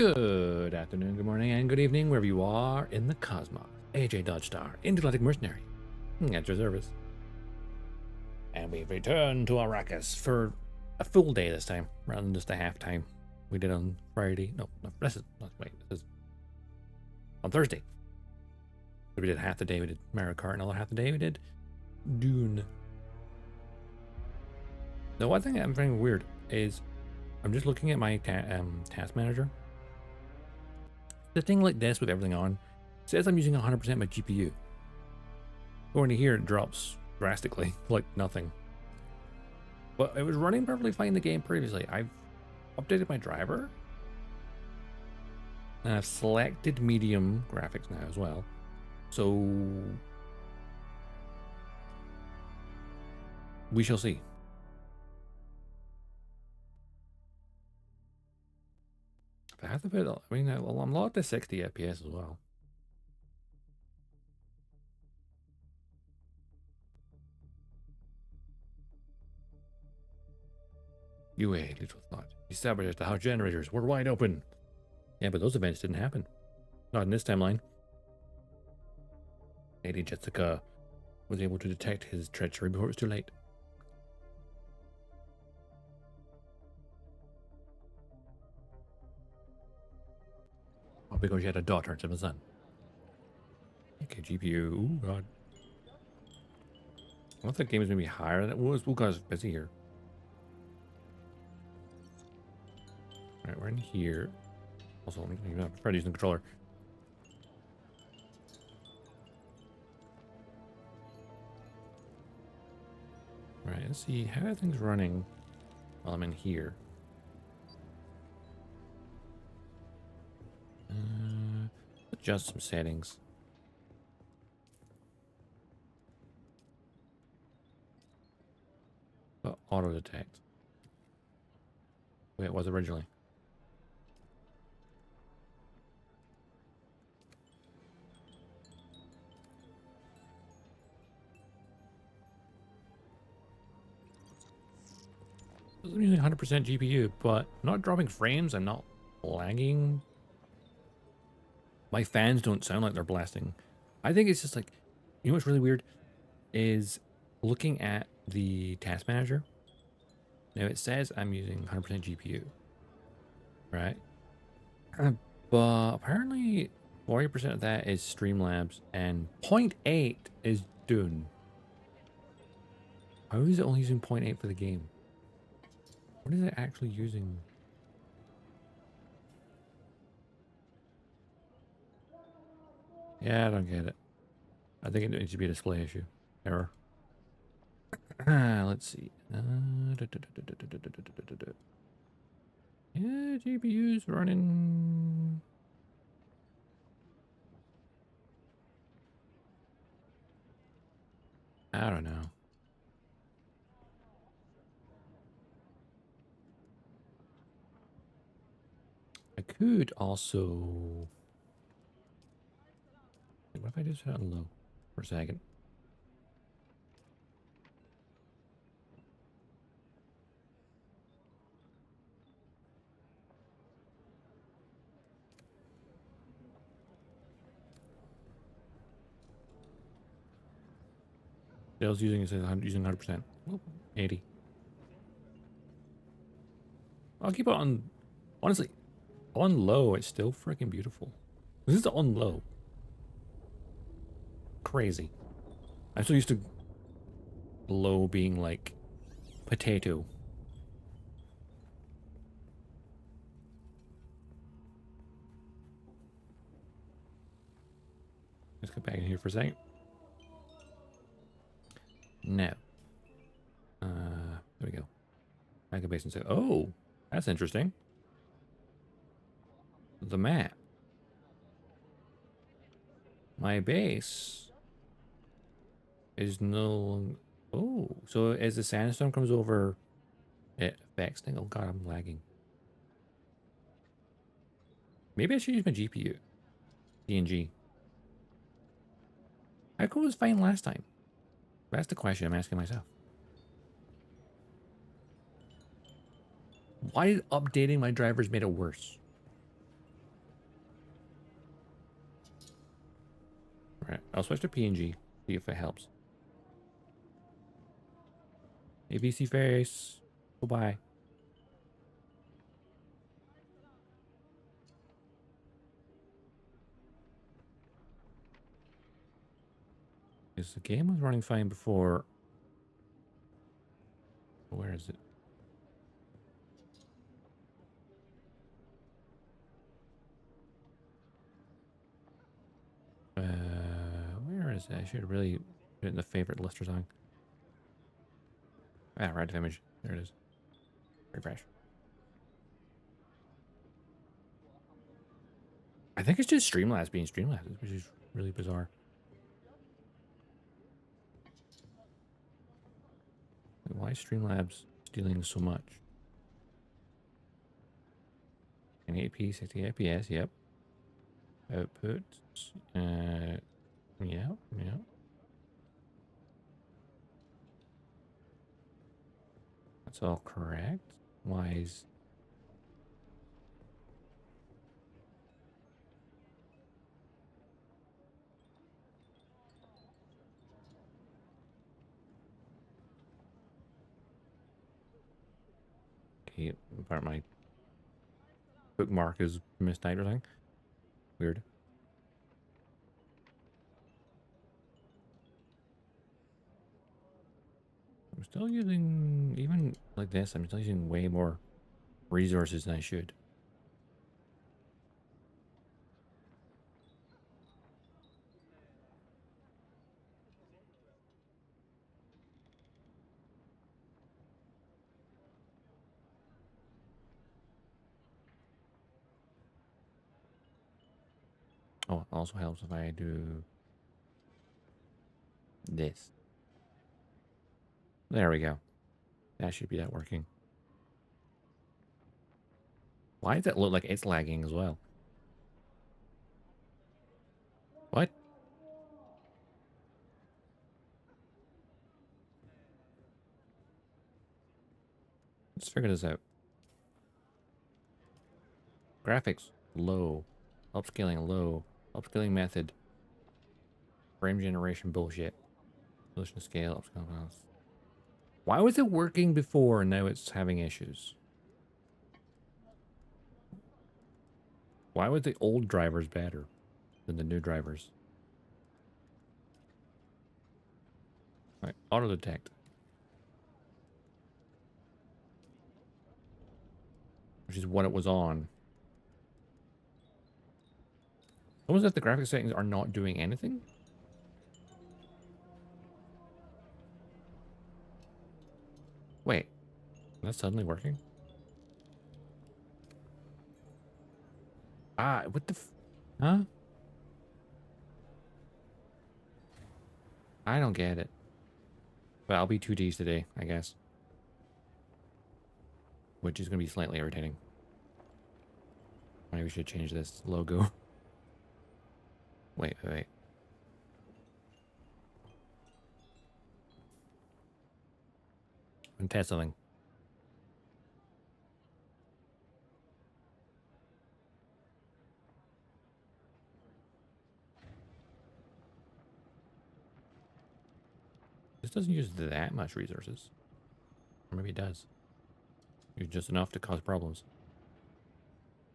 Good afternoon, good morning, and good evening, wherever you are in the cosmos. AJ Dodgestar, Intergalactic Mercenary, at your service. And we've returned to Arrakis for a full day this time, rather than just a half time. We did on Friday. No, this is on Thursday. We did half the day, we did Mario Kart, and the other half the day we did Dune. The one thing I'm finding weird is I'm just looking at my task manager. The thing like this with everything on says I'm using 100% my GPU. Going to here, it drops drastically, like nothing. But it was running perfectly fine in the game previously. I've updated my driver. And I've selected medium graphics now as well. So we shall see. If I have to put it, I mean, I'm locked to 60 FPS as well. Yuhei, little thought. You sabotaged the house generators. We're wide open. Yeah, but those events didn't happen. Not in this timeline. Lady Jessica was able to detect his treachery before it was too late. Oh, because she had a daughter instead of a son. Okay, GPU. Ooh, God. I thought the game was going to be higher than it was. Ooh, God, it's busy here. Alright, we're in here. Also, I'm trying to use the controller. Alright, let's see. How are things running while I'm in here? Adjust some settings. But auto detect. Wait, it was originally. I'm using 100% GPU, but I'm not dropping frames. I'm not lagging. My fans don't sound like they're blasting. I think it's just like, you know what's really weird is looking at the task manager. Now it says I'm using 100% GPU, right? But apparently 40% of that is Streamlabs and 0.8 is Dune. How is it only using 0.8 for the game? What is it actually using? Yeah, I don't get it. I think it needs to be a display issue. Error. Let's see. Yeah, GPU's running. I don't know. I could also. What if I just set it on low for a second? Dale's using it says using 100%. 80. I'll keep it on. Honestly, on low, it's still freaking beautiful. This is on low. Crazy. I'm so used to low being like potato. Let's go back in here for a second. No. There we go. Back in base and say, oh, that's interesting. The map. My base is no. Oh, so as the sandstorm comes over, it affects things. Oh God, I'm lagging. Maybe I should use my GPU. DNG. How come it was fine last time? That's the question I'm asking myself. Why did updating my drivers made it worse? I'll switch to PNG, see if it helps. ABC face. Goodbye. Because the game was running fine before. Where is it? Where is it? I should really put it in the favorite list or something. Ah, right image. There it is. Refresh. I think it's just Streamlabs being Streamlabs, which is really bizarre. Why is Streamlabs stealing so much? 1080p, 60 FPS, yep. Output, yeah. That's all correct. Why is... Okay, part of my bookmark is mistyped or something. Weird. I'm still using, even like this, I'm still using way more resources than I should. Oh, it also helps if I do this. There we go. That should be that working. Why does it look like it's lagging as well? What? Let's figure this out. Graphics, low. Upscaling, low. Upscaling method. Frame generation, bullshit. Resolution scale, upscaling files. Why was it working before and now it's having issues? Why was the old drivers better than the new drivers? Right, auto detect. Which is what it was on. Almost as if the graphics settings are not doing anything? Wait, that's suddenly working? Ah, what the huh? I don't get it. But I'll be 2Ds today, I guess. Which is going to be slightly irritating. Maybe we should change this logo. Wait. I'm test something. This doesn't use that much resources. Or maybe it does. Use just enough to cause problems.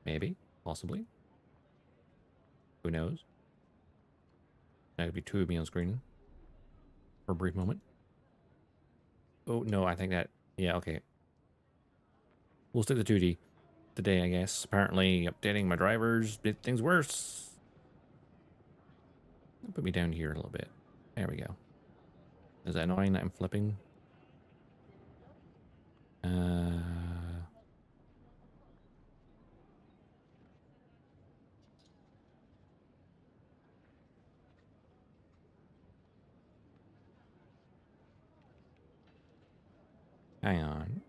Maybe. Possibly. Who knows? That could be two of me on screen. For a brief moment. Oh, no, I think that... Yeah, okay. We'll stick to 2D today, I guess. Apparently, updating my drivers made things worse. Put me down here a little bit. There we go. Is that annoying that I'm flipping? Hang on.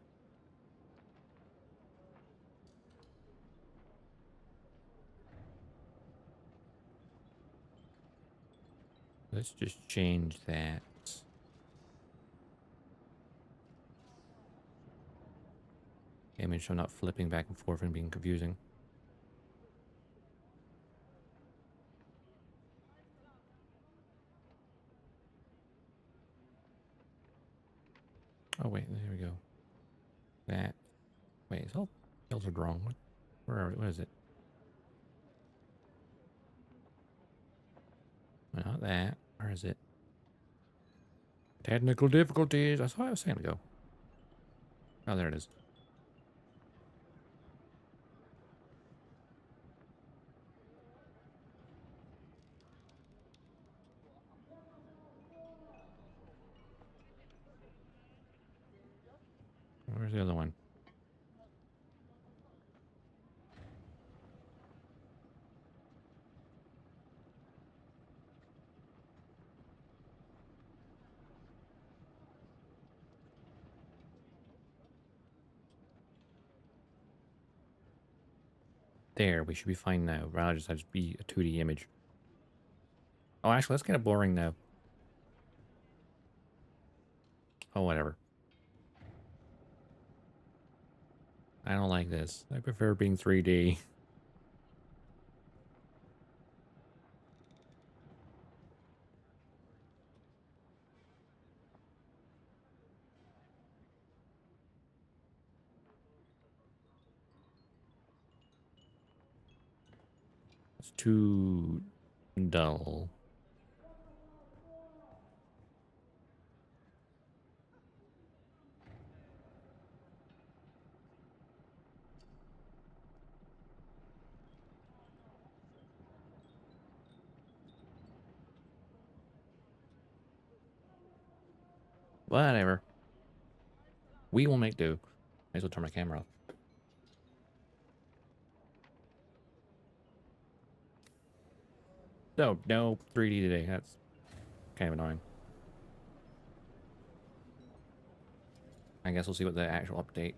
Let's just change that. Image so I'm not flipping back and forth and being confusing. Oh wait, there we go. That. Wait, is all filtered wrong? What is it? Not that. Where is it? Technical difficulties. That's what I was saying to go. Oh, there it is. Where's the other one? There, we should be fine now. Rather just have to be a 2D image. Oh, actually, that's kind of boring now. Oh, whatever. I don't like this. I prefer being 3D. It's too dull. Whatever. We will make do. May as well turn my camera off. So, no 3D today. That's kind of annoying. I guess we'll see what the actual update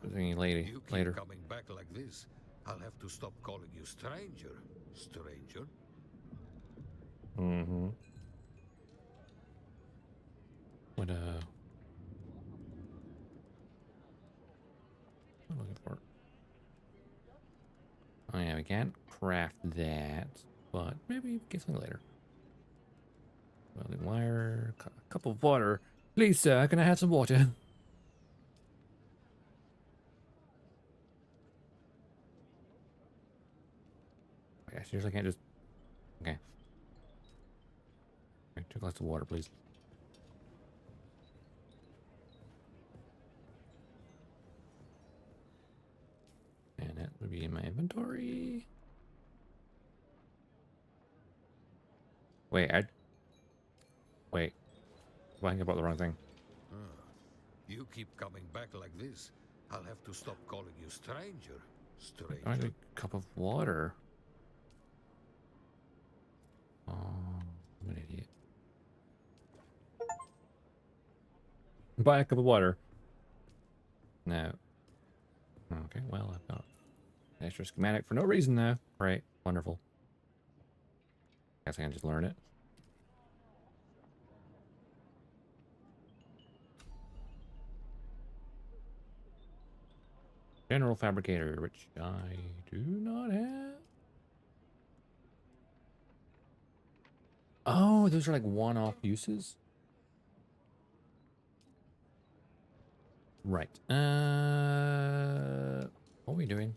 thingy You keep later. coming back like this, I'll have to stop calling you stranger. Stranger? Mm-hmm. What I'm looking for. Oh yeah, we can't craft that, but maybe get something later. Welding wire, a cup of water. Please, sir, can I have some water? I seriously can't just. Okay. Okay, 2 glasses of water, please. And that would be in my inventory. Wait, wait. I think I bought the wrong thing. You keep coming back like this, I'll have to stop calling you stranger. I need Stranger? a cup of water. Oh, I'm an idiot. Buy a cup of water. No. Okay, well, I've got an extra schematic for no reason now. Right, wonderful. Guess I can just learn it. General Fabricator, which I do not have. Oh, those are like one-off uses? Right. What are we doing?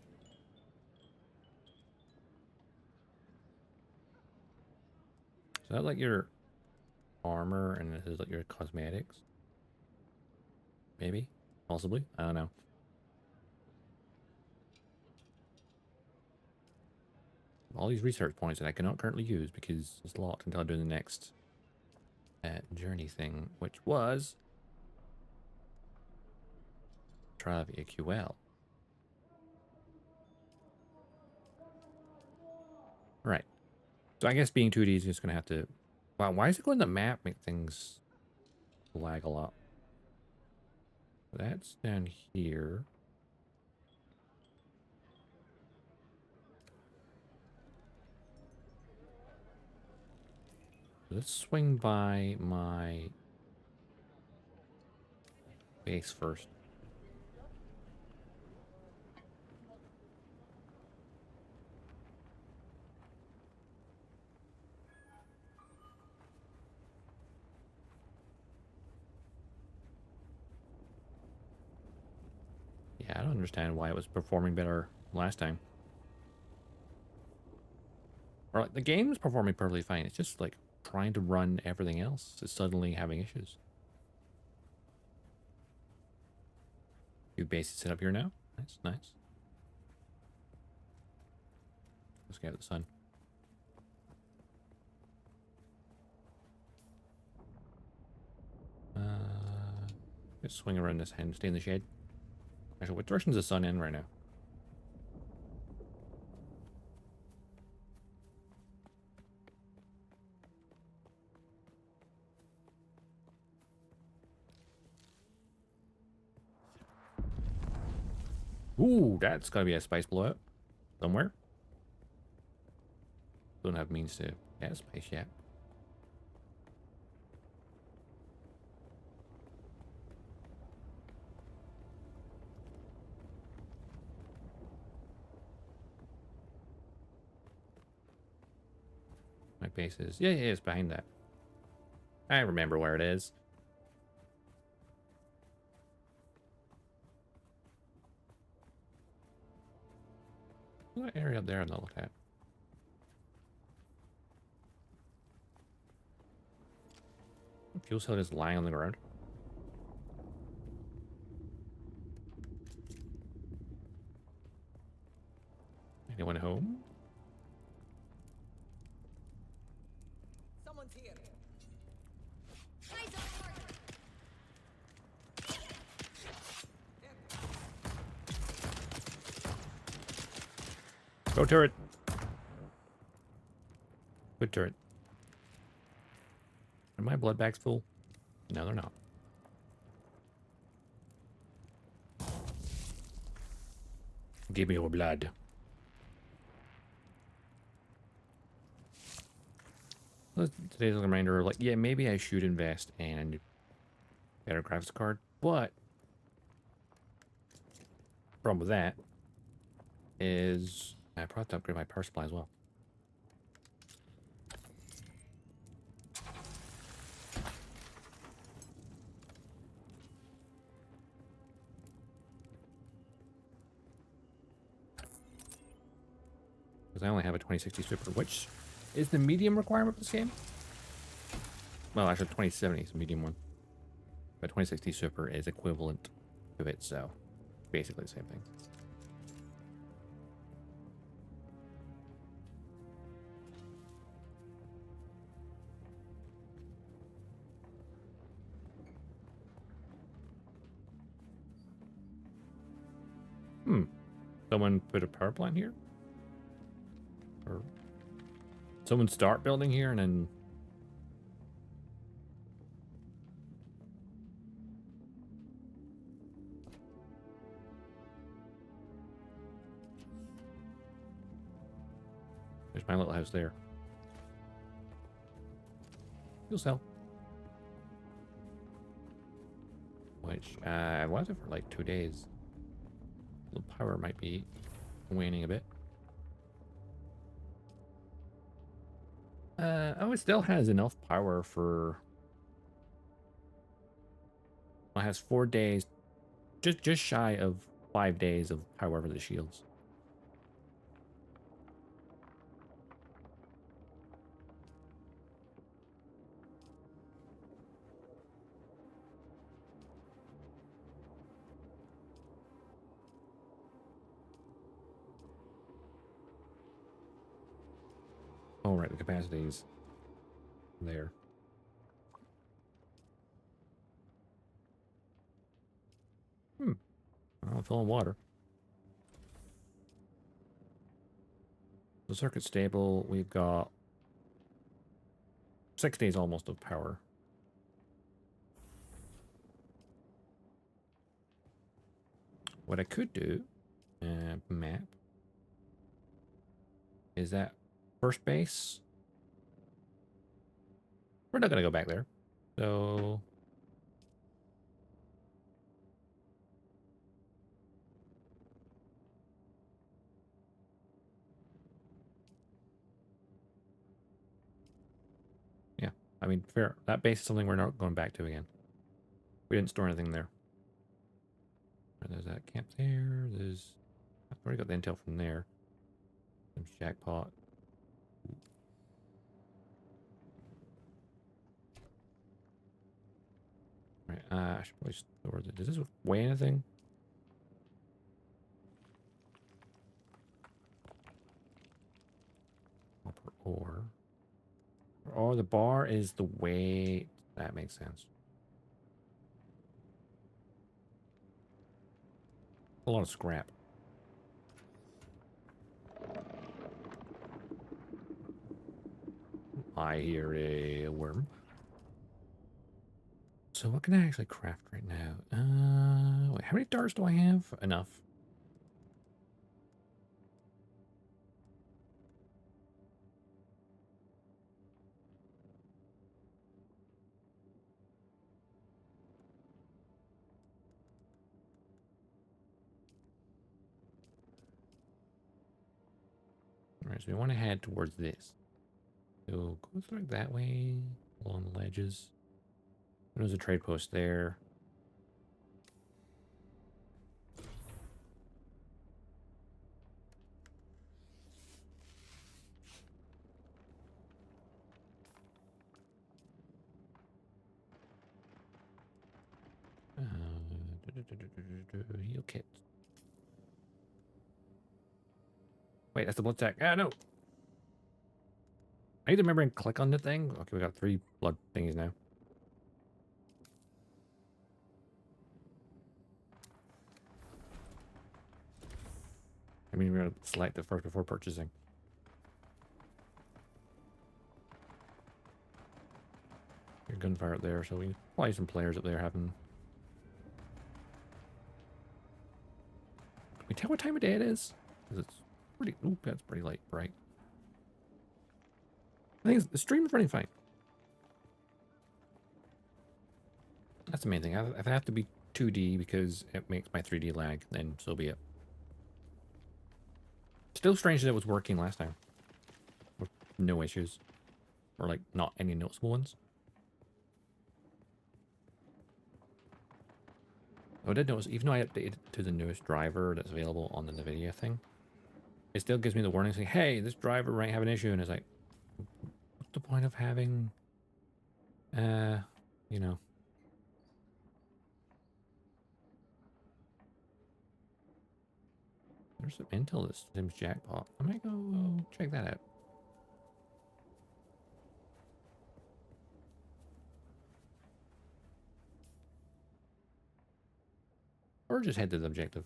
Is that like your armor and this is like your cosmetics? Maybe? Possibly? I don't know. All these research points that I cannot currently use because it's locked until I do the next journey thing, which was try the AQL. Right. So I guess being 2D is just going to have to... Wow, why is it going to the map make things lag a lot? That's down here. Let's swing by my base first. Yeah, I don't understand why it was performing better last time. Or like the game's performing perfectly fine. It's just like trying to run everything else is suddenly having issues. Few bases set up here now. Nice, nice. Let's get out the sun. Let's swing around this hand, stay in the shade. Actually, what direction's the sun in right now? Ooh, that's gotta be a spice blowout somewhere. Don't have means to get a spice yet. My base is... Yeah, it's behind that. I remember where it is. What area up there I've not looked at? Fuel cell is lying on the ground. Anyone home? Someone's here. Go turret. Good turret. Are my blood bags full? No, they're not. Give me your blood. Today's a reminder, like, yeah, maybe I should invest in a better graphics card, but problem with that is I probably have to upgrade my power supply as well. Because I only have a 2060 Super, which is the medium requirement for this game. Well, actually, 2070 is the medium one. But 2060 Super is equivalent to it, so basically the same thing. Someone put a power plant here? Or someone start building here and then... There's my little house there. Fuel cell. Which, I was it for like 2 days. The power might be waning a bit. Oh, it still has enough power for... Well, it has 4 days, just shy of 5 days of power for the shields. Oh, right, the capacity's there. I'm filling water. The circuit's stable. We've got 6 days almost of power. What I could do, map, is that first base. We're not going to go back there. So... yeah, I mean, fair. That base is something we're not going back to again. We didn't store anything there. There's that camp there. There's... I've already got the intel from there. Some jackpot. Right, I should probably store this. Does this weigh anything? Copper ore. Oh, the bar is the weight. That makes sense. A lot of scrap. I hear a worm. So what can I actually craft right now? Wait, how many darts do I have? Enough. Alright, so we want to head towards this. So go through that way, along the ledges. There's a trade post there. Heal kit. Wait, that's the blood sack. Ah, no! I need to remember and click on the thing. Okay, we got 3 blood thingies now. I mean, we're going to select it first before purchasing. Your gunfire up there, so we probably some players up there having... Can we tell what time of day it is? Because it's pretty... Ooh, that's pretty light, bright. I think the stream is running fine. That's the main thing. If I have to be 2D because it makes my 3D lag, then so be it. Still strange that it was working last time. With no issues. Or like, not any noticeable ones. Oh, I did notice, even though I updated to the newest driver that's available on the NVIDIA thing, it still gives me the warning saying, hey, this driver might have an issue. And it's like, what's the point of having, you know. There's some intel that seems jackpot. I might go check that out. Or just head to the objective.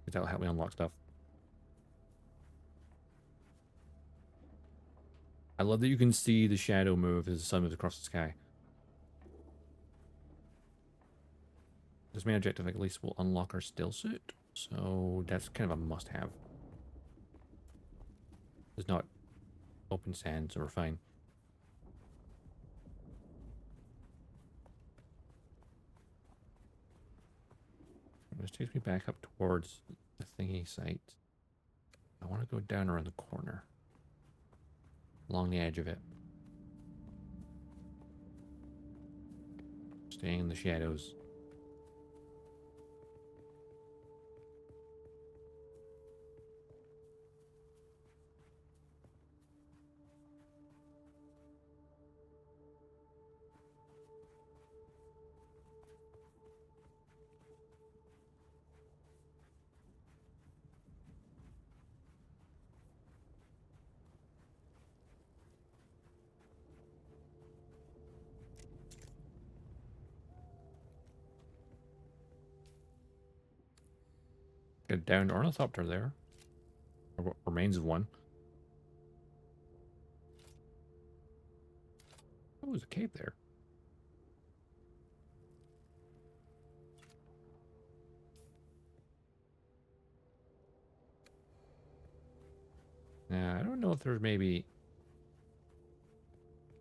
Because that'll help me unlock stuff. I love that you can see the shadow move as the sun moves across the sky. This main objective at least will unlock our still suit. So that's kind of a must-have. It's not open sand, so we're fine. This takes me back up towards the thingy site. I want to go down around the corner. Along the edge of it. Staying in the shadows. Got a downed ornithopter there. Or what remains of one. Oh, there's a cave there. Now, I don't know if there's maybe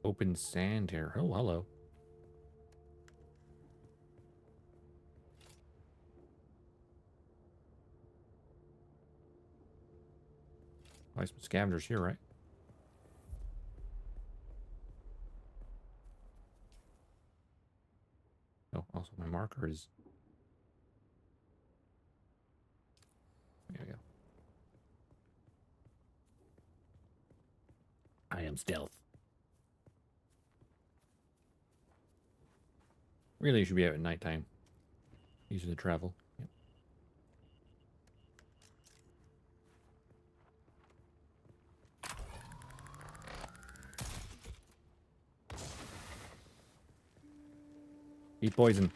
open sand here. Oh, hello. Probably some scavengers here, right? Oh, also my marker is... Some stealth. Really, you should be out at nighttime. Easier to travel. Yep. Eat poison.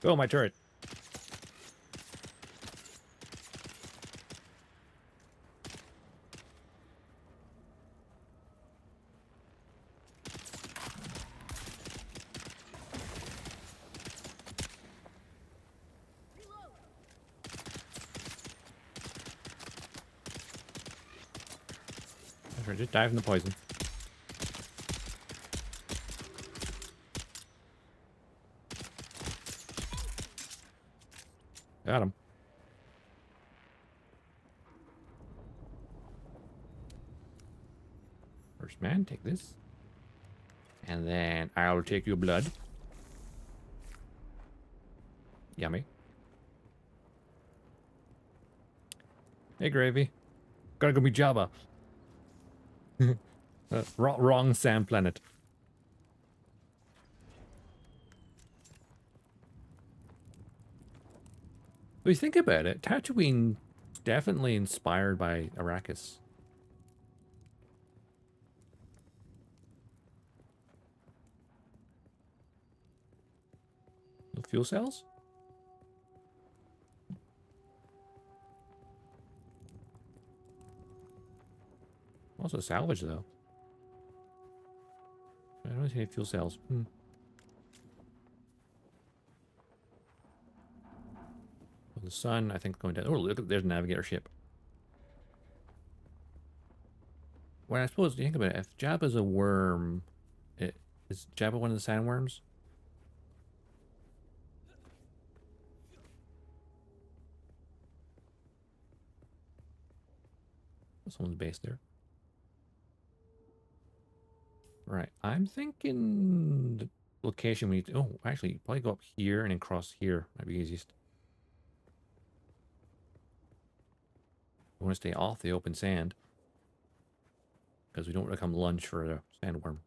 Go, my turret. That's right, just dive in the poison. Got him. First man, take this. And then I'll take your blood. Yummy. Hey, Gravy. Gotta go be Jabba. Wrong Sam planet. If you think about it, Tatooine definitely inspired by Arrakis. The fuel cells? Also salvage though. I don't see any fuel cells. Well, the sun, I think, going down. Oh, look, there's a navigator ship. Well, I suppose you think about it. If Jabba's a worm, is Jabba one of the sandworms? Someone's base there. Right. I'm thinking the location we need to... Oh, actually, probably go up here and then cross here. Might be easiest. We want to stay off the open sand. Because we don't want to come lunge for a sandworm.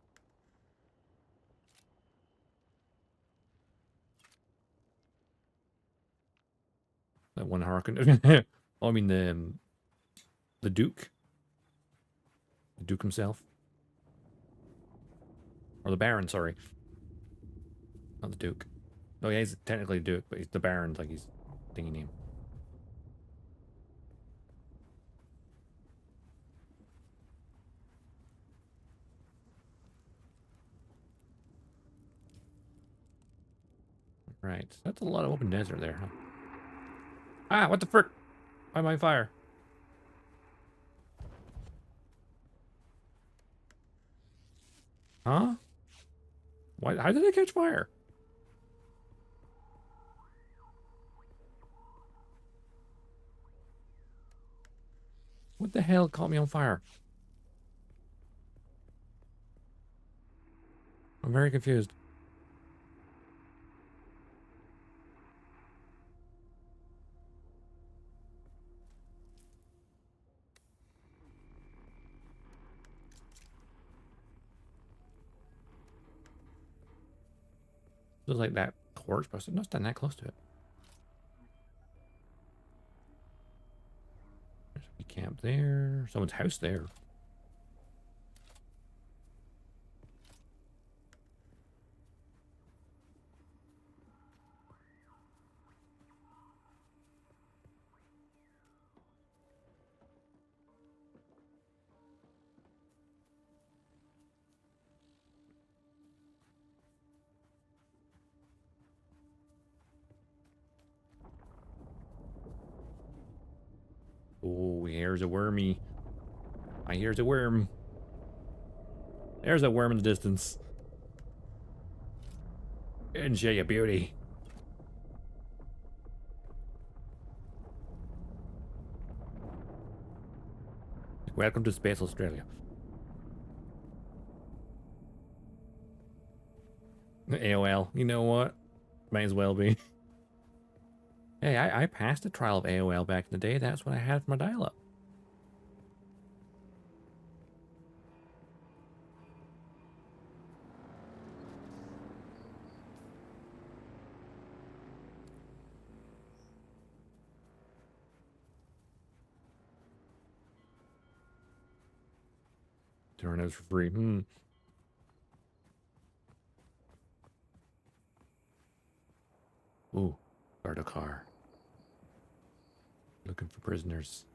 That one Harkonnen. Oh, I mean the Duke. The Duke himself. Or the Baron, sorry. Not the Duke. Oh yeah, he's technically a Duke, but he's the Baron's like his thingy name. Right, so that's a lot of open desert there, huh? Ah, what the frick? Why am I on fire? Huh? Why? How did I catch fire? What the hell caught me on fire? I'm very confused. It was like that torch, but I'm not standing that close to it. There's a camp there. Someone's house there. Oh, here's a wormy. I here's a worm. There's a worm in the distance. Isn't she a beauty? Welcome to Space Australia. AOL. You know what? Might as well be. Hey, I passed the trial of AOL back in the day. That's what I had for my dial-up. Turn those for free. Ooh, guard a car. Looking for prisoners.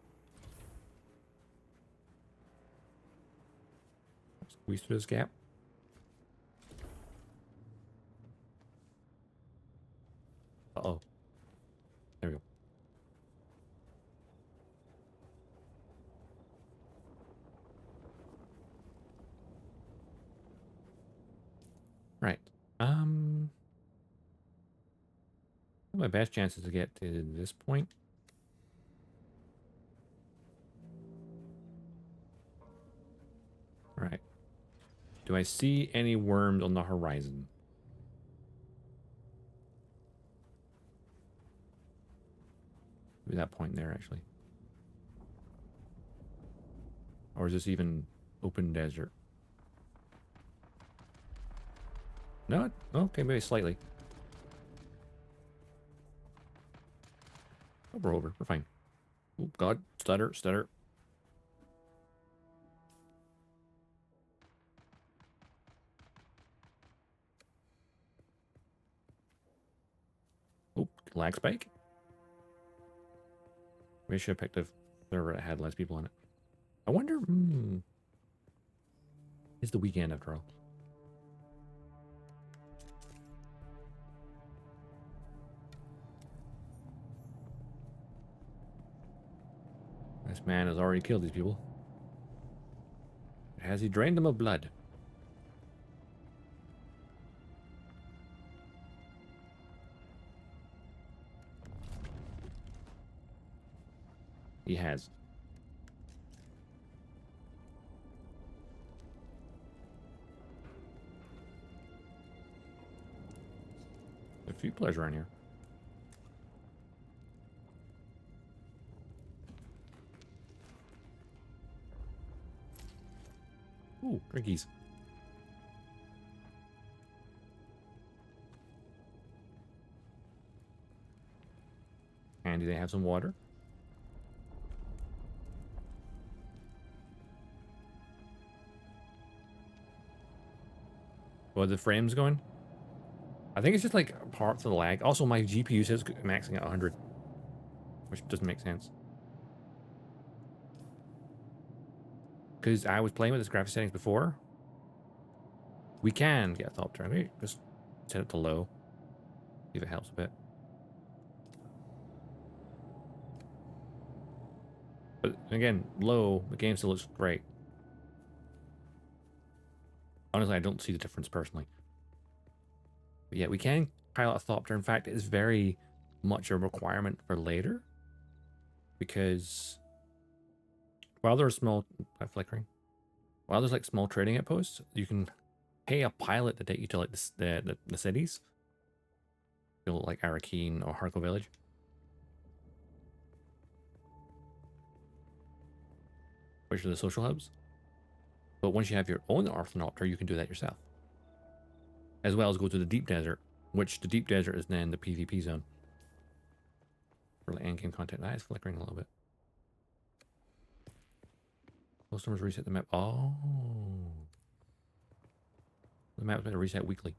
Squeeze through this gap. Uh-oh. There we go. Right. My best chances to get to this point. Right. Do I see any worms on the horizon? Maybe that point there, actually. Or is this even open desert? No? Okay, maybe slightly. Oh, we're over. We're fine. Oh, God. Stutter, stutter. Oh, lag spike. Maybe I should have picked a server that had less people on it. I wonder, it's the weekend after all. This man has already killed these people. Has he drained them of blood? He has. A few players around here. Ooh, drinkies. And do they have some water? What are the frames going? I think it's just like parts of the lag. Also, my GPU says maxing at 100, which doesn't make sense. Because I was playing with this graphic settings before. We can get a top turn. Maybe just set it to low. See if it helps a bit. But again, low, the game still looks great. Honestly, I don't see the difference personally. But yeah, we can pilot a Thopter. In fact, it is very much a requirement for later. Because while there's small flickering, while there's like small trading outposts, you can pay a pilot to take you to like the cities. Like Arrakis or Harko Village. Which are the social hubs. But once you have your own Orthanopter, you can do that yourself. As well as go to the Deep Desert, which the Deep Desert is then the PvP zone. For like endgame content. That is flickering a little bit. Customers reset the map. Oh. The map's going to reset weekly.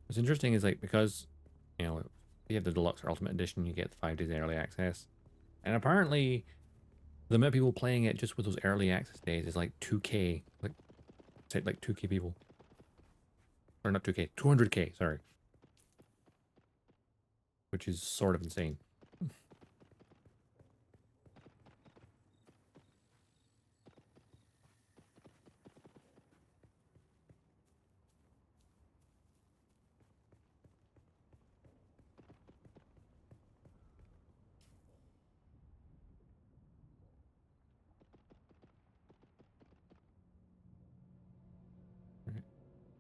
What's interesting is like because, you know, you have the Deluxe or Ultimate Edition, you get 5 days early access. And apparently the amount of people playing it just with those early access days is like 2K. Like, say like 2K people. Or not 2K, 200K, sorry. Which is sort of insane.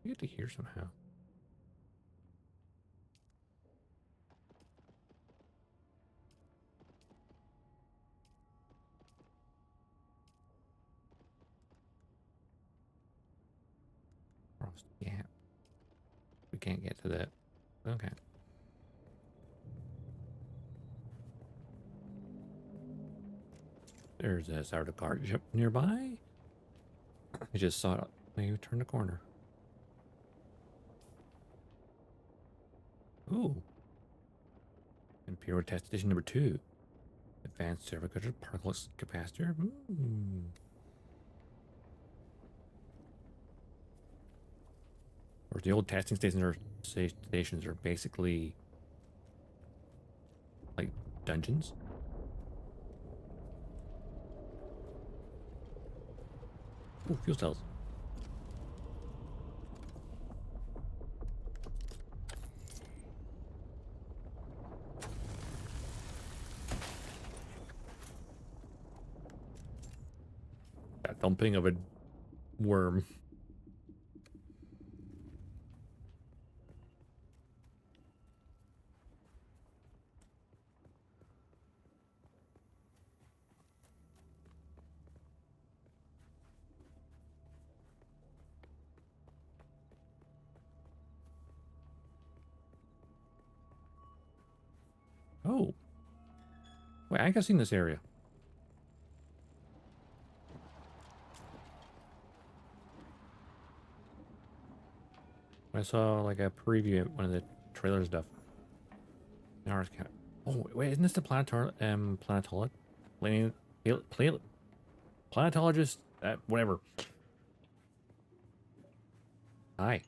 You get to hear somehow. Cross the gap. We can't get to that. Okay. There's a sort of car ship nearby. I just saw it when you turned the corner. Ooh. Imperial test station number 2. Advanced servo parkless capacitor. Or the old testing stations are basically like dungeons. Ooh, fuel cells. That thumping of a worm. Oh. Wait, I think I've seen this area. I saw like a preview of one of the trailer stuff. Oh, wait, isn't this the planetologist? Planetologist? Whatever. Hi.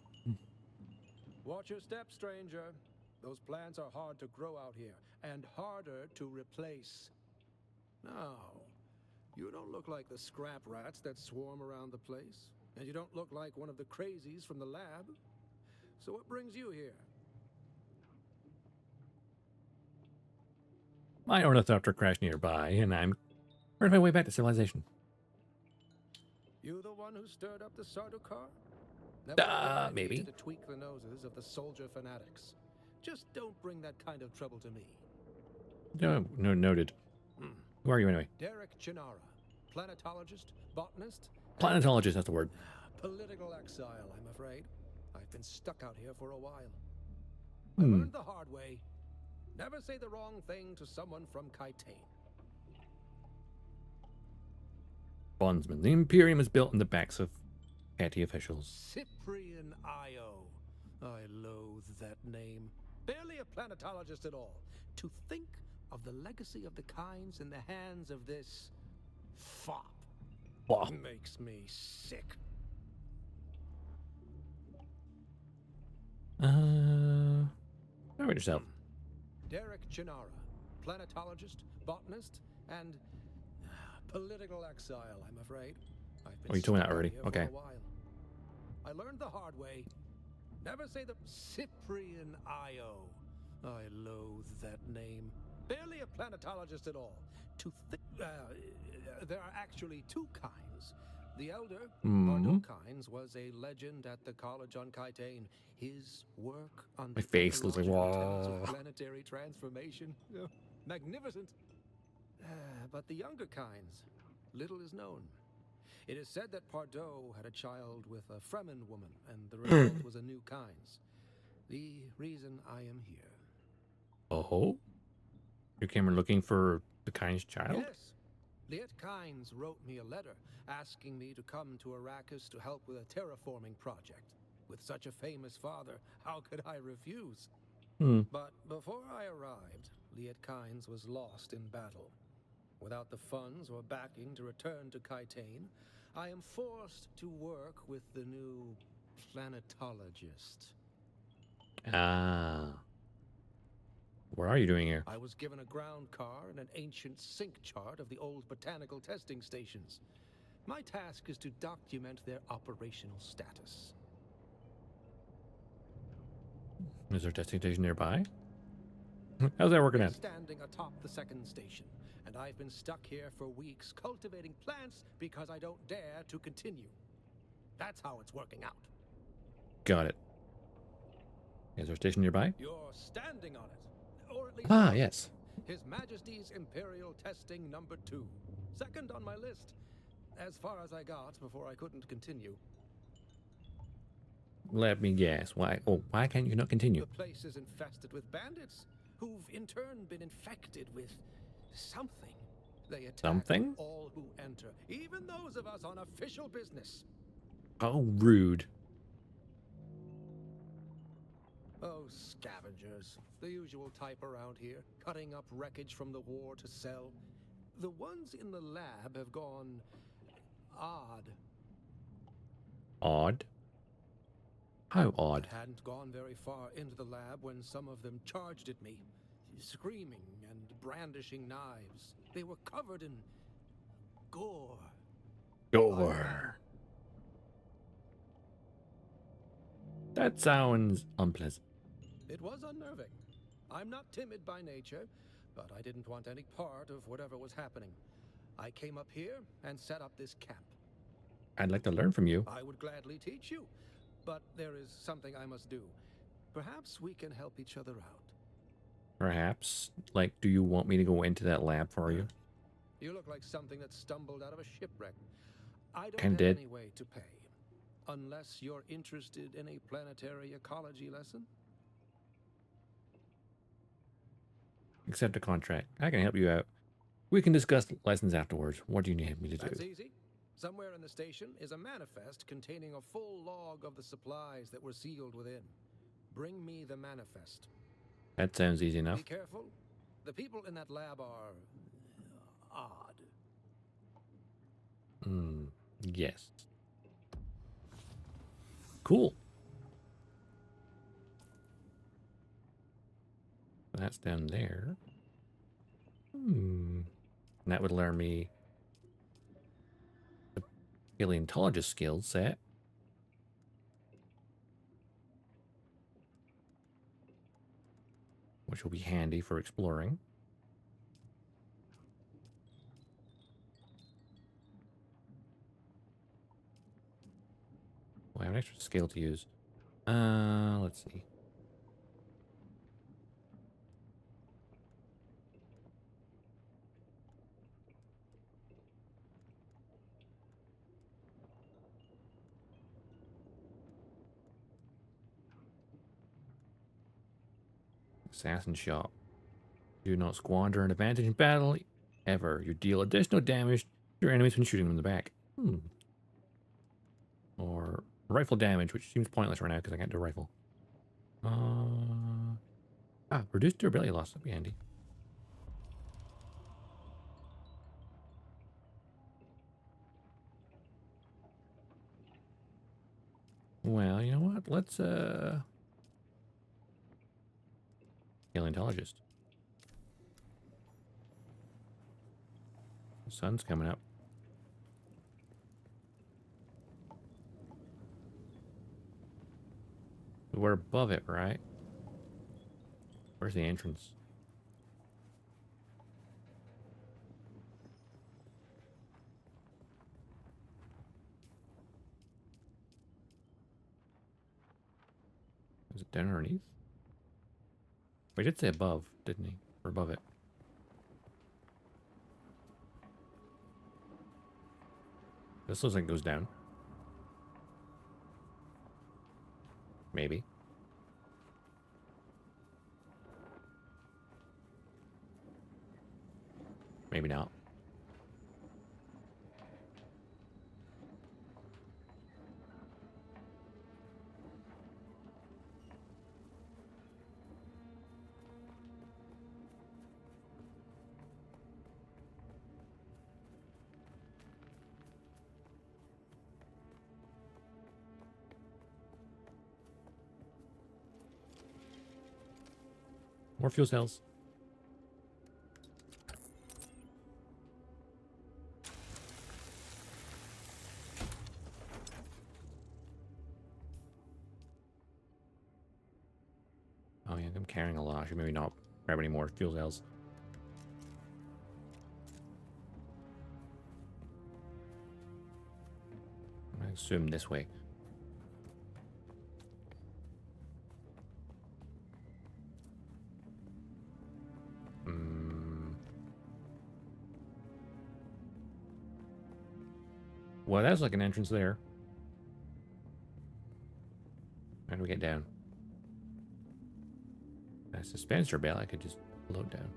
Watch your step, stranger. Those plants are hard to grow out here, and harder to replace. Now, you don't look like the scrap rats that swarm around the place, and you don't look like one of the crazies from the lab. So what brings you here? My ornithopter crashed nearby, and I'm on my way back to civilization. You the one who stirred up the Sardaukar? Maybe. To tweak the noses of the soldier fanatics. Just don't bring that kind of trouble to me. No, noted. Who are you anyway? Derek Chinara, planetologist, botanist. Planetologist, that's the word. Political exile, I'm afraid. I've been stuck out here for a while. I learned the hard way. Never say the wrong thing to someone from Kaitain. Bondsman. The Imperium is built in the backs of petty officials. Cyprian Io. I loathe that name. Barely a planetologist at all. To think of the legacy of the Kynes in the hands of this fop makes me sick. Narrate yourself. Derek Chinara, planetologist, botanist, and political exile, I'm afraid. I've been you told me that already. For Okay. a while. I learned the hard way. Never say the Cyprian Io. I loathe that name. Barely a planetologist at all. To think, there are actually two kinds. The elder, Bardo Kynes, was a legend at the college on Kaitain. His work on My face looks like, ecological whoa. of planetary transformation, magnificent. But the younger Kynes, little is known. It is said that Pardo had a child with a Fremen woman, and the result was a new Kynes. The reason I am here. Oh? You came looking for the Kynes child? Yes. Liet Kynes wrote me a letter asking me to come to Arrakis to help with a terraforming project. With such a famous father, how could I refuse? But before I arrived, Liet Kynes was lost in battle. Without the funds or backing to return to Kaitain, I am forced to work with the new planetologist. Ah. What are you doing here? I was given a ground car and an ancient sync chart of the old botanical testing stations. My task is to document their operational status. Is there a testing station nearby? How's that working out? Standing atop the second station, and I've been stuck here for weeks cultivating plants because I don't dare to continue. That's how it's working out. Got it. Is there a station nearby? You're standing on it. Or at least Ah, part of it. yes. His Majesty's Imperial Testing Number 2. Second on my list. As far as I got before I couldn't continue. Let me guess. Why? Oh, why can't you not continue? The place is infested with bandits, who've in turn been infected with something. They attack Something? all who enter, even those of us on official business. Oh, rude. Oh, scavengers. The usual type around here, cutting up wreckage from the war to sell. The ones in the lab have gone odd. Odd? How odd? I hadn't gone very far into the lab when some of them charged at me, screaming and brandishing knives. They were covered in gore. Gore. That sounds unpleasant. It was unnerving. I'm not timid by nature, but I didn't want any part of whatever was happening. I came up here and set up this camp. I'd like to learn from you. I would gladly teach you, but there is something I must do. Perhaps we can help each other out. Perhaps. Like, do you want me to go into that lab for you? You look like something that stumbled out of a shipwreck. I don't Kinda have did. any way to pay. Unless you're interested in a planetary ecology lesson? Accept a contract. I can help you out. We can discuss lessons afterwards. What do you need me to That's do? easy. Somewhere in the station is a manifest containing a full log of the supplies that were sealed within. Bring me the manifest. That sounds easy enough. Be careful. The people in that lab are odd. Yes. Cool. That's down there. And that would learn me the paleontologist skill set. Which will be handy for exploring. Oh, I have an extra skill to use. Let's see. Assassin shot. Do not squander an advantage in battle ever. You deal additional damage to your enemies when shooting them in the back. Or rifle damage, which seems pointless right now because I can't do a rifle. Reduce durability loss. That'd be handy. Well, you know what? Let's paleontologist. The sun's coming up. We're above it, right? Where's the entrance? Is it down underneath? We did say above, didn't he? Or above it. This looks like it goes down. Maybe. Maybe not. More fuel cells. Oh yeah, I'm carrying a lot. I should maybe not grab any more fuel cells. I assume this way. Well, that's like an entrance there. How do we get down? That's a dispenser bell. I could just load down.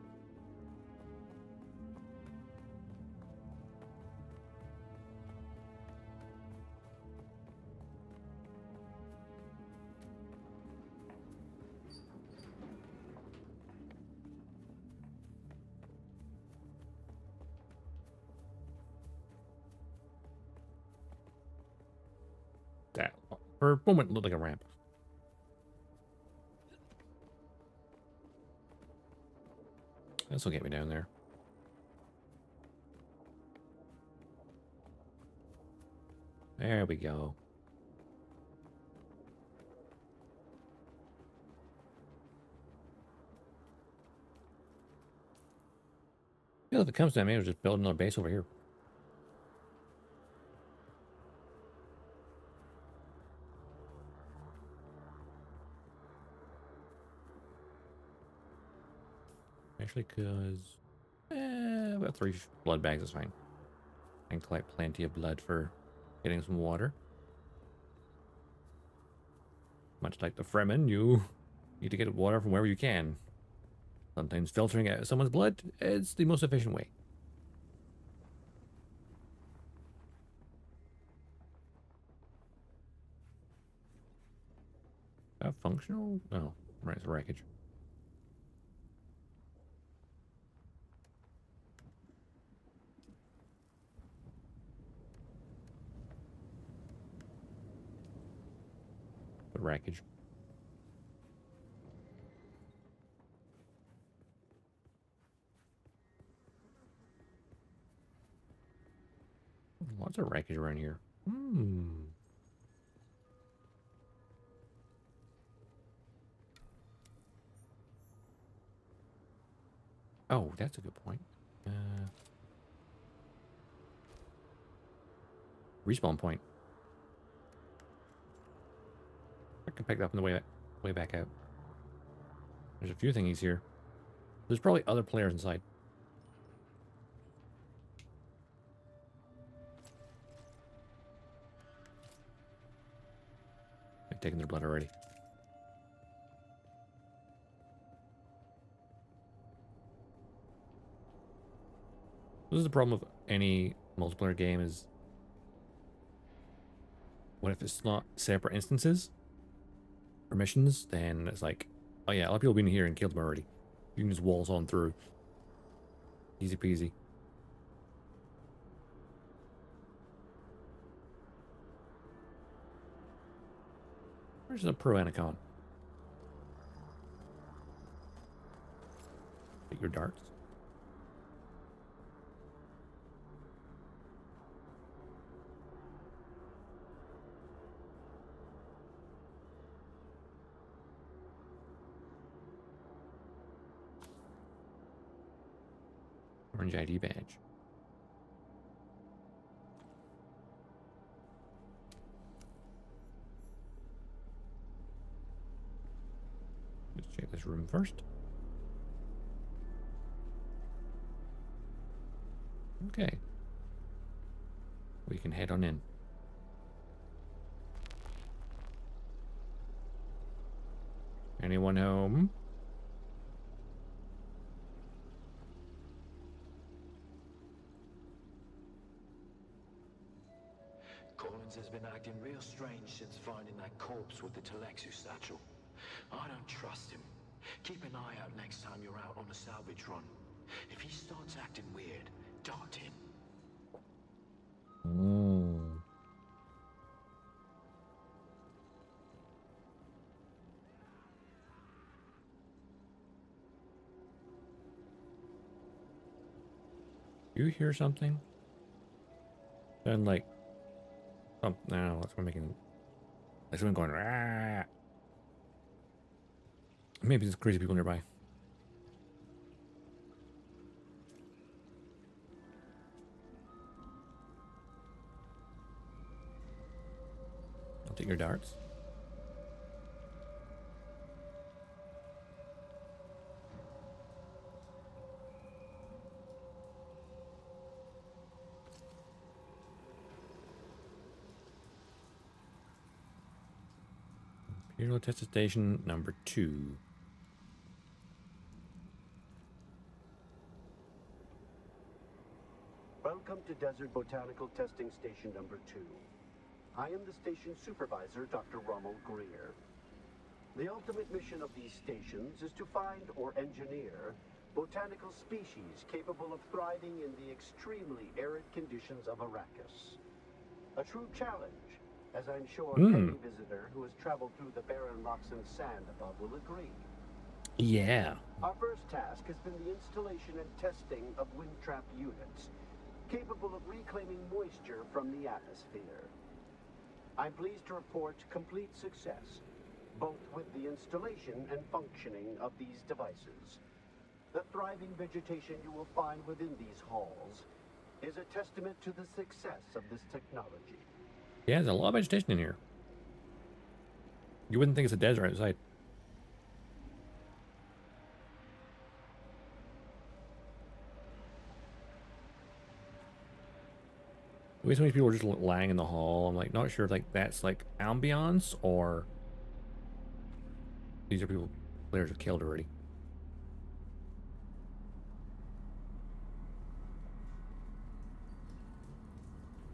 That, for a moment, looked like a ramp. This will get me down there. There we go. If it comes to that, maybe we'll just build another base over here. Actually, because about 3 blood bags is fine. I can collect plenty of blood for getting some water. Much like the Fremen, you need to get water from wherever you can. Sometimes filtering out someone's blood is the most efficient way. Functional? Oh, right, it's wreckage. The wreckage. Lots of wreckage around here. Oh, that's a good point. Respawn point. I can pick that up on the way back out. There's a few thingies here. There's probably other players inside. I've taken their blood already. This is the problem with any multiplayer game is what if it's not separate instances or missions, then it's like, oh yeah, a lot of people have been here and killed them already. You can just waltz on through. Easy peasy. Where's the pro Anacon? Take your darts. Orange ID badge. Let's check this room first. Okay. We can head on in. Anyone home? Collins has been acting real strange since finding that corpse with the Telexu satchel. I don't trust him. Keep an eye out next time you're out on a salvage run. If he starts acting weird, dart him. You hear something? Sound like no, that's what making like someone going rah. Maybe there's crazy people nearby. I'll take your darts. Hero test station number 2. Welcome to Desert Botanical Testing Station number 2. I am the station supervisor, Dr. Rommel Greer. The ultimate mission of these stations is to find or engineer botanical species capable of thriving in the extremely arid conditions of Arrakis. A true challenge, as I'm sure any visitor who has traveled through the barren rocks and sand above will agree. Yeah. Our first task has been the installation and testing of wind trap units, capable of reclaiming moisture from the atmosphere. I'm pleased to report complete success, both with the installation and functioning of these devices. The thriving vegetation you will find within these halls is a testament to the success of this technology. Yeah, there's a lot of vegetation in here. You wouldn't think it's a desert outside. The way so many people are just lying in the hall, I'm like not sure if like that's like ambiance or these are people players are killed already.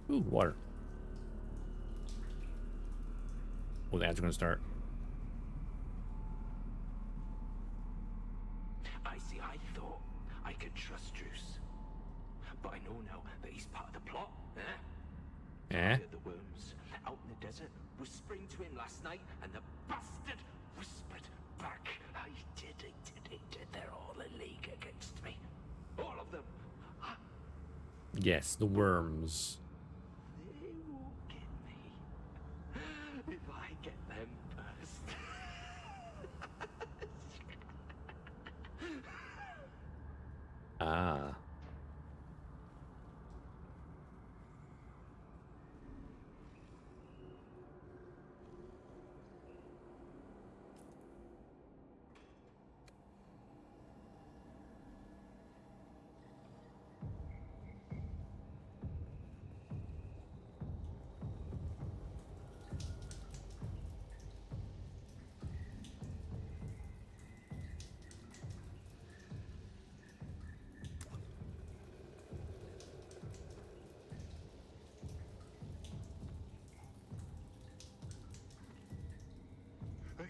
Ooh, water. Oh, the ads are gonna start. I thought I could trust Druce. But I know now that he's part of the plot, Eh? The worms out in the desert whispering to him last night, and the bastard whispered back. I did. They're all a league against me. All of them. Yes, the worms. They won't get me. If I get them first. Ah.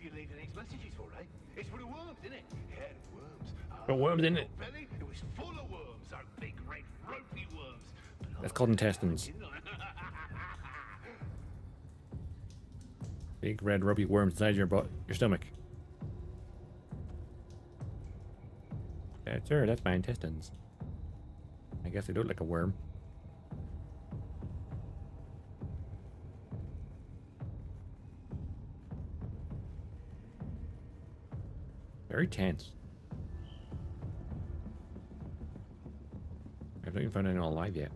You leave the next messages for, right? It's for the worms, isn't it? Yeah, the worms. The worms, isn't it? Belly, it was full of worms, those big red ropey worms. But That's called intestines. didn't I? Big red ropey worms inside your stomach. Sir, that's my intestines. I guess they don't like a worm. Very tense. I've not even found anyone alive yet.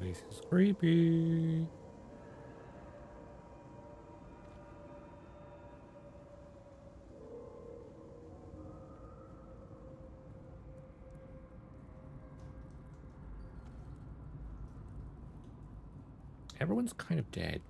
This is creepy. Everyone's kind of dead.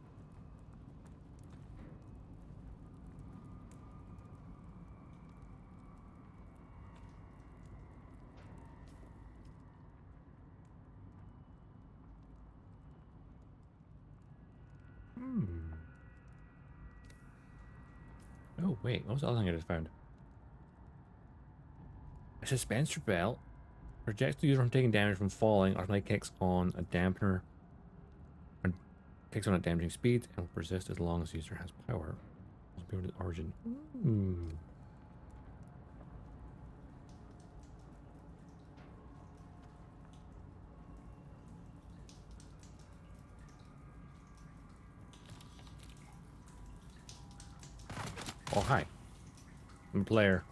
Oh, wait. What was the other thing I just found? A suspension belt projects the user from taking damage from falling. Automatically kicks on a dampener. And kicks on at damaging speed and will persist as long as the user has power. Will be able to origin. Oh, hi. I'm a player.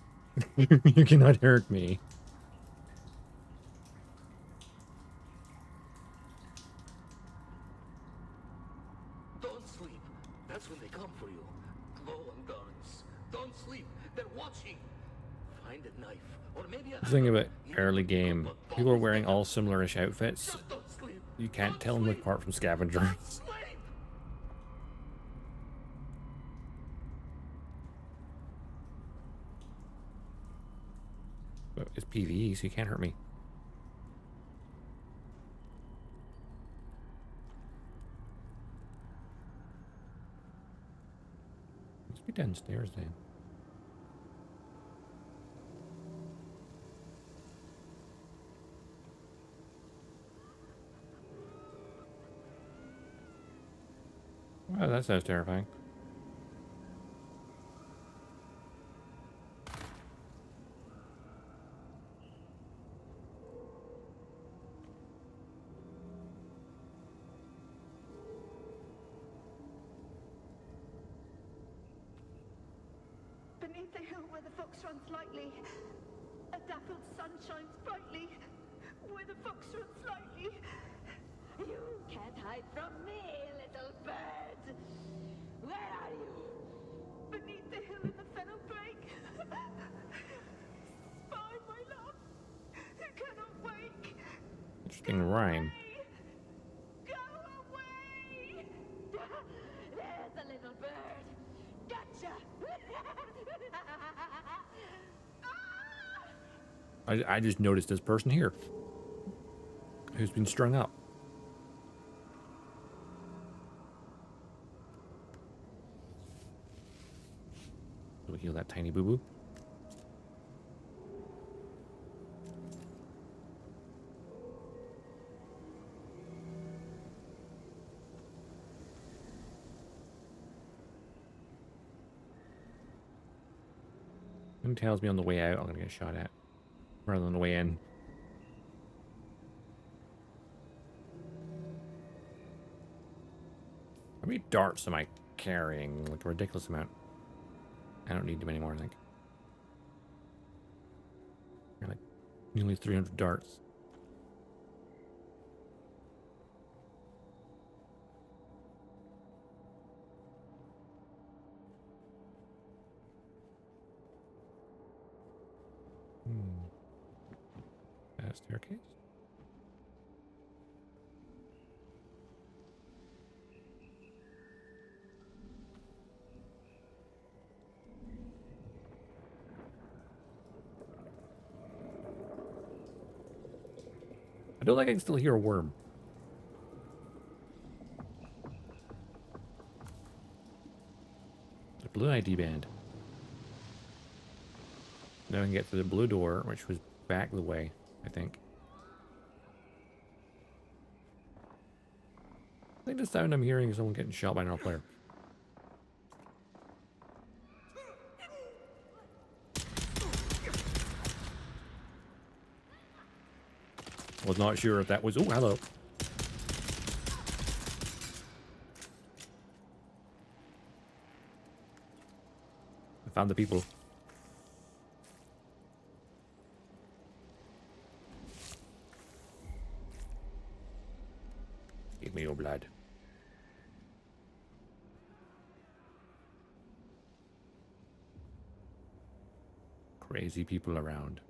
You cannot hurt me. Don't sleep. That's when they come for you. Low on guns. Don't sleep. They're watching. Find a knife. Or maybe a The thing hammer. about early game, people are wearing all similar-ish outfits. Just don't sleep. You can't Don't tell them sleep. apart from scavengers. Don't sleep. But it's PvE, so you can't hurt me. Must be downstairs then. Wow, that sounds terrifying. Beneath the hill where the fox runs lightly, a dappled sun shines brightly. Where the fox runs lightly. You can't hide from me, little bird. Where are you? Beneath the hill in the fennel brake. Spy, my love, who cannot wake. Interesting rhyme. Go away! There's a little bird. Gotcha! I just noticed this person here who's been strung up. So we heal that tiny boo-boo. Who tells me on the way out I'm gonna get shot at rather than the way in? How many darts am I carrying? Like a ridiculous amount. I don't need them anymore, I think. Like nearly 300 darts. That staircase? I don't think I can still hear a worm. The blue ID band. Now I can get to the blue door, which was back the way, I think. I think the sound I'm hearing is someone getting shot by another player. Was not sure if that was... Oh, hello. I found the people. Give me your blood. Crazy people around.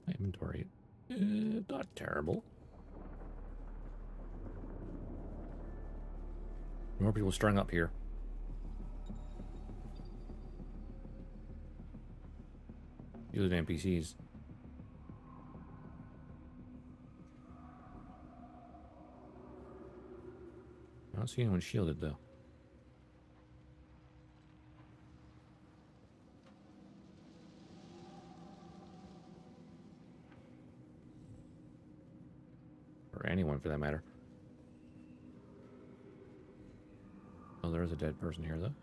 My inventory. Not terrible. More people strung up here. These are NPCs. I don't see anyone shielded though. Or anyone for that matter. Oh, there is a dead person here though.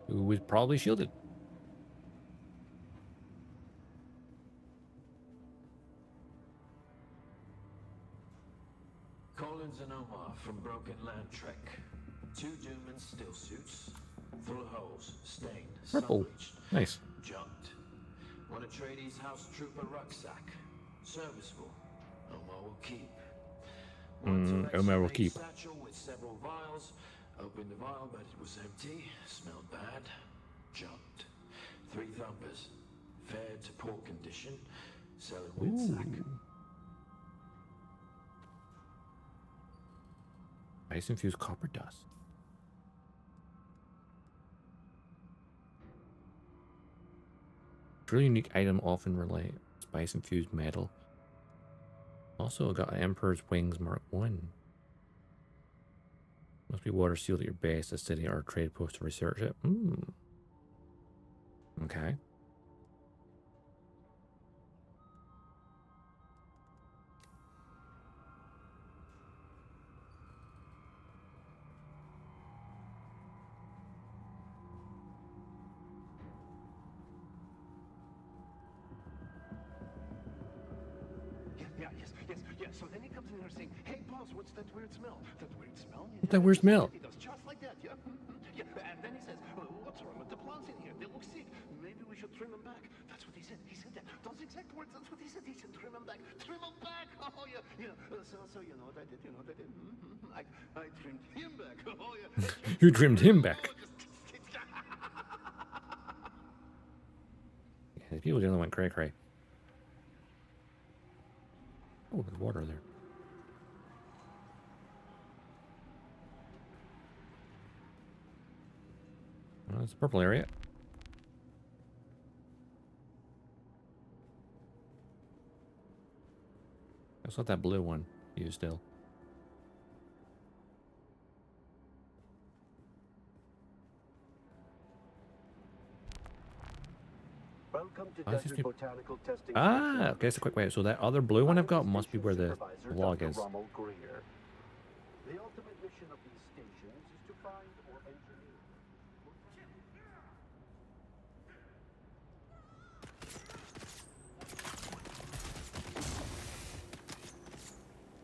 who was probably shielded. Collins and Omar from Broken Land Trek. 2 Doomans still suits, full of holes, stained, Purple. sun-bleached, Nice. junked. One Atreides House Trooper rucksack, serviceable. Omar will keep. Omar will keep. Satchel with several vials. Opened the vial, but it was empty. Smelled bad. Junked. 3 thumpers. Fair to poor condition. Selling with sack. Ice infused copper dust. Really unique item, often relay spice infused metal. Also got an Emperor's Wings Mark 1. Must be water sealed at your base, a city, or a trade post to research it. Okay. Yeah. So then he comes in there saying, "Hey, boss, what's that weird smell? That weird smell? What's that weird smell? He does just like that, yeah. Yeah. And then he says, "What's wrong with the plants in here? They look sick. Maybe we should trim them back." That's what he said. He said that. Those exact words. That's what he said. He said, "Trim them back. Trim them back." Oh yeah. So you know what I did? You know what I did? I trimmed him back. Oh yeah. You trimmed him back. Yeah, people generally went cray cray. Oh, there's water there. Well, it's a purple area. Let's let that blue one use still. Welcome to Oh, Desert Botanical Testing Ah, Station. okay, that's a quick way. So that other blue one I've got must be where the log is. The ultimate mission of these stations is to find or engineer.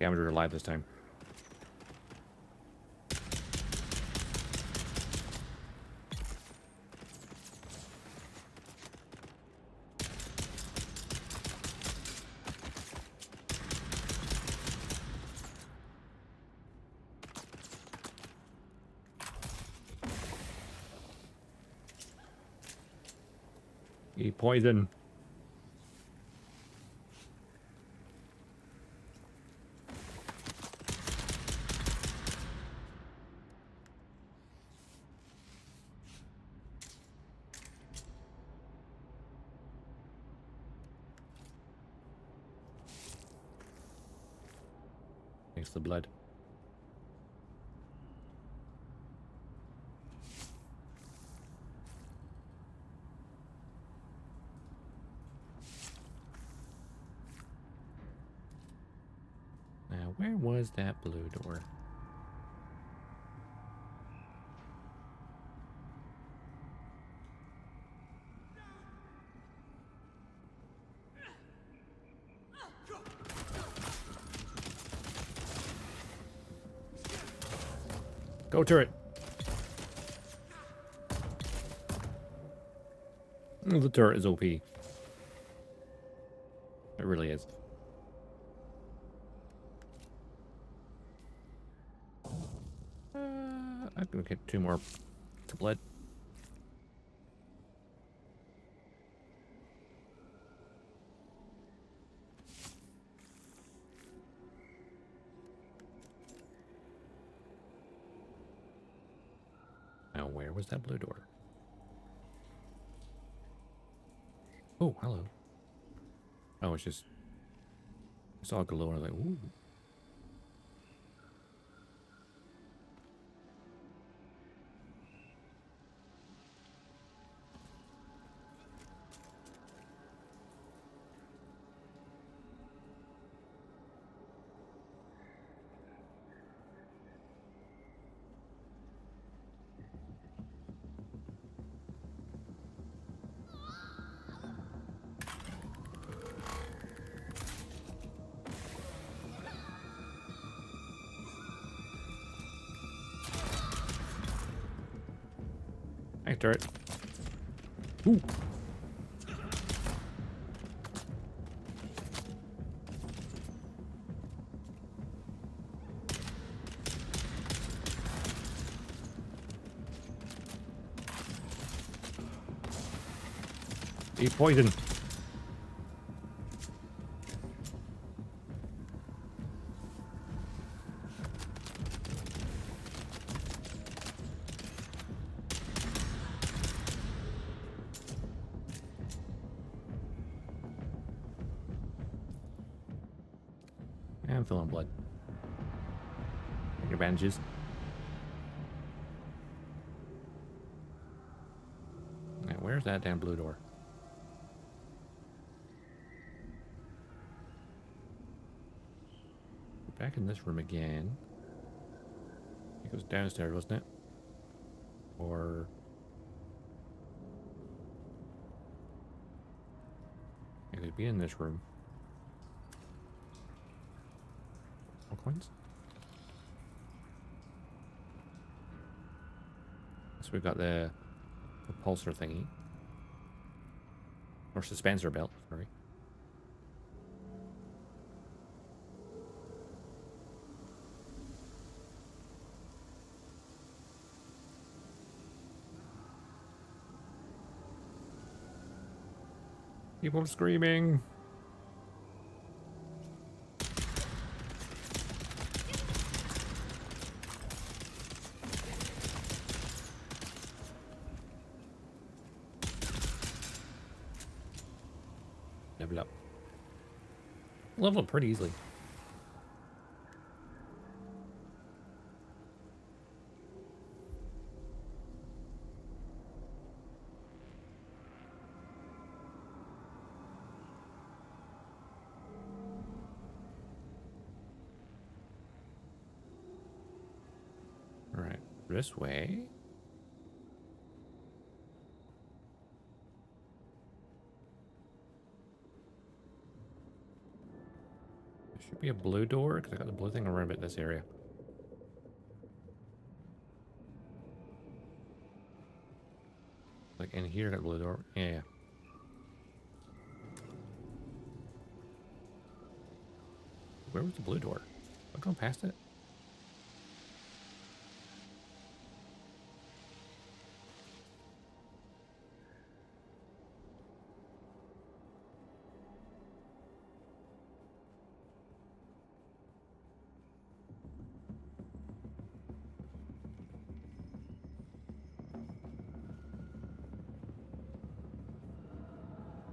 Yeah, I'm gonna alive this time. Eat poison. Thanks the blood. Now, where was that blue door? Go turret. The turret is OP. It really is. I'm gonna get 2 more to blood. Now, where was that blue door? Oh, hello. Oh, it's just... I saw a glow and I was like, ooh. turret. Ooh. Eat poison. I'm feeling blood. Take your bandages. Now, where's that damn blue door? Back in this room again. It goes downstairs, wasn't it? Or... it could be in this room. More coins? So we've got the propulsor thingy. Or suspensor belt, sorry. People screaming. Level up. Level up pretty easily. Alright, this way. There should be a blue door, because I got the blue thing around about this area. Like in here, got the blue door. Yeah. Where was the blue door? I've gone past it.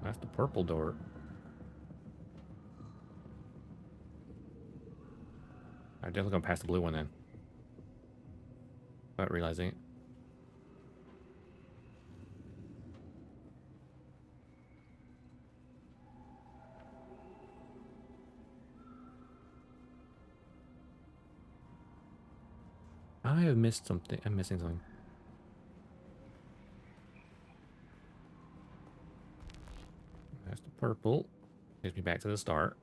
That's the purple door. I definitely gone past the blue one then. Without realizing it. I have missed something. I'm missing something. That's the purple. Takes me back to the start.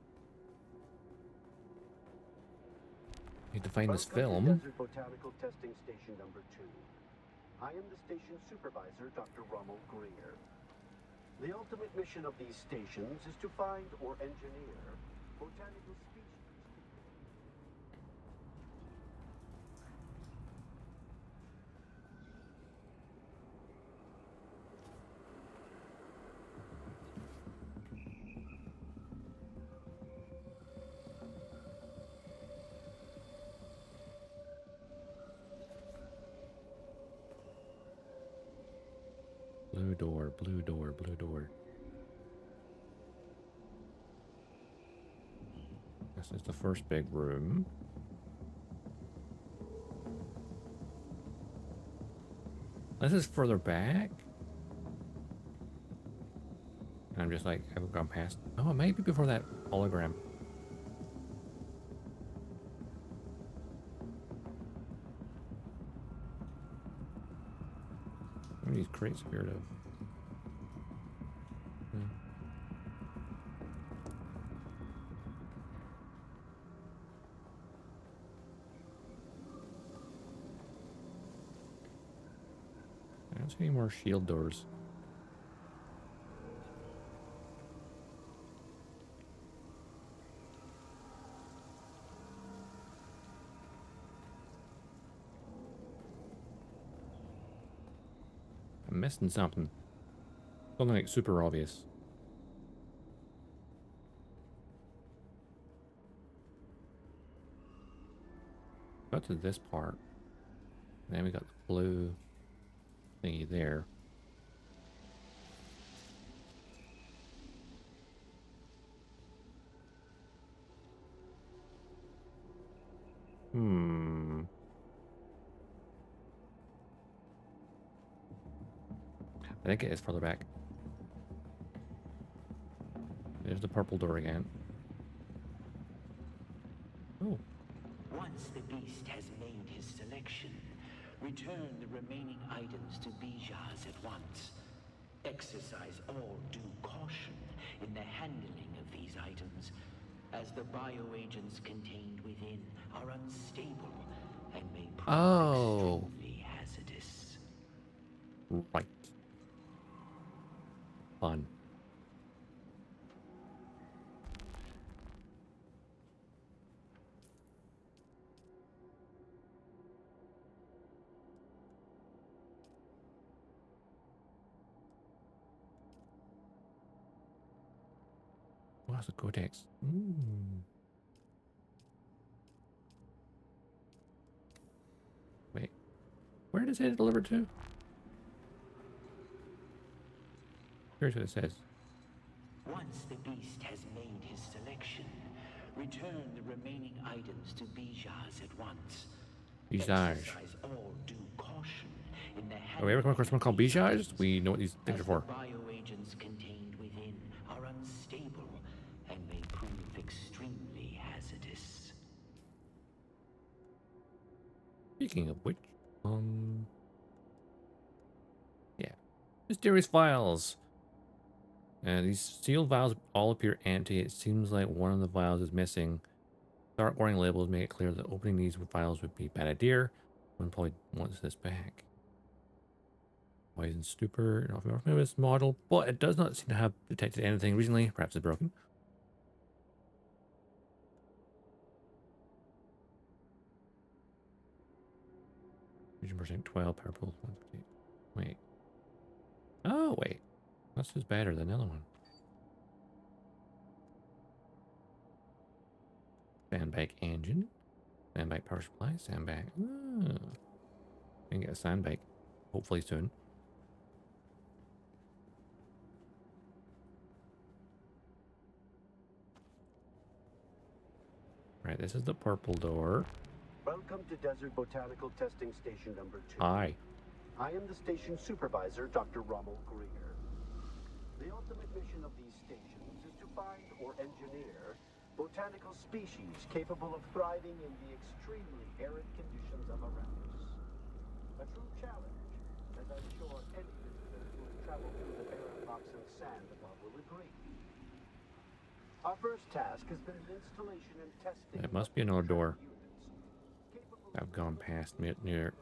Need to find this film. Desert Botanical Testing Station number 2. I am the station supervisor, Dr. Rommel Greer. The ultimate mission of these stations is to find or engineer botanical species. Blue door, blue door, blue door. This is the first big room. This is further back. And I'm just like, I've gone past. Oh, it might be before that hologram. What are these crates appeared of? Don't see any more shield doors. I'm missing something. Something like super obvious. Got to this part. Then we got the blue thingy there. I think it is further back. There's the purple door again. Oh. Once the beast has made his selection, return the remaining items to Bijaz at once. Exercise all due caution in the handling of these items, as the bioagents contained within are unstable and may prove extremely hazardous. Right. Fun. What's the codex? Wait. Where does it deliver to? Here's what it says. Once the beast has made his selection, return the remaining items to Bijaz at once. Bijaz. Exercise all due caution in the Have we ever come across one called Bijaz? We know what these things are for. bioagents contained within are unstable and may prove extremely hazardous. Speaking of which, yeah, mysterious vials. These sealed vials all appear empty. It seems like one of the vials is missing. Dark warning labels make it clear that opening these vials would be a bad idea. One probably wants this back. Poison stupor, not familiar with this model, but it does not seem to have detected anything recently. Perhaps it's broken. Percent 12 purple. Wait. Oh wait, that's just better than the other one. Sandbag engine, sandbag power supply, sandbag. I can get a sandbag, hopefully soon. Right, this is the purple door. Welcome to Desert Botanical Testing Station number 2. Hi. I am the station supervisor, Dr. Rommel Greer. The ultimate mission of these stations is to find or engineer botanical species capable of thriving in the extremely arid conditions of Arrakis. A true challenge, as I'm sure any visitor who has traveled through the barren rocks and sand above will agree. Our first task has been the installation and testing. It must be another door. I've gone past near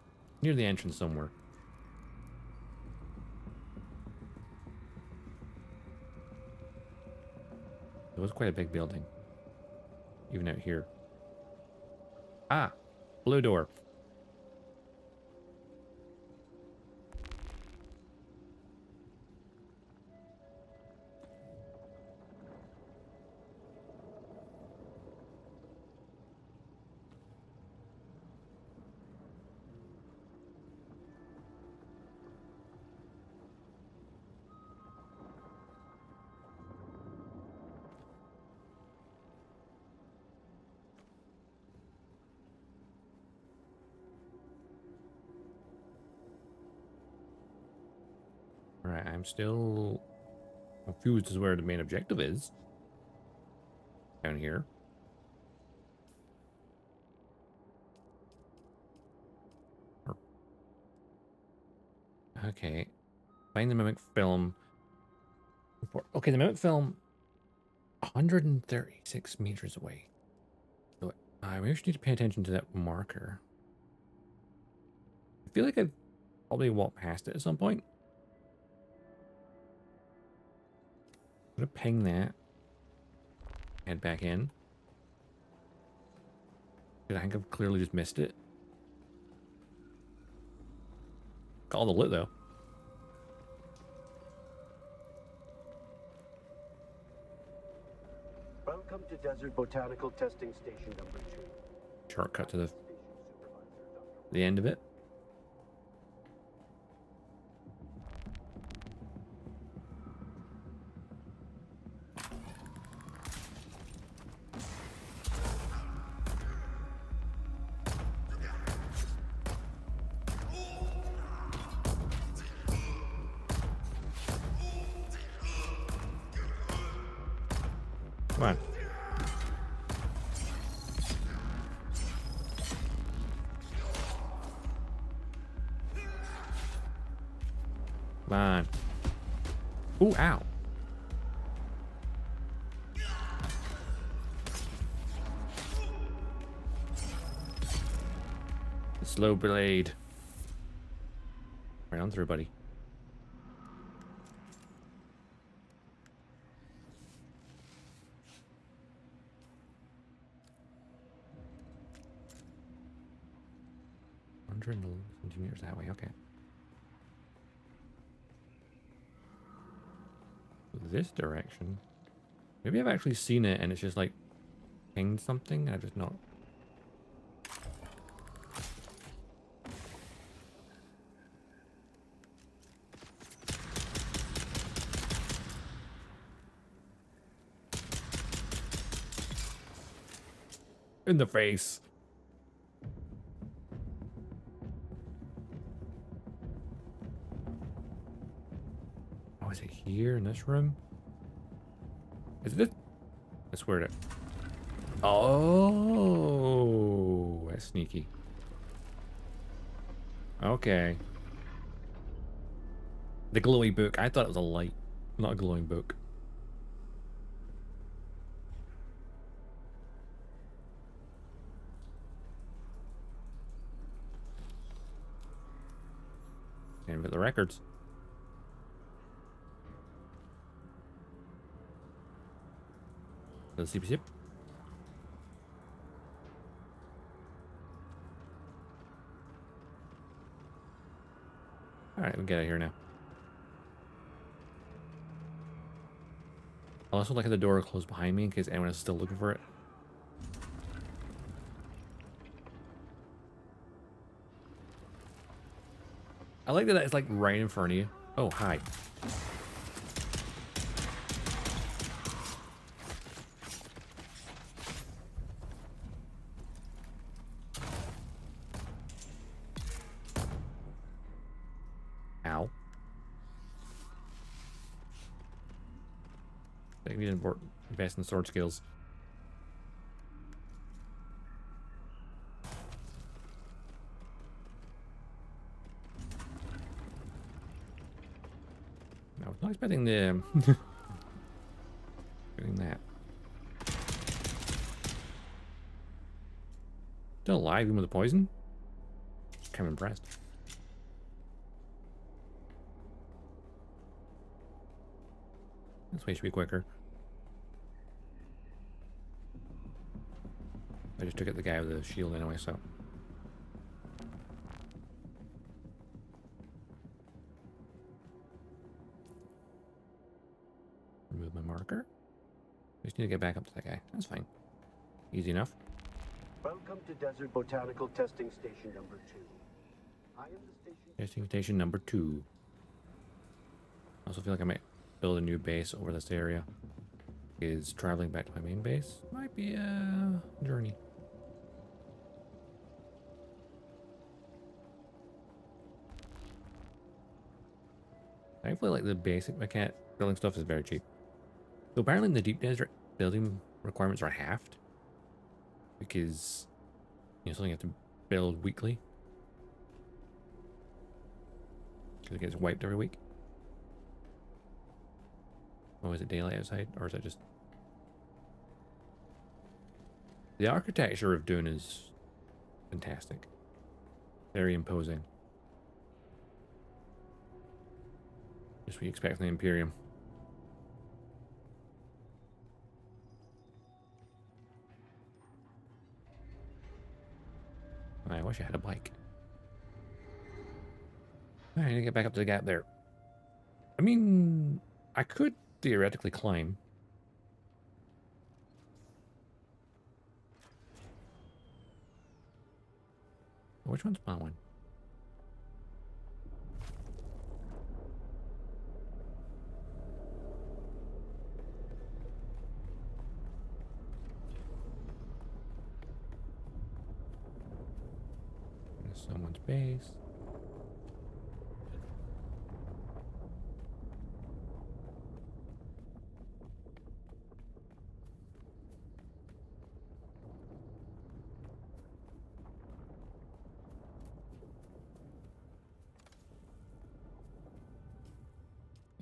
the entrance somewhere. It was quite a big building. Even out here. Ah! Blue door. Alright, I'm still confused as to where the main objective is. Down here. Okay. Find the mimic film. Okay, the mimic film 136 meters away. So I really need to pay attention to that marker. I feel like I've Probably walk past it at some point. I'm gonna ping that. Head back in. I think I've clearly just missed it. Got all the loot though. Welcome to Desert Botanical Testing Station number 2. Shortcut to the end of it. Come on. Come on. Ooh, ow. The slow blade. Right on through, buddy. Centimeters that way, okay. This direction. Maybe I've actually seen it and it's just like pinged something and I've just not. In the face. Oh, is it here in this room? Is it this? I swear to. Oh, that's sneaky. Okay. The glowy book. I thought it was a light, not a glowing book. And with the records. Let's see. Alright, we can get out of here now. I'll also look at the door closed behind me in case anyone is still looking for it. I like that it's like right in front of you. Oh, hi. Ow. I think we didn't invest in sword skills. I was not expecting the doing that. Still alive even with the poison? Kind of impressed. This way should be quicker. I just took out the guy with the shield anyway, so. Remove my marker. Just need to get back up to that guy. That's fine. Easy enough. Welcome to Desert Botanical Testing Station number 2. I am the Testing station number 2. I also feel like I might build a new base over this area. Is traveling back to my main base might be a journey. Thankfully, like the basic mechanic building stuff is very cheap. So apparently in the deep desert, building requirements are halved. Because, you know, something you have to build weekly. Because it gets wiped every week. Oh, is it daylight outside? Or is it just... The architecture of Dune is fantastic. Very imposing. Just what you expect from the Imperium. I wish I had a bike. I need to get back up to the gap there. I mean, I could theoretically climb. Which one's my one? There's someone's base.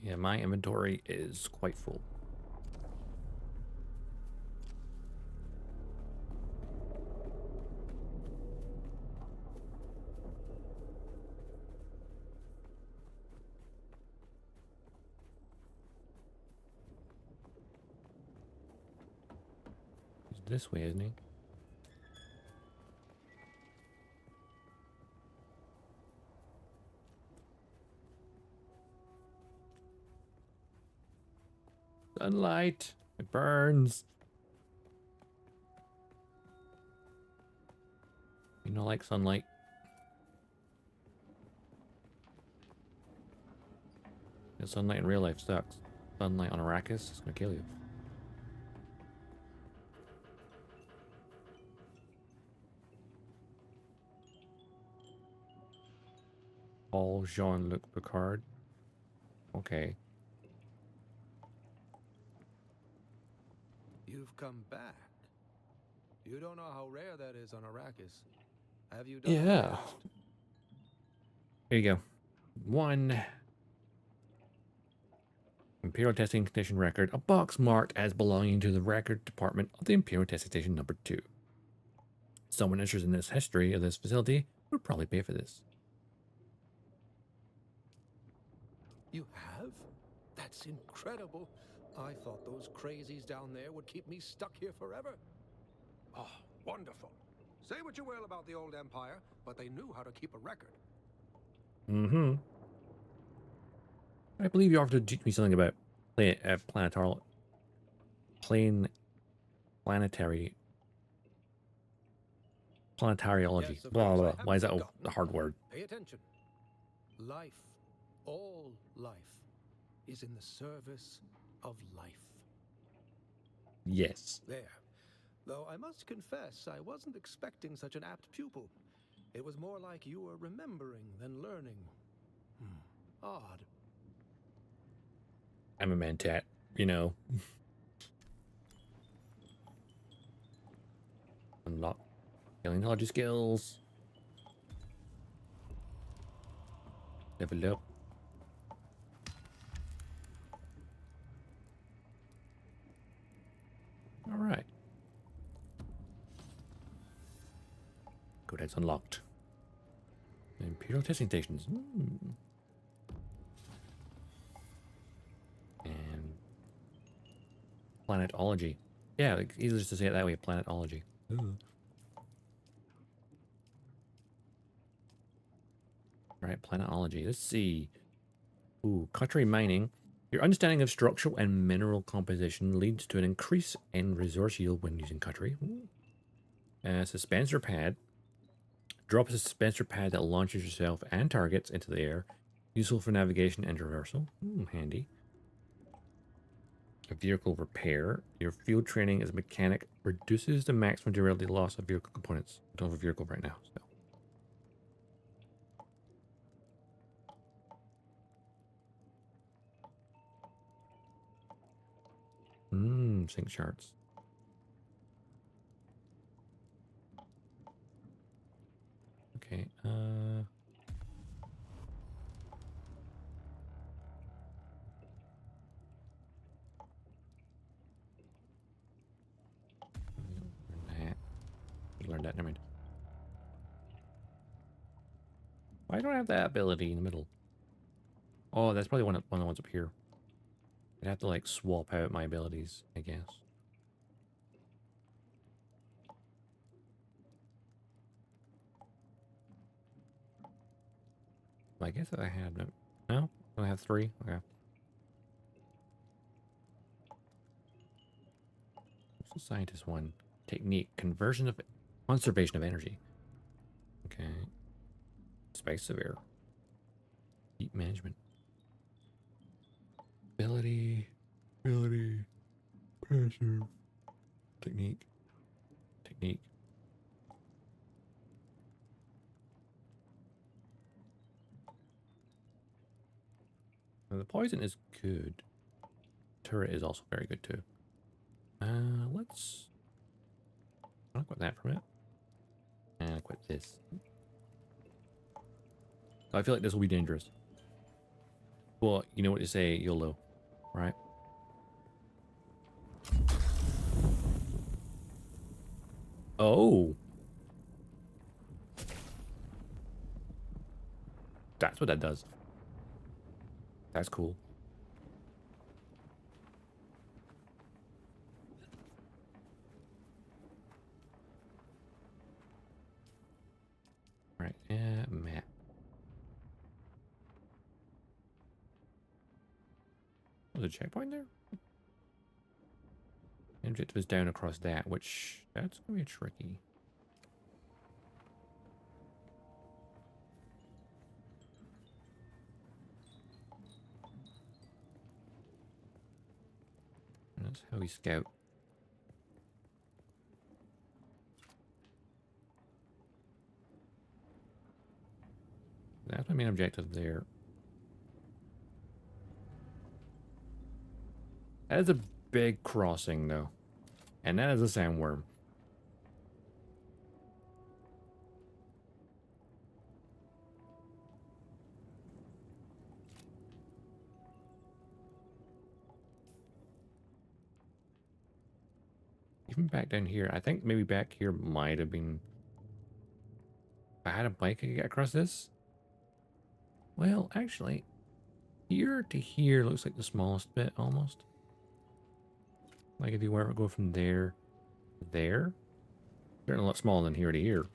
Yeah, my inventory is quite full. He's this way, isn't he? Sunlight. It burns. You don't like sunlight? Yeah, sunlight in real life sucks. Sunlight on Arrakis is gonna kill you. Paul Jean-Luc Picard. Okay. You've come back. You don't know how rare that is on Arrakis. Have you done a Yeah. test? Here you go. 1 Imperial Testing Station record. A box marked as belonging to the record department of the Imperial Testing Station number 2. Someone interested in this history of this facility would probably pay for this. You have? That's incredible. I thought those crazies down there would keep me stuck here forever. Oh, wonderful. Say what you will about the old empire, but they knew how to keep a record. Mm-hmm. I believe you offered to teach me something about planetary planetariology. Yes, of Blah, course, blah, I blah. Why is that haven't a hard word? Pay attention. Life, all life, is in the service of life. Yes. There. Though I must confess, I wasn't expecting such an apt pupil. It was more like you were remembering than learning. Odd. I'm a mentat, you know. Unlock paleontology skills. Level up. All right. Codex unlocked. Imperial testing stations. And planetology. Yeah, like, easy just to say it that way. Planetology. Ooh. All right, planetology. Let's see. Ooh, country mining. Your understanding of structural and mineral composition leads to an increase in resource yield when using country. Suspensor pad. Drop a suspensor pad that launches yourself and targets into the air. Useful for navigation and traversal. Handy. A vehicle repair. Your field training as a mechanic reduces the maximum durability loss of vehicle components. I don't have a vehicle right now, so. Sync charts. Okay, learn that, never mind. I don't have that ability in the middle. Oh, that's probably one of the ones up here. I'd have to like swap out my abilities, I guess. I guess I had no. No, I have 3. Okay. What's the scientist one? Technique: conservation of energy. Okay. Space severe. Heat management. Ability. Passive. Technique. Now, the poison is good. Turret is also very good too. I'll quit that for a minute. And I'll quit this. I feel like this will be dangerous. Well, you know what you say, YOLO, right? Oh. That's what that does. That's cool. All right, map. Was a checkpoint there? Objective is down across that, which that's gonna be tricky. That's how we scout. That's my main objective there. That is a big crossing, though. And that is a sandworm. Even back down here, I think maybe back here might have been... If I had a bike, I could get across this. Well, actually, here to here looks like the smallest bit, almost. Like if you were to go from there to there. Certainly a lot smaller than here to here.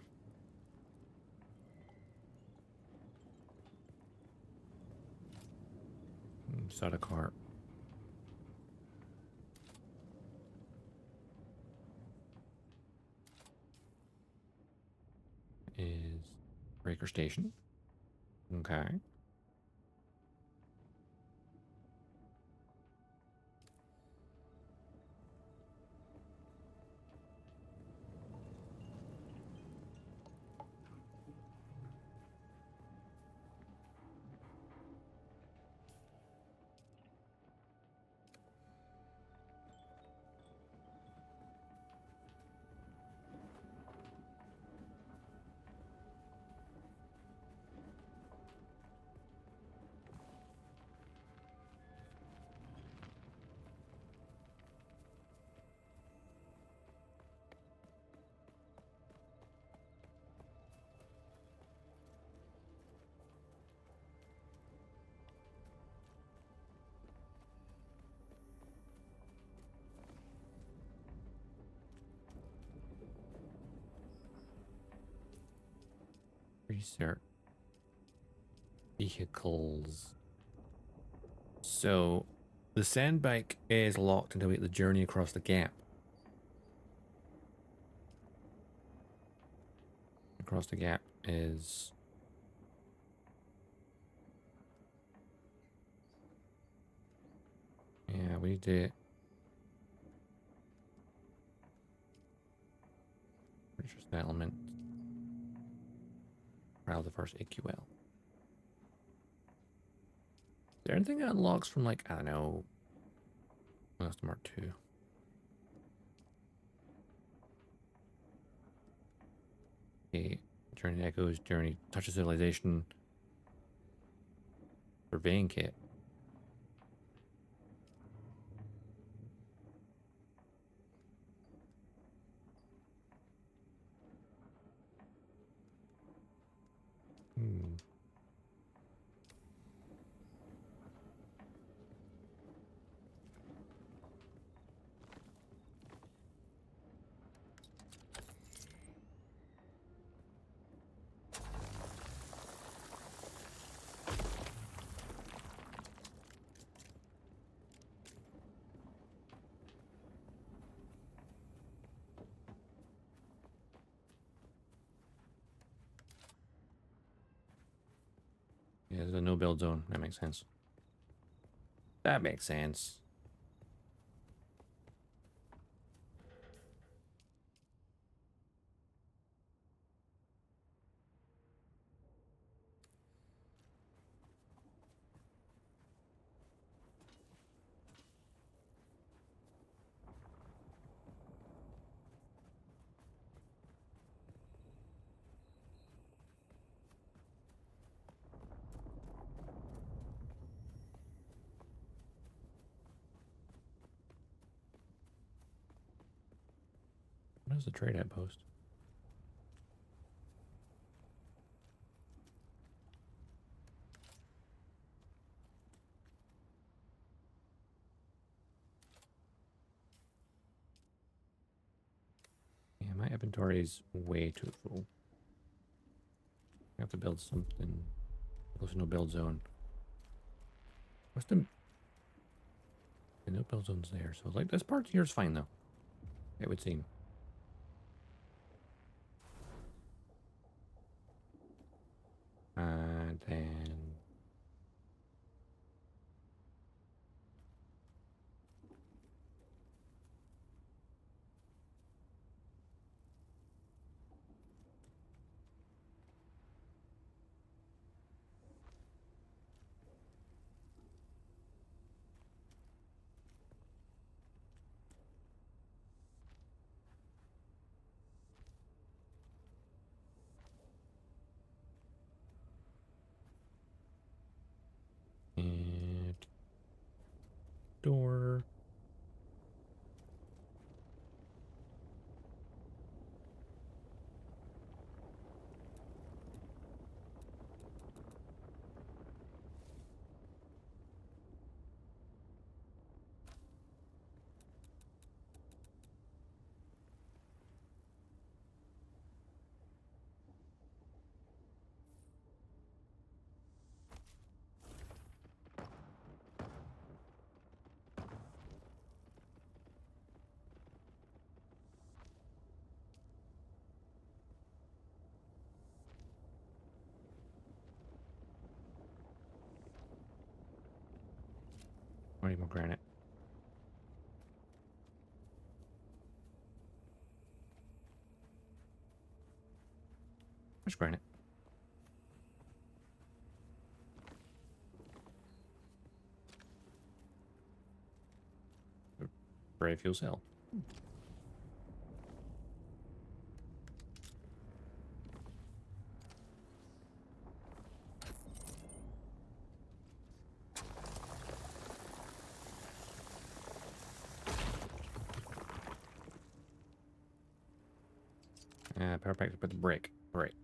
Start a cart. Is breaker station. Okay. Research. Vehicles. So, the sandbike is locked until we get the journey across the gap. Across the gap is... Yeah, we need to... Purchase the element. Trial the first AQL. Is there anything that unlocks from, like, I don't know... Oh, that's the Mark II. Okay. Journey Echoes, Journey, Touch of Civilization. Surveying Kit. Yeah, there's a no build zone. That makes sense. That makes sense. What is the trade outpost? Yeah, my inventory is way too full. I have to build something close to no build zone. What's the no build zone's there? So like this part here is fine though. It would seem. And then and door. I need more granite. Where's granite? Brave fuel cell. Power pack to put the brick. Right.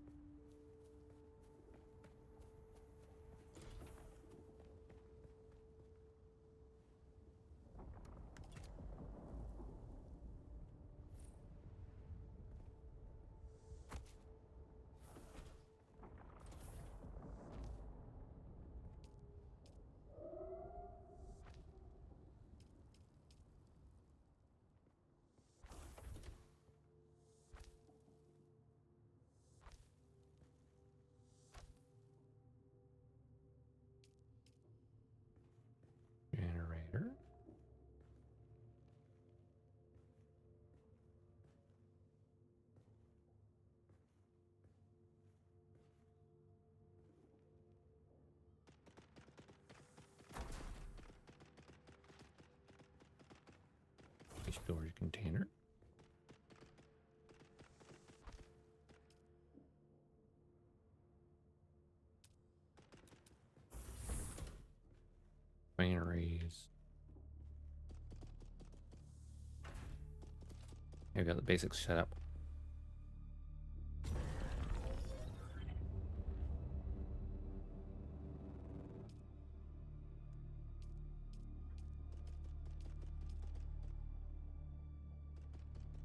Generator. A storage container. Binaries. Here we got the basics set up.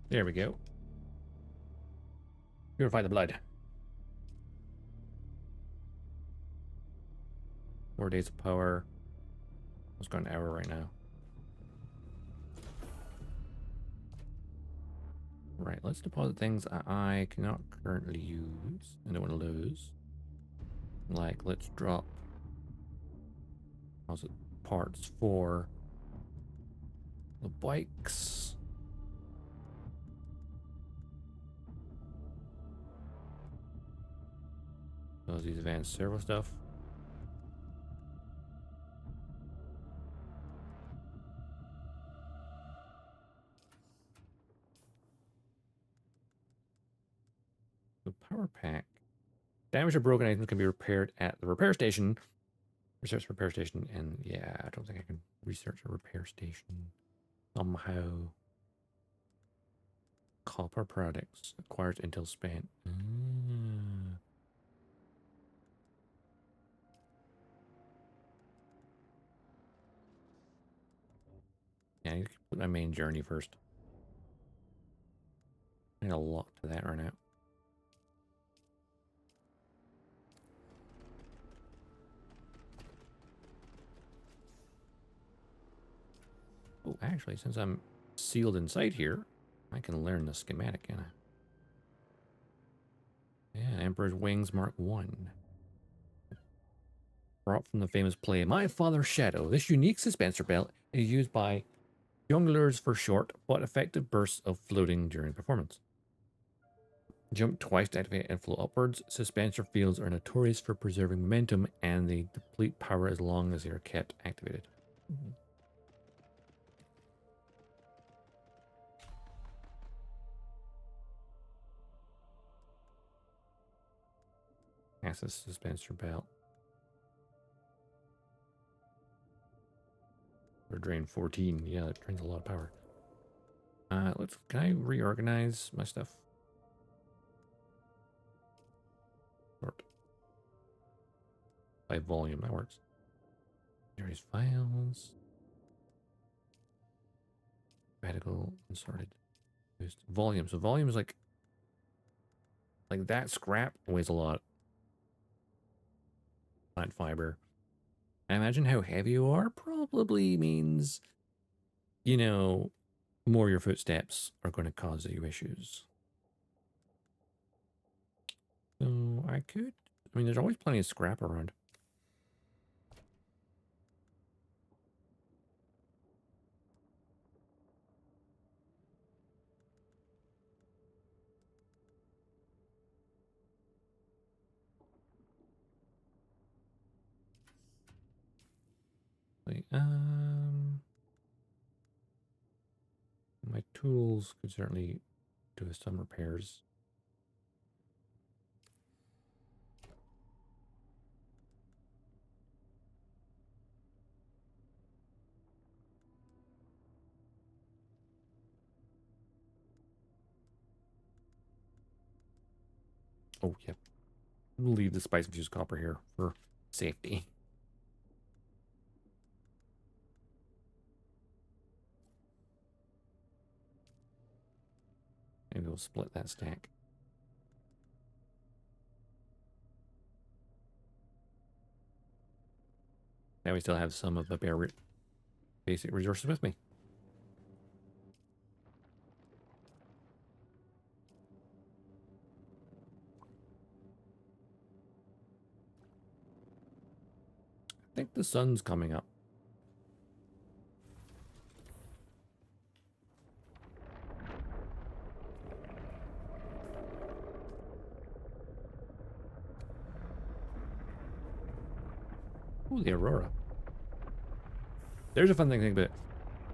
There we go. Purify the blood. 4 days of power. Let's go an hour right now. Right, let's deposit things I cannot currently use. I don't want to lose. Like, let's drop composite parts for the bikes. Those these advanced servo stuff. The power pack. Damaged or broken items can be repaired at the repair station. Research repair station, and yeah, I don't think I can research a repair station somehow. Copper products acquired until spent. Yeah, I need to put my main journey first. I need a lot to that right now. Oh, actually, since I'm sealed inside here, I can learn the schematic, can I? Yeah, Emperor's Wings Mark 1. Brought from the famous play My Father's Shadow, this unique suspensor belt is used by jongleurs for short but effective bursts of floating during performance. Jump twice to activate and float upwards. Suspensor fields are notorious for preserving momentum and they deplete power as long as they are kept activated. Access suspensor belt. Or drain 14. Yeah, that drains a lot of power. Can I reorganize my stuff? Sort. By volume, that works. There's files. Radical, unsorted. Volume. So volume is like that scrap weighs a lot. Plant fiber. I imagine how heavy you are probably means, you know, more of your footsteps are going to cause you issues. So I mean, there's always plenty of scrap around. Wait, my tools could certainly do some repairs. Oh, yep. We'll leave the spice infused copper here for safety. Maybe we'll split that stack. Now we still have some of the bare basic resources with me. I think the sun's coming up. Oh, the aurora. There's a fun thing to think about.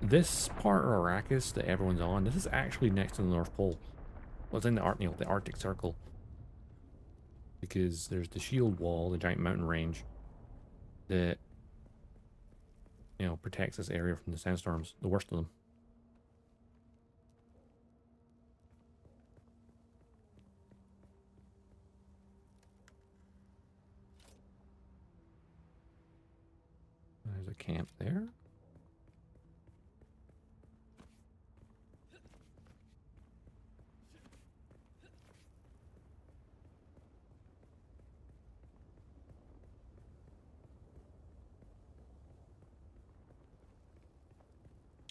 This part of Arrakis that everyone's on, this is actually next to the North Pole. Well, it's in the Arctic Circle. Because there's the shield wall, the giant mountain range, that, you know, protects this area from the sandstorms, the worst of them. There's a camp there.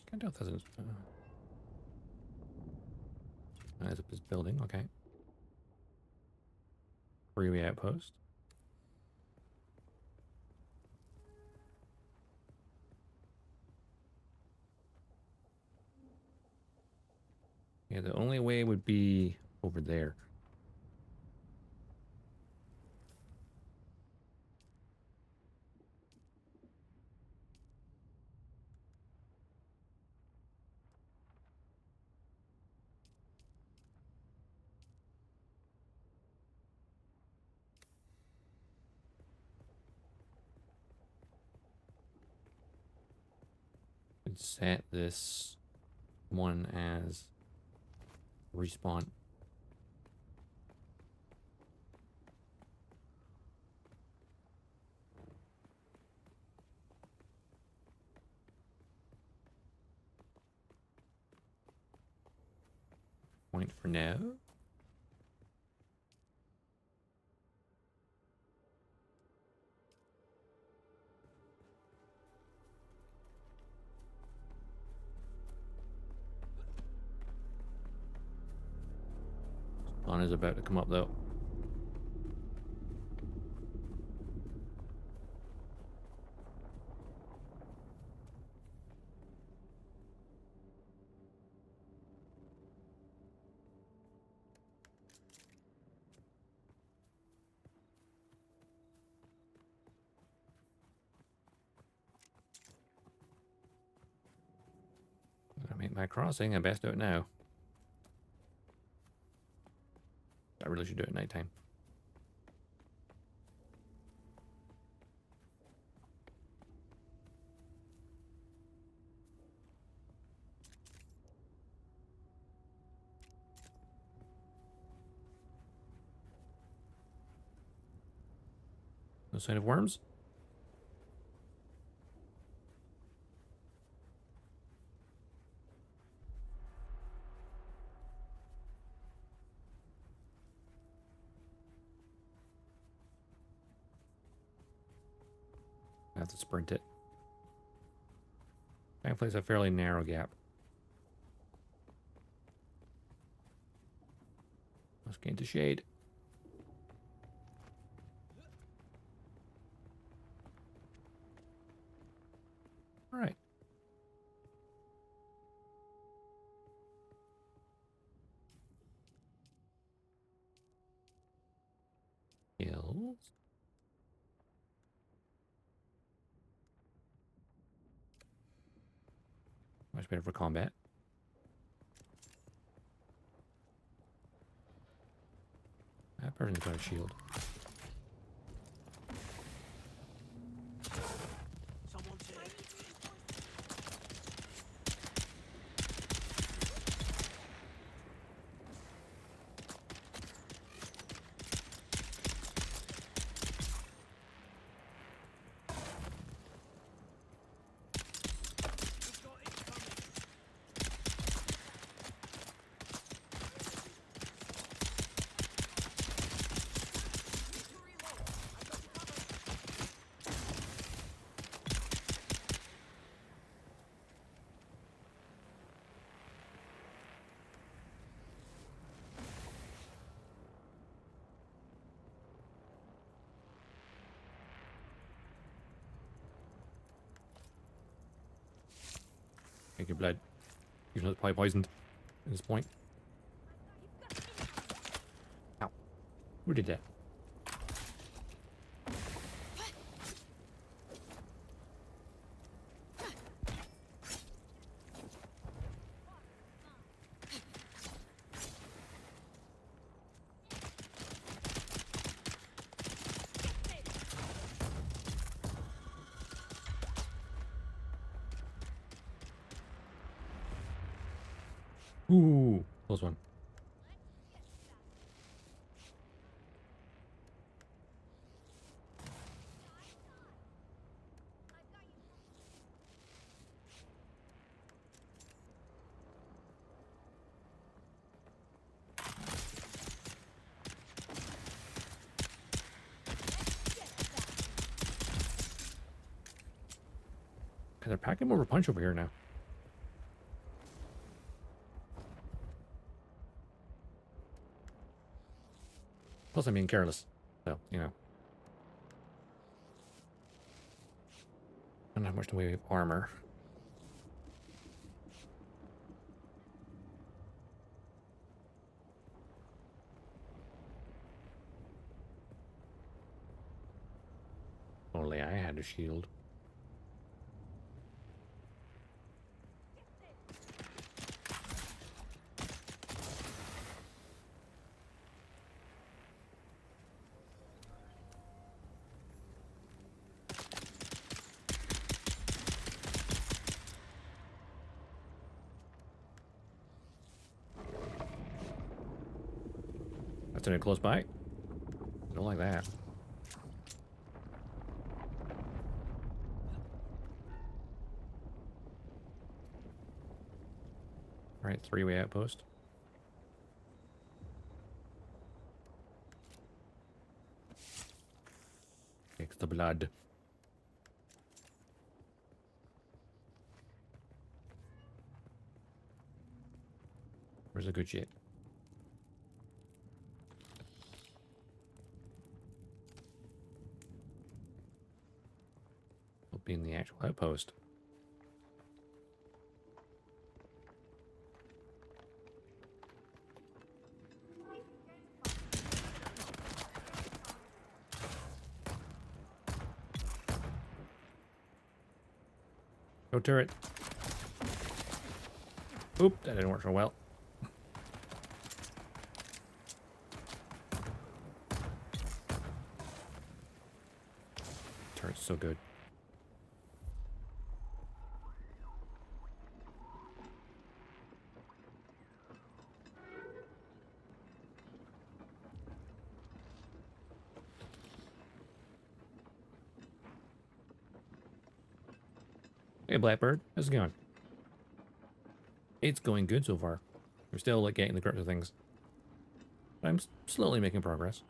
Can't tell if that's as this building. Okay. Freeway outpost. Yeah, the only way would be over there. Could set this one as respawn. Point for now. Sun is about to come up though. I make my crossing, I best do it now. I really should do it at nighttime. No sign of worms? I have to sprint it. I can place a fairly narrow gap. Let's get into shade. All right. Hills. Much better for combat. That person's got a shield. Take your blood. Even though it's probably poisoned at this point. Ow. Who did that? Ooh, close one. They're packing more of a punch over here now. Plus, I'm being careless. So, you know. I don't have much in the way of armor. only I had a shield. That's in a close by. Don't like that. All right, three-way outpost. Takes the blood. Where's the good shit? Will be in the actual outpost. Go turret. Oop, that didn't work so well. Turret's so good. Hey Blackbird, how's it going? It's going good so far. We're still like getting the grips of things. I'm slowly making progress.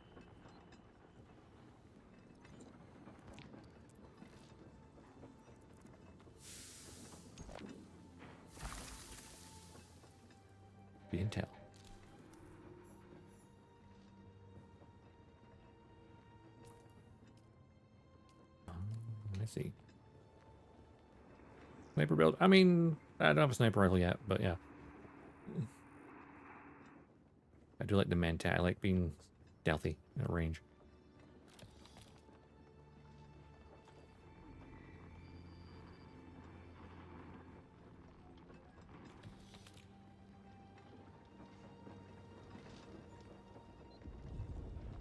The intel. Let's see. Sniper build. I mean, I don't have a sniper rifle yet, but yeah. I do like the manta. I like being stealthy at range.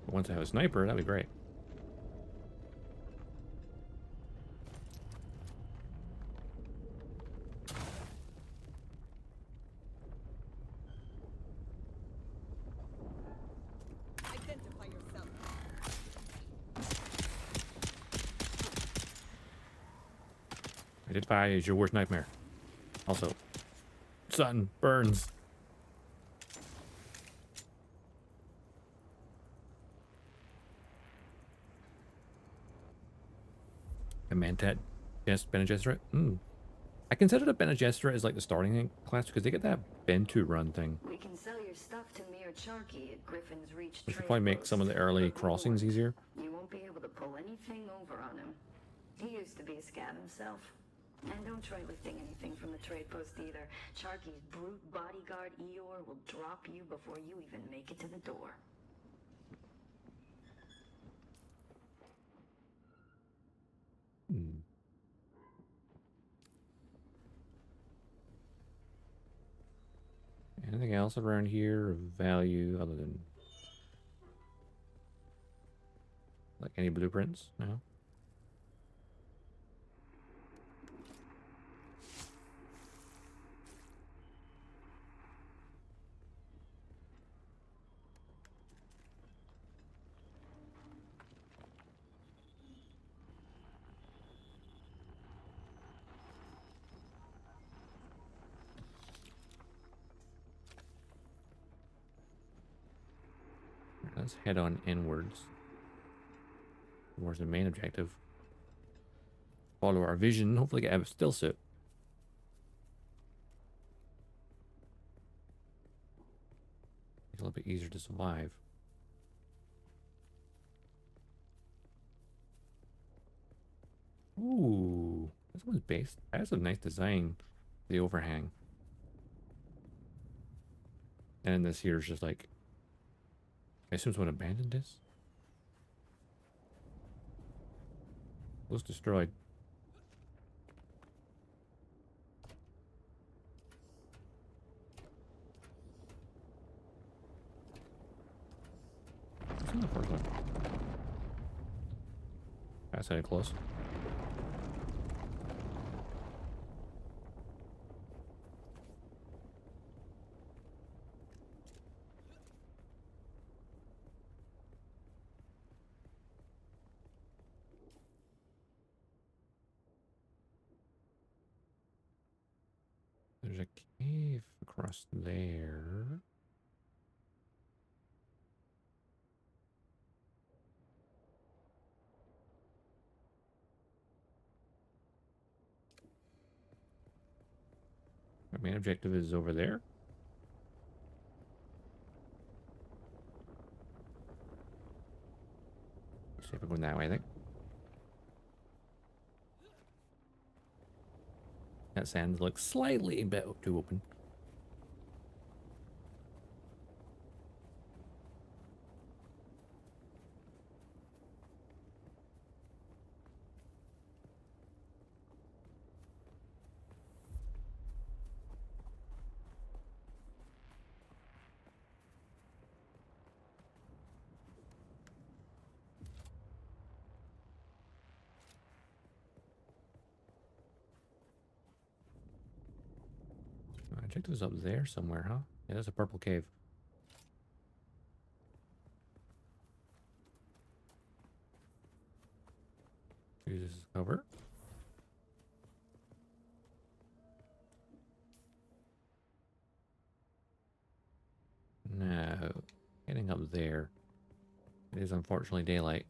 But once I have a sniper, that'd be great. Identify is your worst nightmare. Also, sun burns. A Mantat, yes, Bene Gesserit. I consider the Bene Gesserit as like the starting class because they get that Bentu run thing. We can sell your stuff to Mir Charky at Griffin's Reach. Which will probably make some of the early crossings easier. You won't be able to pull anything over on him. He used to be a scab himself. And don't try lifting anything from the trade post either. Charky's brute bodyguard Eeyore will drop you before you even make it to the door. Anything else around here of value other than like any blueprints? No. Let's head on inwards towards the main objective. Follow our vision, hopefully get a still suit. It's a little bit easier to survive. Ooh, this one's based. That's a nice design. The overhang. And this here is just like, I assume someone abandoned this. Was destroyed. What's in the first one? That's headed close. There's a cave across there. Our main objective is over there. Let's see if we're going that way, I think. That sand looks slightly a bit too open. I checked this up there somewhere, huh? Yeah, there's a purple cave. Use this as cover. No. Getting up there. It is unfortunately daylight.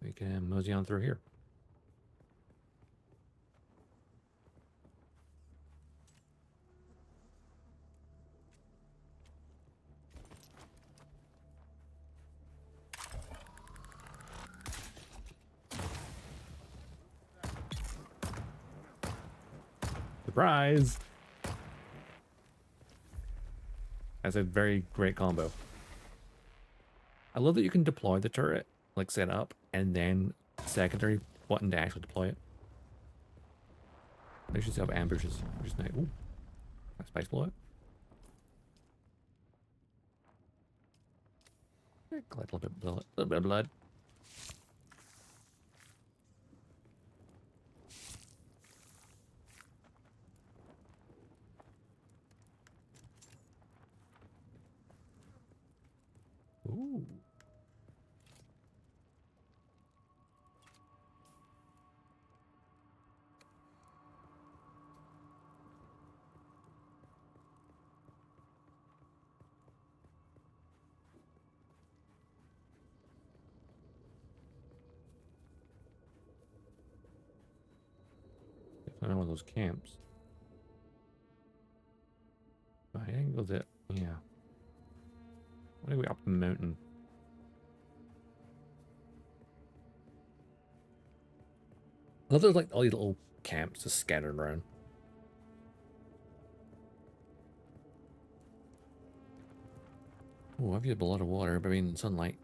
We can mosey on through here. Surprise! That's a very great combo. I love that you can deploy the turret, like set up, and then secondary button to actually deploy it. They should set up ambushes. Just nice. Ooh, a spice bullet. Collect a little bit of blood. Ooh. Definitely one of those camps. I think go there. Yeah. What are we up the mountain? I love there's like all these little camps just scattered around. Oh, I've used a lot of water, but I mean sunlight.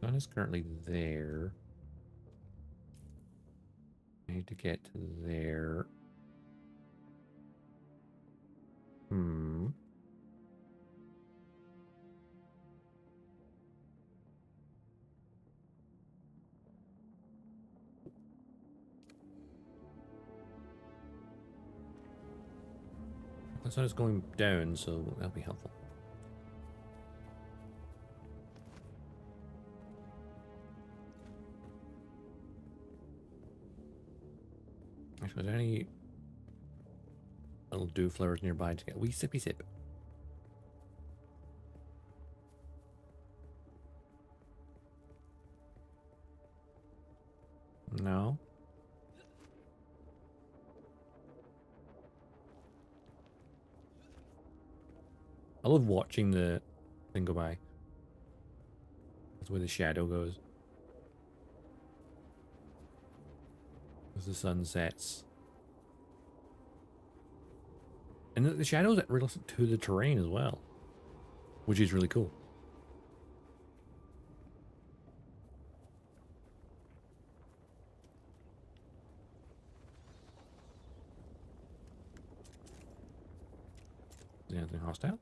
Sun is currently there. I need to get to there. Hmm. The sun is going down, so that'll be helpful. Actually, are there any little dew flowers nearby to get a wee sippy sip? No. I love watching the thing go by. That's where the shadow goes. As the sun sets. And the shadows are relative to the terrain as well, which is really cool. Is there anything hostile?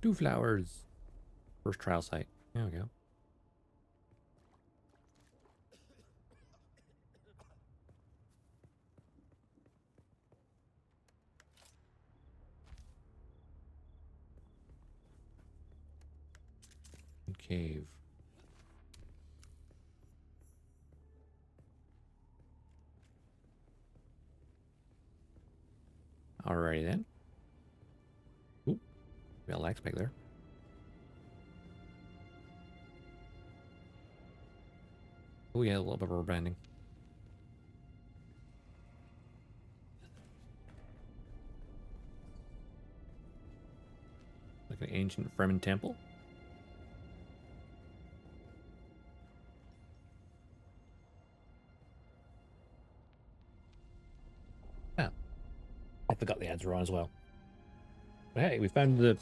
Two flowers. First trial site. There we go. Cave. Alrighty then. Oop. We got lax back there. Oh yeah, a little bit of rubber banding. Like an ancient Fremen temple. Ah, I forgot the ads were on as well. But hey, we found the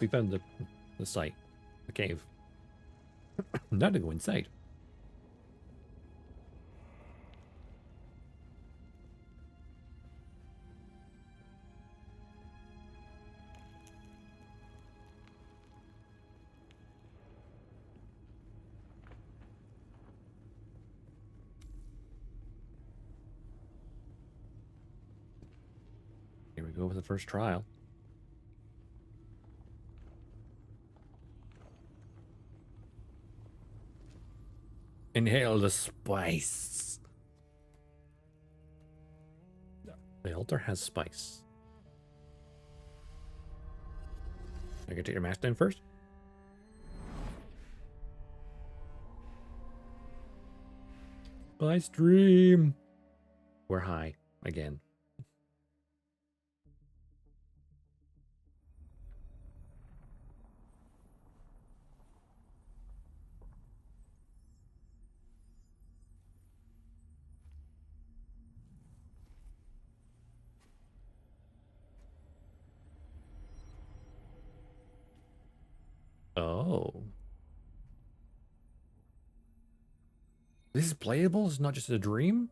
site, the cave. Now to go inside. Here we go with the first trial. Inhale the spice. The altar has spice. I can take your mask down first. Spice dream. We're high again. Oh. This is playable? It's not just a dream?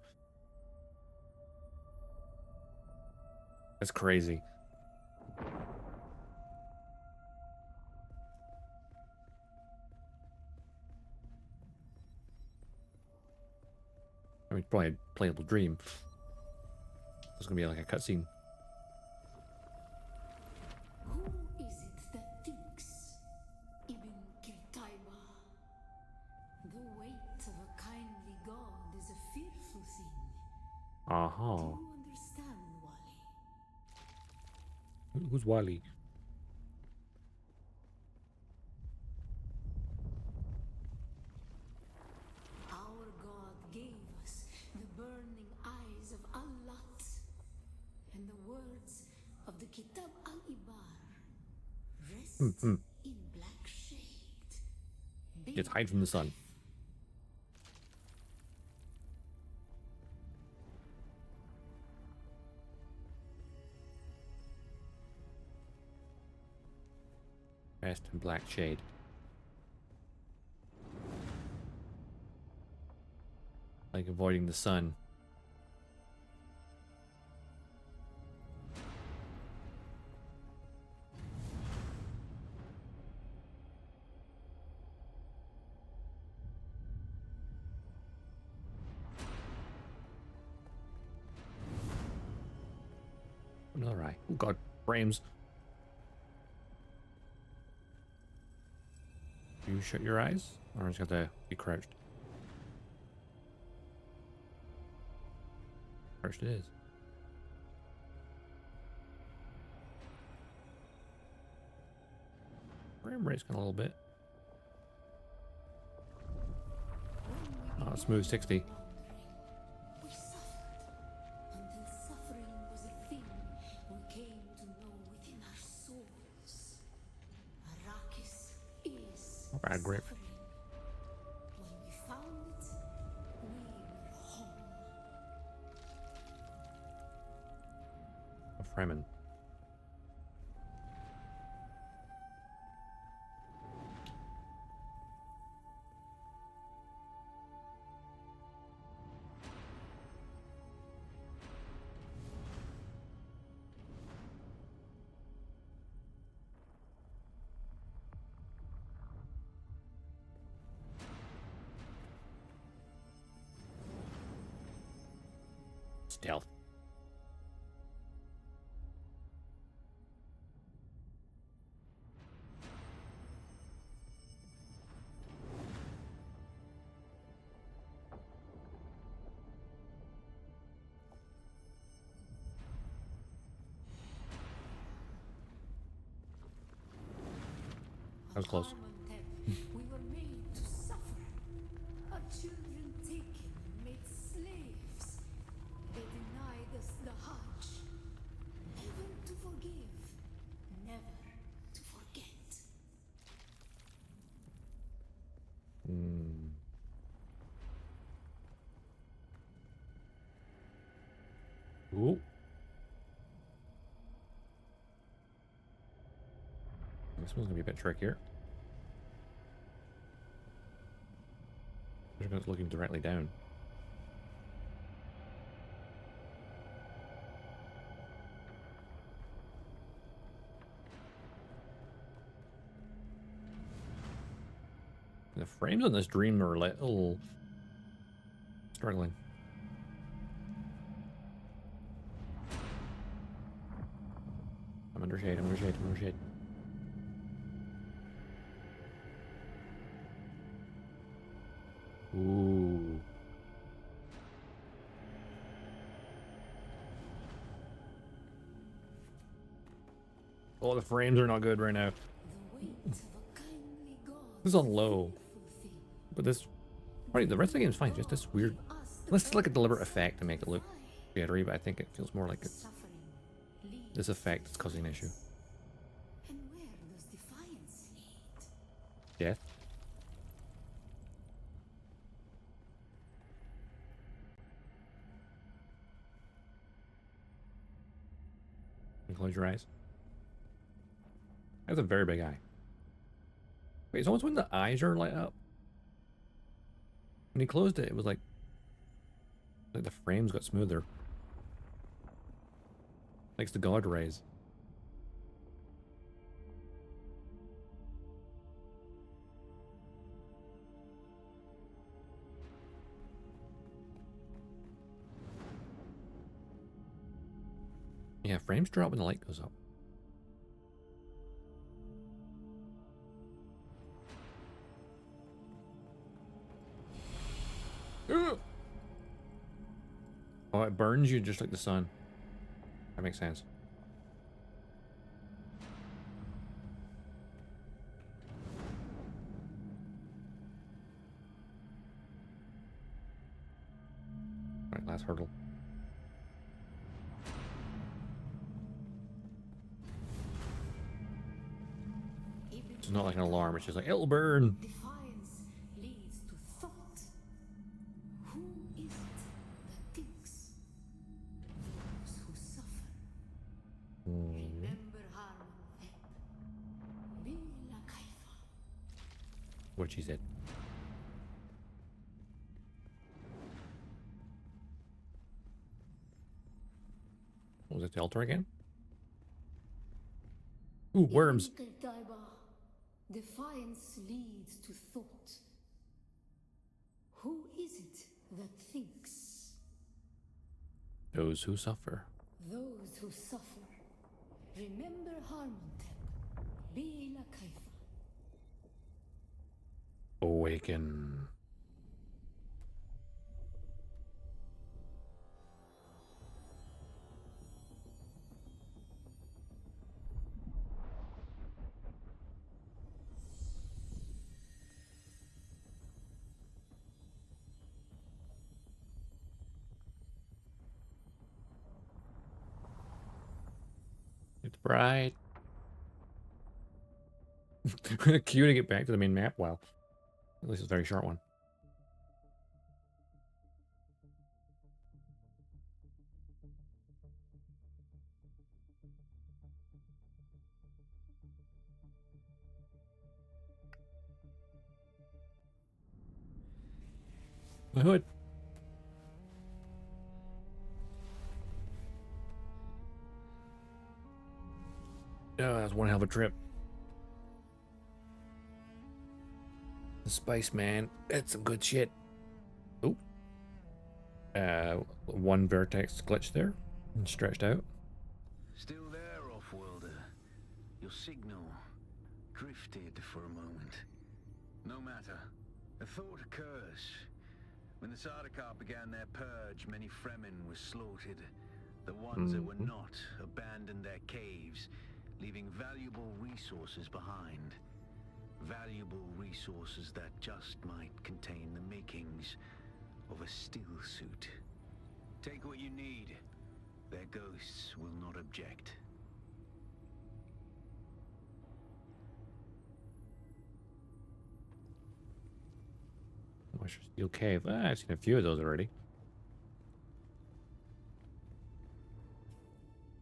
That's crazy. I mean, probably a playable dream. It's gonna be like a cutscene. Who is it that thinks, Ibn Kirtaiba? The weight of a kindly god is a fearful thing. Uh-huh. Do you understand, Wally? Who's Wally? Our god gave us the burning eyes of Allat and the words of the Kitab al-Ibar. Rest in black shade. Just hide from the sun. Rest in black shade. Like avoiding the sun. Another eye. Oh god, frames. Do you shut your eyes? Or just have to be crouched? Crouched it is. Frame rate's gone a little bit. A smooth 60. We suffered until suffering was a thing we came to know within our souls. Arrakis is Not bad grip. suffering. When we found it, we were home. A Fremen. Stealth. That was close. We were made to suffer. Our children taken and made slaves. They denied us the Hajj. Never to forgive. Never to forget. Ooh. This one's gonna be a bit trickier. It's looking directly down. The frames on this dream are a little struggling. I'm under shade, I'm under shade, I'm under shade. Ooh. Oh, the frames are not good right now. The weight of a kindly God. This is on low. But this, probably the rest of the game is fine. Just this weird, unless it's like a deliberate effect to make it look jittery, but I think it feels more like it's this effect that's causing an issue. And where does defiance lead? Death. And close your eyes. That's a very big eye. Wait, it's almost when the eyes are lit up. When he closed it, it was like the frames got smoother. Likes the God rays. Yeah, frames drop when the light goes up. Oh, it burns you just like the sun. That makes sense. All right, last hurdle. It's not like an alarm, it's just like, it'll burn. Defiance leads to thought. Who is it that thinks? Those who suffer. Remember Harmon. Bila Kaifa. What she said. What was it, the altar again? Ooh, worms. Defiance leads to thought. Who is it that thinks? Those who suffer. Those who suffer. Remember Harmontep. Bila Kaifa. Awaken. Right. Queuing to get back to the main map. Wow. At least it's a very short one. My hood. Oh, that was one hell of a trip. The Spice Man. That's some good shit. Oop. One vertex glitch there. And stretched out. Still there, Offworlder. Your signal drifted for a moment. No matter. A thought occurs. When the Sardaukar began their purge, many Fremen were slaughtered. The ones that were not abandoned their caves, leaving valuable resources behind. Valuable resources that just might contain the makings of a still suit. Take what you need. Their ghosts will not object. Moisture Steel Cave. I've seen a few of those already.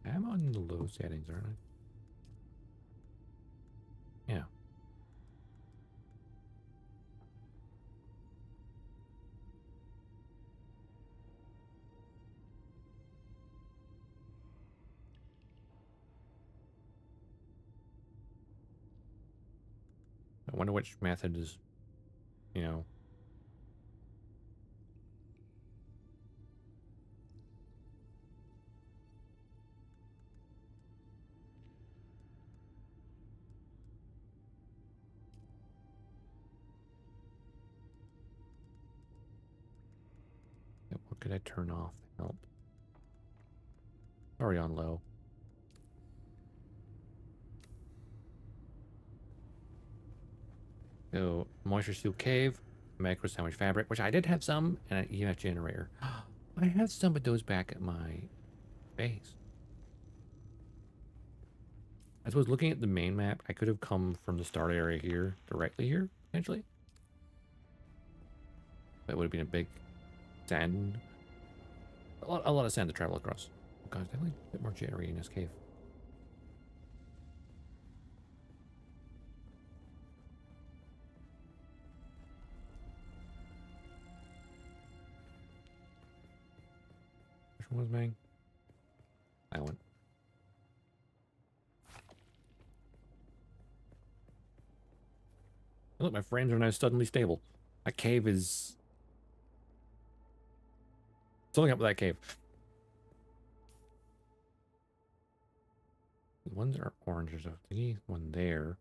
I'm on the low settings, aren't I? Yeah. I wonder which method is, you know. What could I turn off to help? Already on low. So, Moisture Steel Cave, Macro Sandwich Fabric, which I did have some, and an EMF generator. I have some of those back at my base. I suppose looking at the main map, I could have come from the start area here, directly here, potentially. That would have been a big sand. A lot of sand to travel across. Oh god, definitely a bit more jittery in this cave. Which one was mine? That one. Look, my frames are now suddenly stable. That cave is... something up with that cave. The ones that are orange, there's a thingy, one there.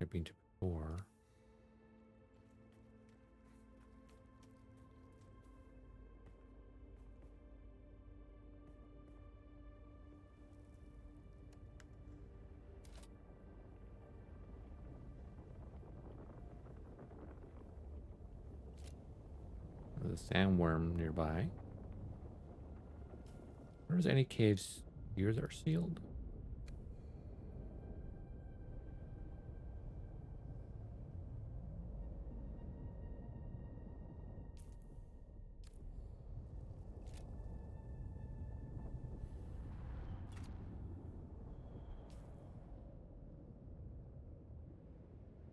I've been to before. There's a sandworm nearby. There's any caves here that are sealed?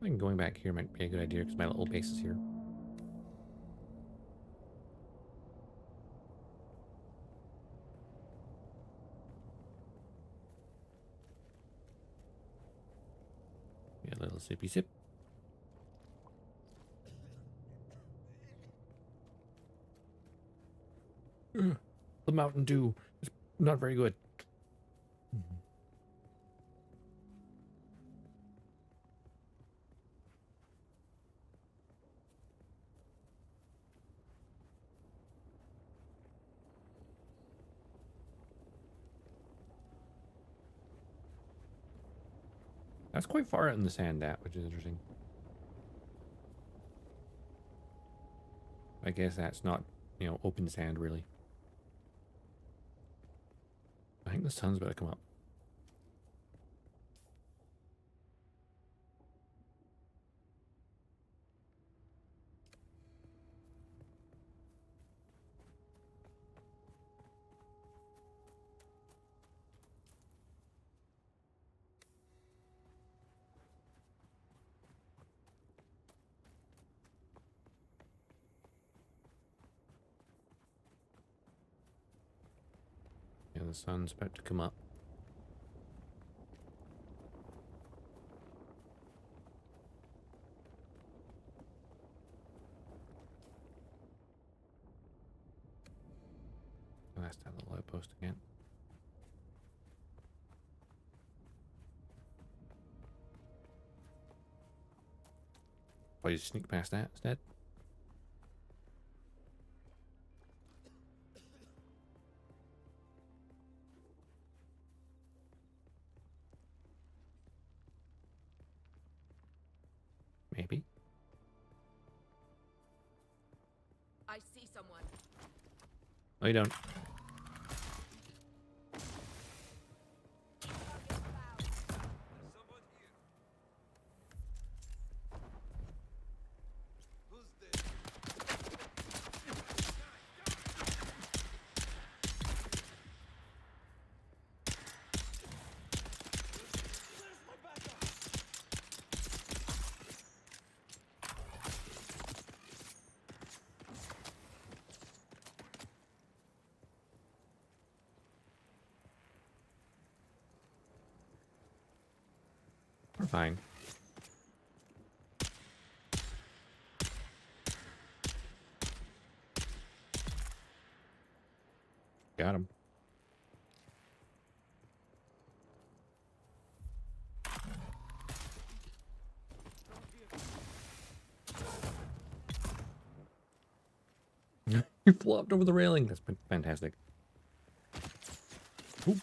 I think going back here might be a good idea because my little base is here. Get a little sippy sip. The Mountain Dew is not very good. That's quite far out in the sand, which is interesting. I guess that's not, open sand, really. I think the sun's about to come up. The sun's about to come up. Last time the outpost again. Why you sneak past that instead? Maybe. I see someone. No, you don't. We're fine. Got him. You flopped over the railing. That's been fantastic. Oop.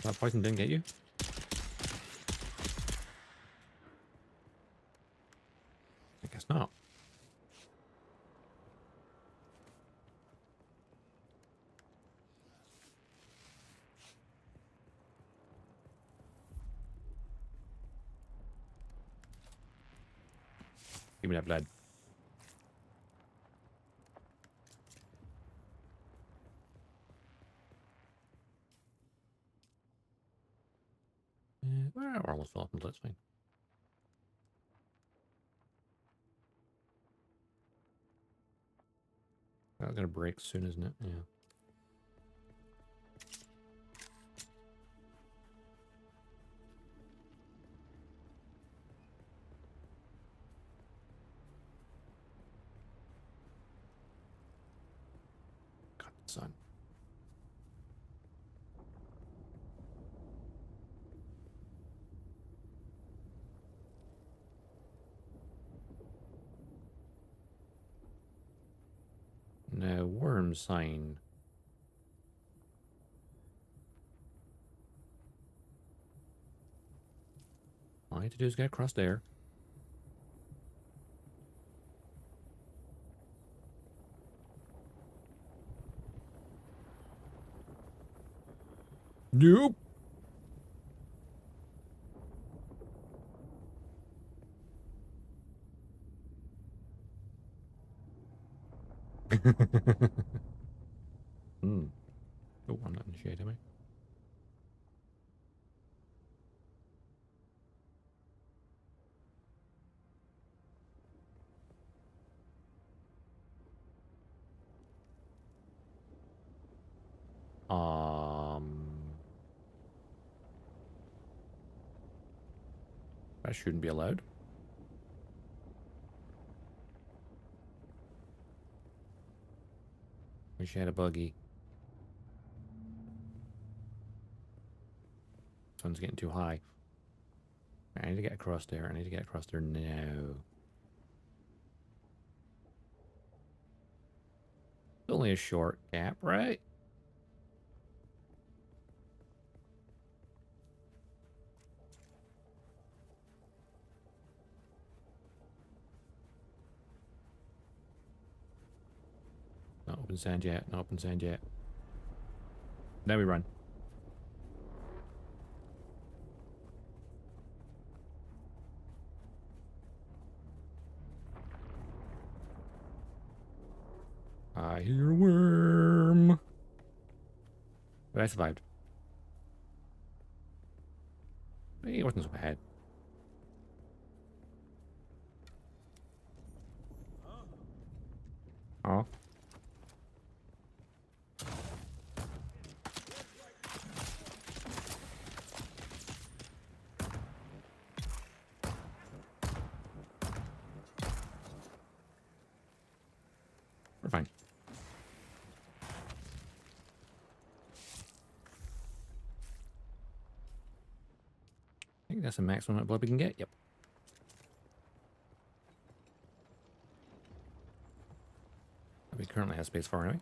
That poison didn't get you? I guess not. Give me that blood. Well, we're almost full up, that's fine. That's gonna break soon, isn't it? Yeah. God, the sun. No, worm sign. All I need to do is get across there. Nope. Hmm. Oh, I'm not in the shade, am I? That shouldn't be allowed. Wish I had a buggy. Sun's getting too high. I need to get across there. I need to get across there now. It's only a short gap, right? Not open sand yet. Not open sand yet. Now we run. But I survived. It wasn't so bad. Oh. We're fine. I think that's the maximum amount of blood we can get. Yep. We currently have space for anyway.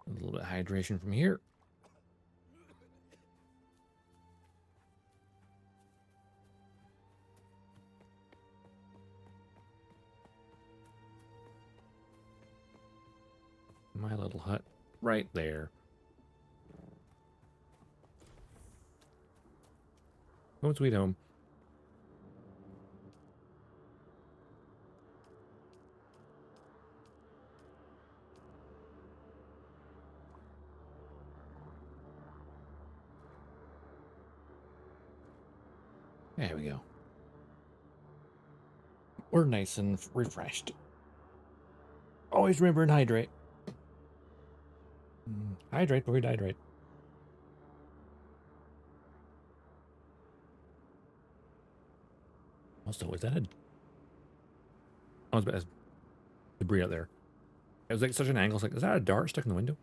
A little bit of hydration from here. My little hut right there. Home sweet home. There we go. We're nice and refreshed. Always remember and hydrate. Hydrate before we dehydrate. Also, is that a... Oh, it's about debris out there. It was like such an angle. It's like, is that a dart stuck in the window?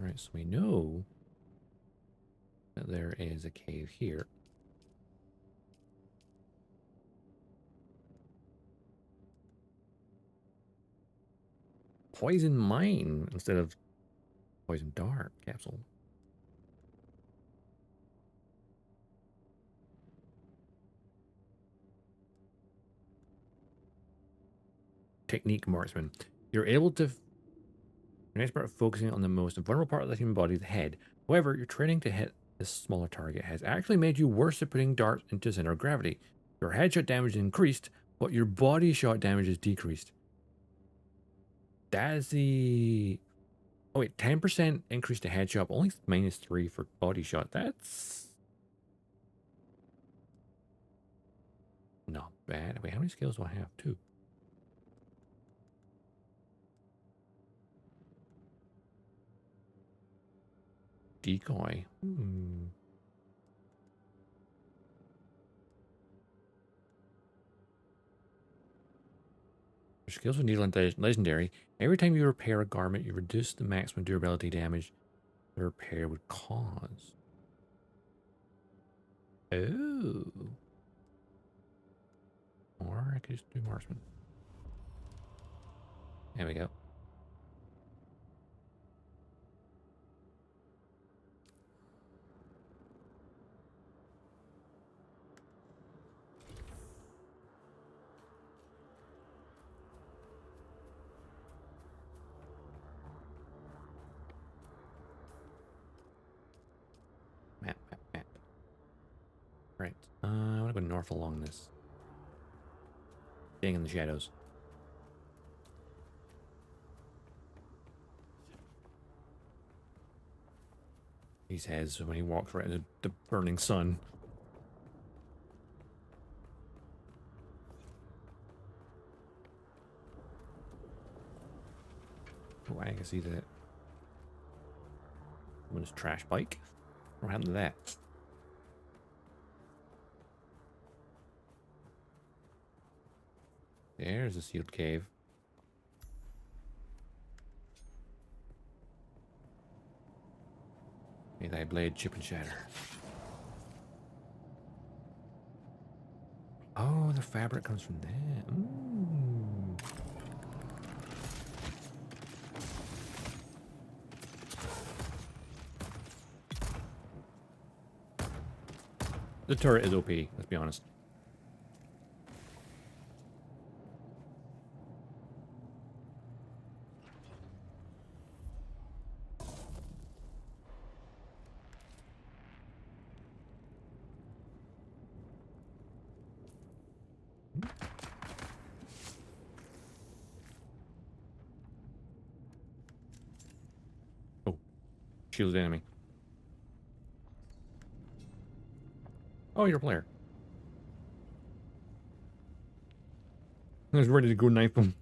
Alright, so we know that there is a cave here. Poison mine instead of poison dart capsule. Technique marksman. You're able to... You're an expert at focusing on the most vulnerable part of the human body, the head. However, your training to hit this smaller target has actually made you worse at putting darts into center of gravity. Your headshot damage is increased, but your body shot damage is decreased. That is the... Oh wait, 10% increase to headshot, only -3 for body shot. That's... not bad. Wait, how many skills do I have? 2. Decoy. Your skills with needle and legendary. Every time you repair a garment, you reduce the maximum durability damage the repair would cause. Oh. Or I could just do marksman. There we go. Map. Right. I want to go north along this. Staying in the shadows. He says when he walks right into the burning sun. Oh, I can see that. Someone's trash bike. What happened to that? There's a sealed cave. May thy blade chip and shatter. Oh, the fabric comes from there. The turret is OP, let's be honest. Oh, shielded enemy. Oh, you're a player. I was ready to go knife him.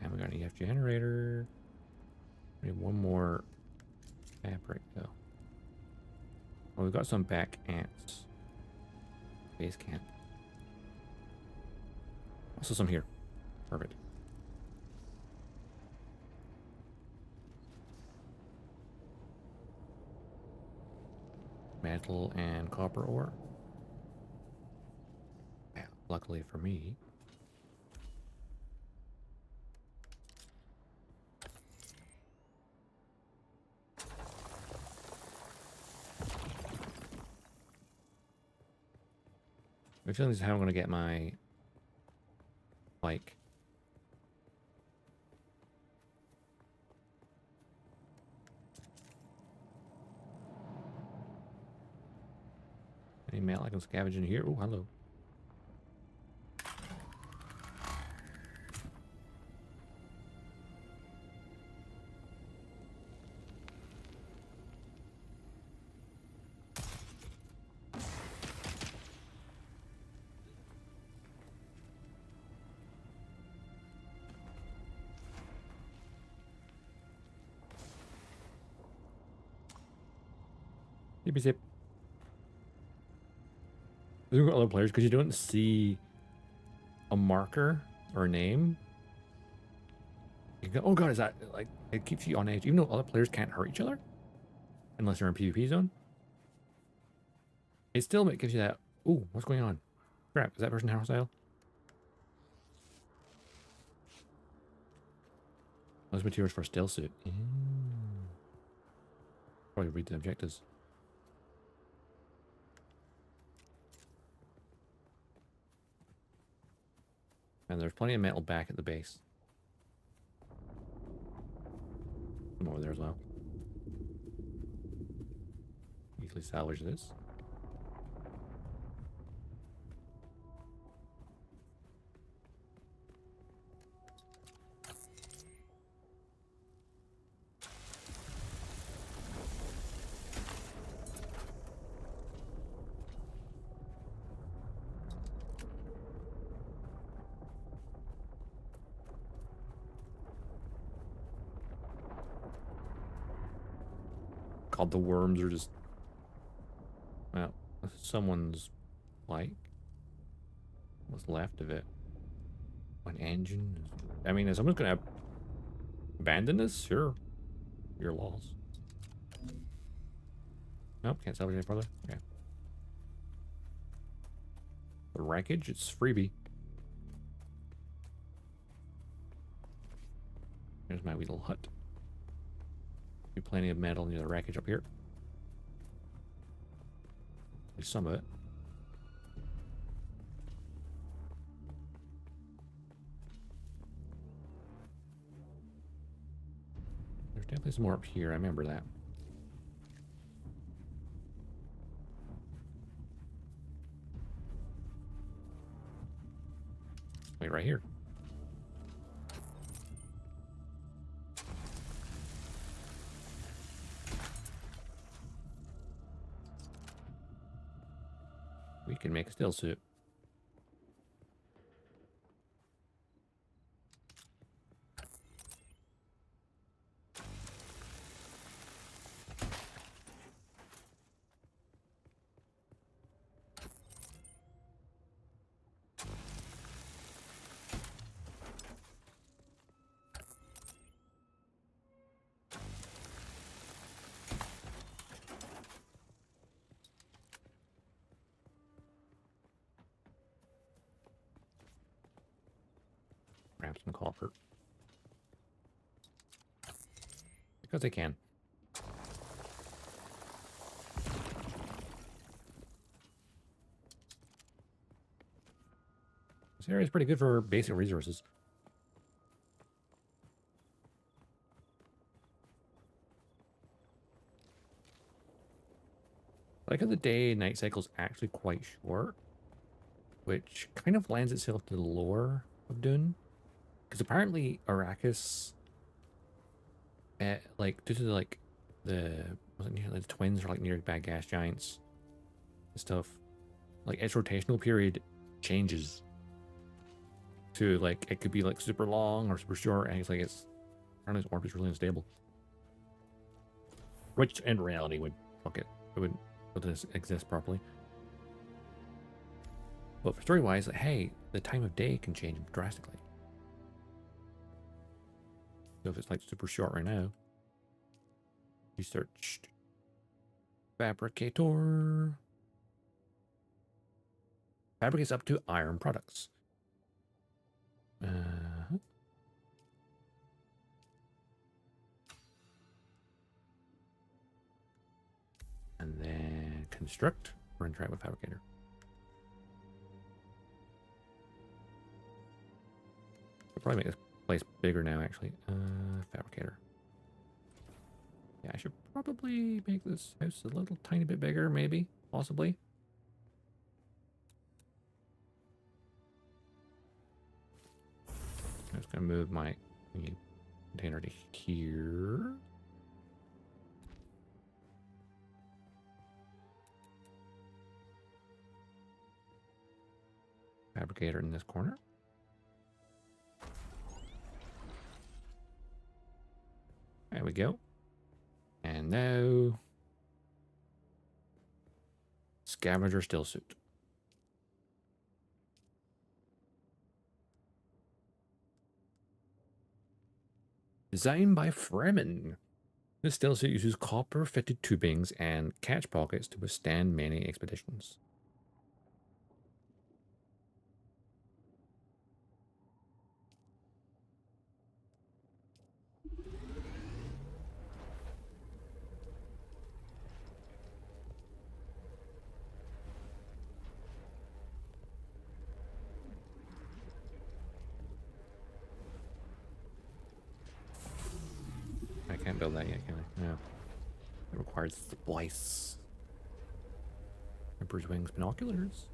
And we got an EF generator. We need one more fabric though. Oh, we've got some back ants. Base camp. Also some here. Perfect. Metal and copper ore. Yeah, luckily for me. I feel this is how I'm going to get my bike. Any metal I can scavenge in here? Oh, hello. Zippy zip. There's other players because you don't see a marker or a name. You go, oh god, is that like it keeps you on edge, even though other players can't hurt each other unless they're in PvP zone. It still gives you that. Ooh, what's going on? Crap, is that person hostile? Those materials for a stealth suit. Probably read the objectives. And there's plenty of metal back at the base. Some over there as well. Easily salvage this. God, the worms are just... Well, someone's like... What's left of it? An engine? I mean, is someone's gonna abandon this? Sure. Your loss. Nope, can't salvage any further. Okay. The wreckage? It's freebie. There's my wee little hut. Be plenty of metal near the wreckage up here. At least some of it. There's definitely some more up here. I remember that. Wait, right here. We can make a still suit. grab some copper. Because I can. This area is pretty good for basic resources. I like how the day-night cycle is actually quite short, which kind of lends itself to the lore of Dune. Because apparently Arrakis, like, due to like the twins are like near bad gas giants and stuff, like its rotational period changes to like it could be like super long or super short, and it's like apparently its orbit's really unstable, which in reality would it wouldn't exist properly. But for story wise, like, hey, the time of day can change drastically. So if it's like super short right now, we searched fabricator. Fabricates up to iron products. And then construct. We're gonna try it with fabricator. I'll probably make this place bigger now, actually. Fabricator. Yeah, I should probably make this house a little tiny bit bigger, maybe, possibly. I'm just gonna move my container to here. Fabricator in this corner. There we go. And now, scavenger still suit. Designed by Fremen. This still suit uses copper-fitted tubings and catch pockets to withstand many expeditions. I can't build that yet, can I? No. It requires splice. Emperor's Wings binoculars.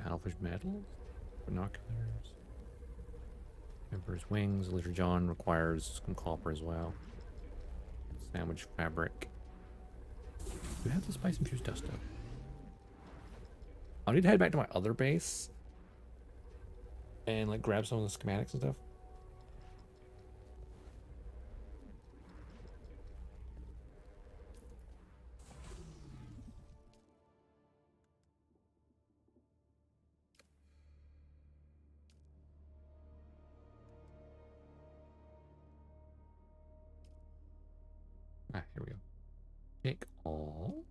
Alpha's metals. Binoculars. Emperor's Wings. Little John requires some copper as well. Sandwich fabric. Do we have the spice infused dust though? I'll need to head back to my other base and like grab some of the schematics and stuff. Ah, here we go. Take all.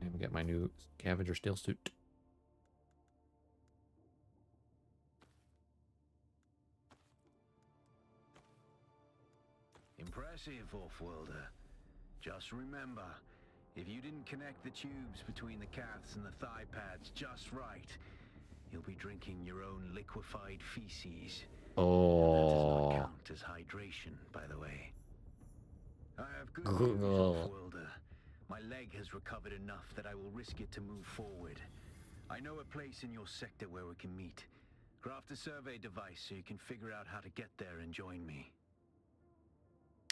And we got my new scavenger steel suit. Impressive, Offworlder. Just remember, if you didn't connect the tubes between the calves and the thigh pads just right, you'll be drinking your own liquefied feces. Oh. That does not count as hydration, by the way. I have good news, Offworlder. My leg has recovered enough that I will risk it to move forward. I know a place in your sector where we can meet. Craft a survey device so you can figure out how to get there and join me.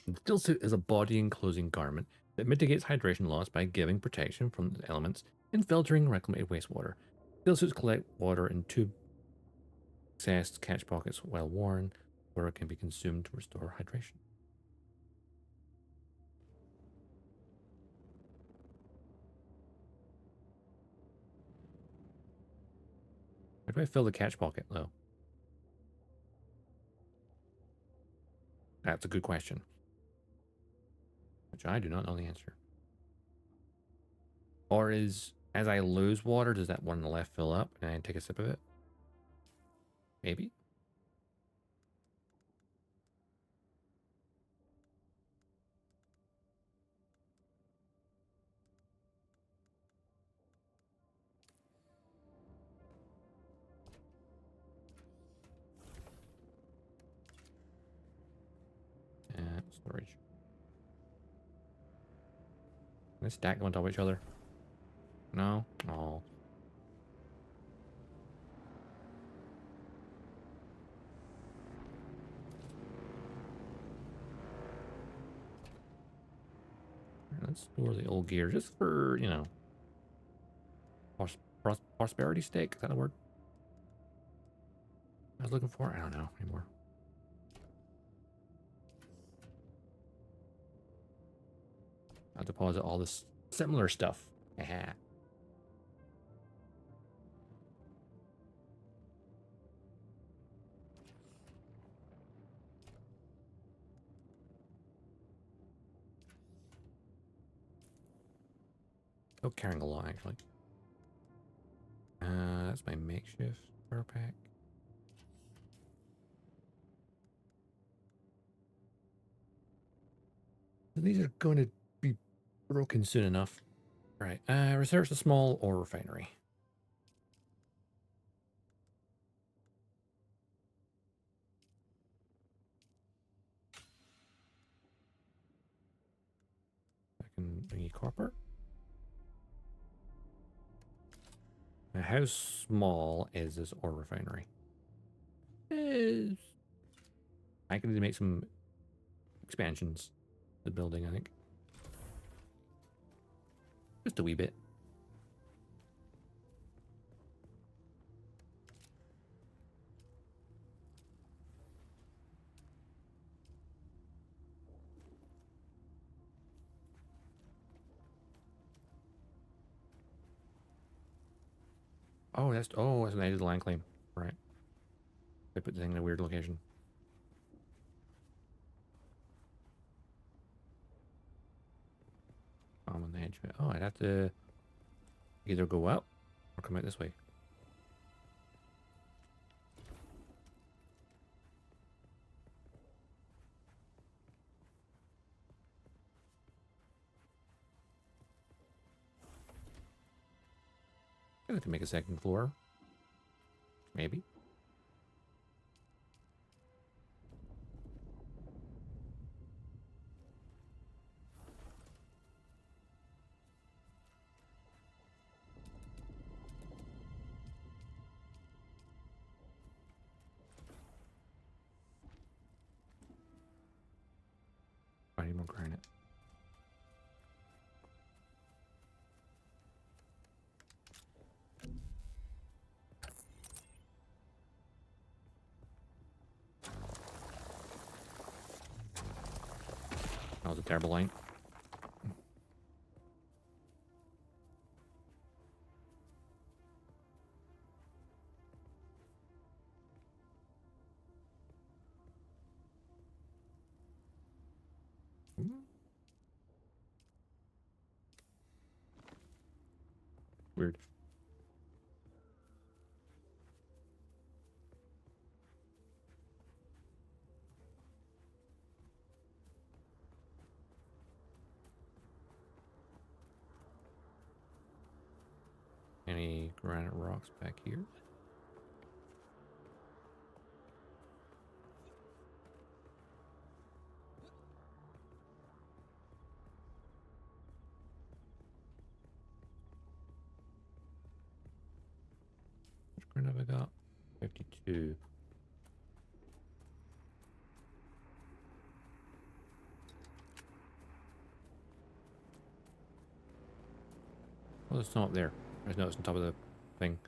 The steel suit is a body enclosing garment that mitigates hydration loss by giving protection from the elements and filtering reclaimed wastewater. Steel suits collect water in tube accessed catch pockets while worn, where it can be consumed to restore hydration. Where do I fill the catch pocket though? That's a good question. Which I do not know the answer. Or is, as I lose water, does that one on the left fill up and I take a sip of it? Maybe? Storage. Can I stack them on top of each other? No? Oh. Let's store the old gear just for, you know, prosperity's sake. Is that a word I was looking for? I don't know anymore. I'll deposit all this similar stuff. Aha. Oh, carrying a lot, actually. That's my makeshift power pack. These are going to be broken soon enough. All right. Research the small ore refinery. I can bring you copper. Now, how small is this ore refinery? I can make some expansions to the building, I think. Just a wee bit. Oh, that's an edge of the land claim. Right. They put the thing in a weird location. I'm on the edge of it. Oh, I'd have to either go out or come out this way. I'd have to make a second floor. Maybe. I need more granite. That was a terrible line. Weird. Any granite rocks back here? Which granite have I got? 52. Oh, there's some up there. I just noticed on top of the thing.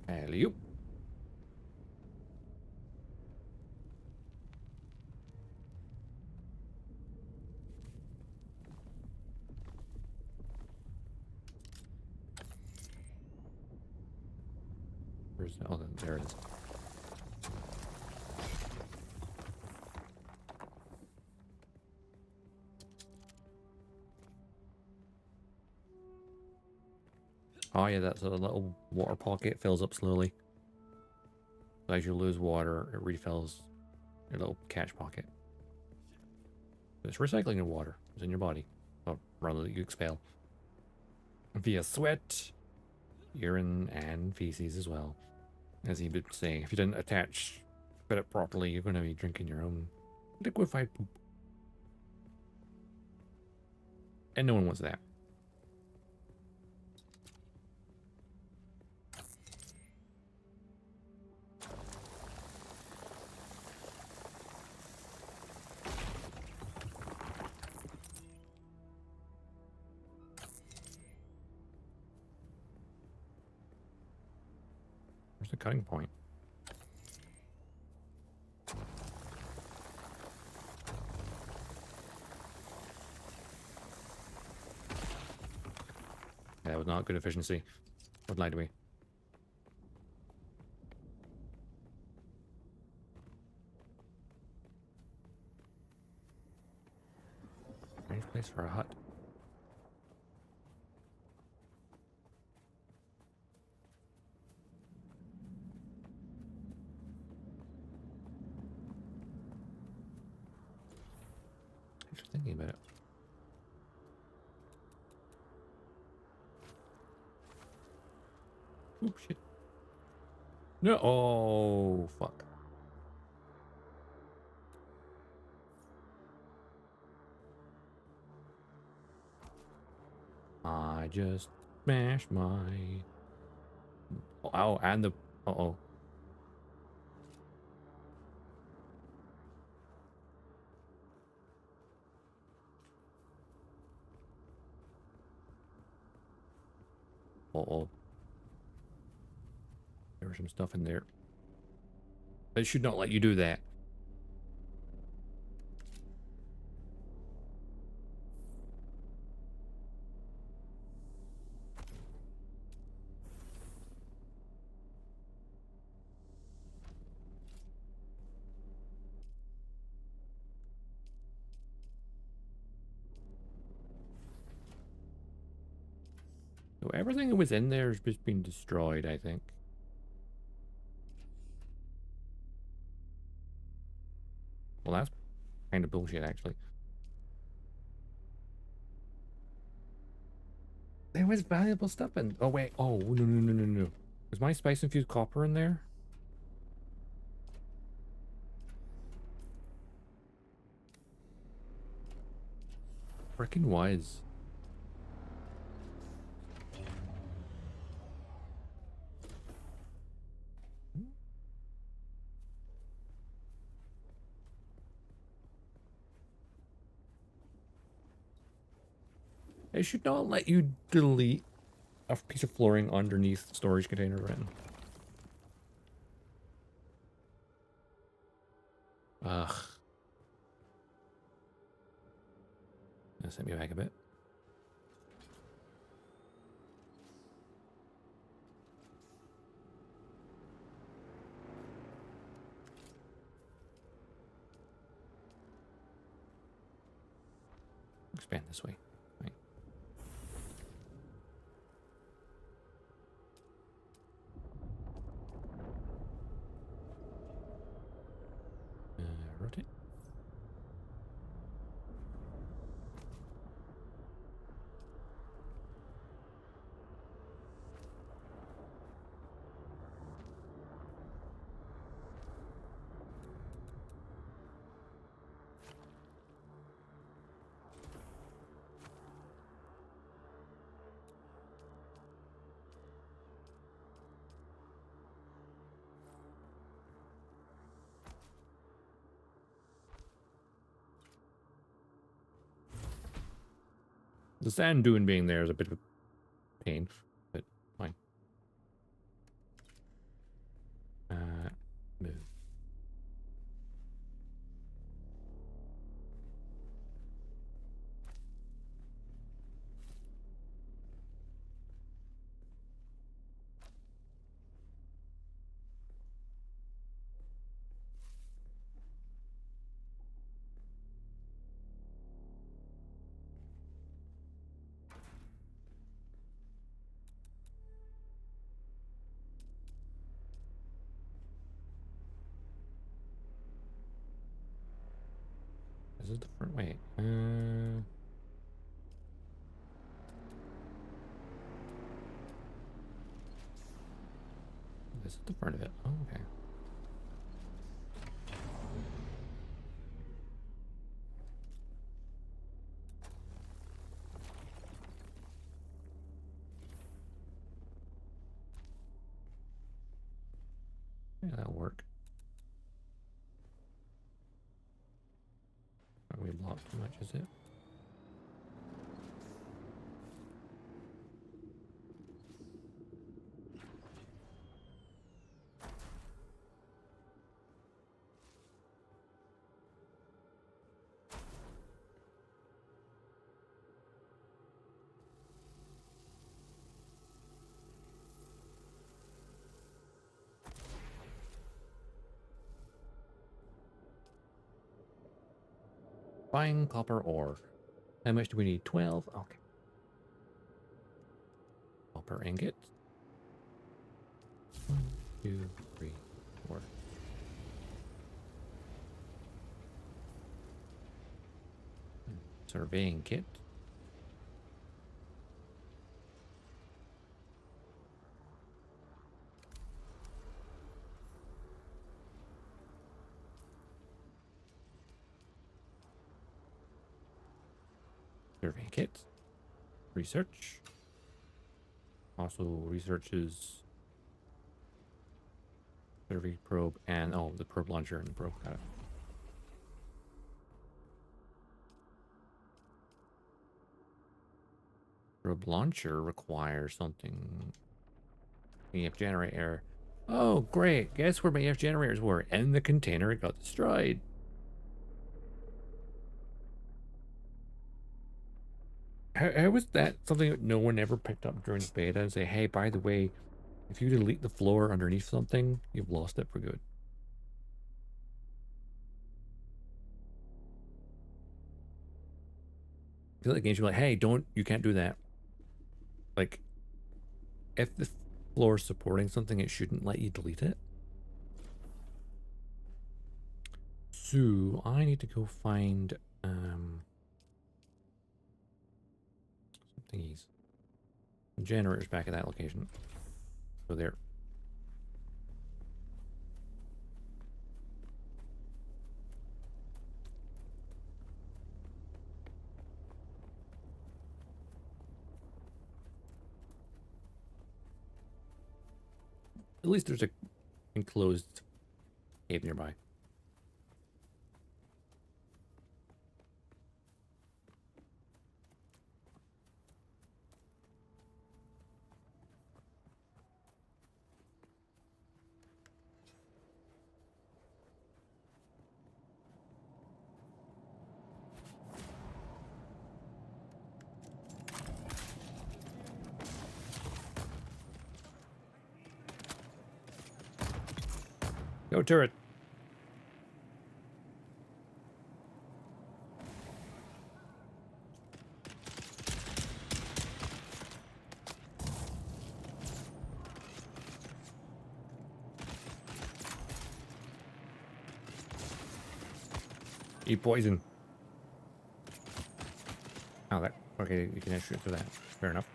Alley-oop. Where's that? Oh, there it is. Oh yeah, that's a little water pocket, fills up slowly. So as you lose water, it refills your little catch pocket. It's recycling your water. It's in your body. Or rather, that you expel. Via sweat, urine, and feces as well. As he would say, if you didn't fit it properly, you're going to be drinking your own liquefied poop. And no one wants that. Where's the cutting point? That was not good efficiency. Would lie to me. Nice place for a hut. Just thinking about it. Oh shit. No. Oh fuck. I just smashed my. Oh, and the. Uh-oh. Uh-oh. There was some stuff in there. It should not let you do that. So everything that was in there has just been destroyed, I think. Well, that's kind of bullshit, actually. There was valuable stuff in. Oh wait. Oh no. Was my spice infused copper in there? Frickin' was. It should not let you delete a piece of flooring underneath the storage container written. Ugh. That sent me back a bit. Expand this way. Right. Rotate. The sand dune being there is a bit of a pain, but fine. Move. is the front. Wait. This is the front of it. Oh, okay. Yeah, that'll work. Are we blocked too much, is it? Fine copper ore. How much do we need? 12? Okay. Copper ingots. 1, 2, 3, 4. Surveying kit. Survey kit. Research. Also researches survey probe and the probe launcher and the probe. Got it. Probe launcher requires something. EF generator. Oh, great. Guess where my EF generators were? In the container it got destroyed. How was that something that no one ever picked up during the beta and say, hey, by the way, if you delete the floor underneath something, you've lost it for good. I feel like games are like, hey, you can't do that. Like, if the floor is supporting something, it shouldn't let you delete it. So I need to go find some thingies. Generators back at that location. So there. At least there's a enclosed cave nearby. Go turret. Eat poison. Oh, that. Okay, you can shoot through that. Fair enough.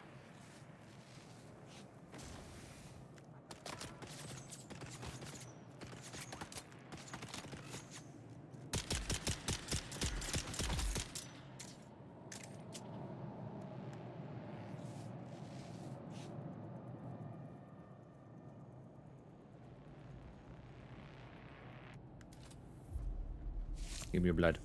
Give me your blood.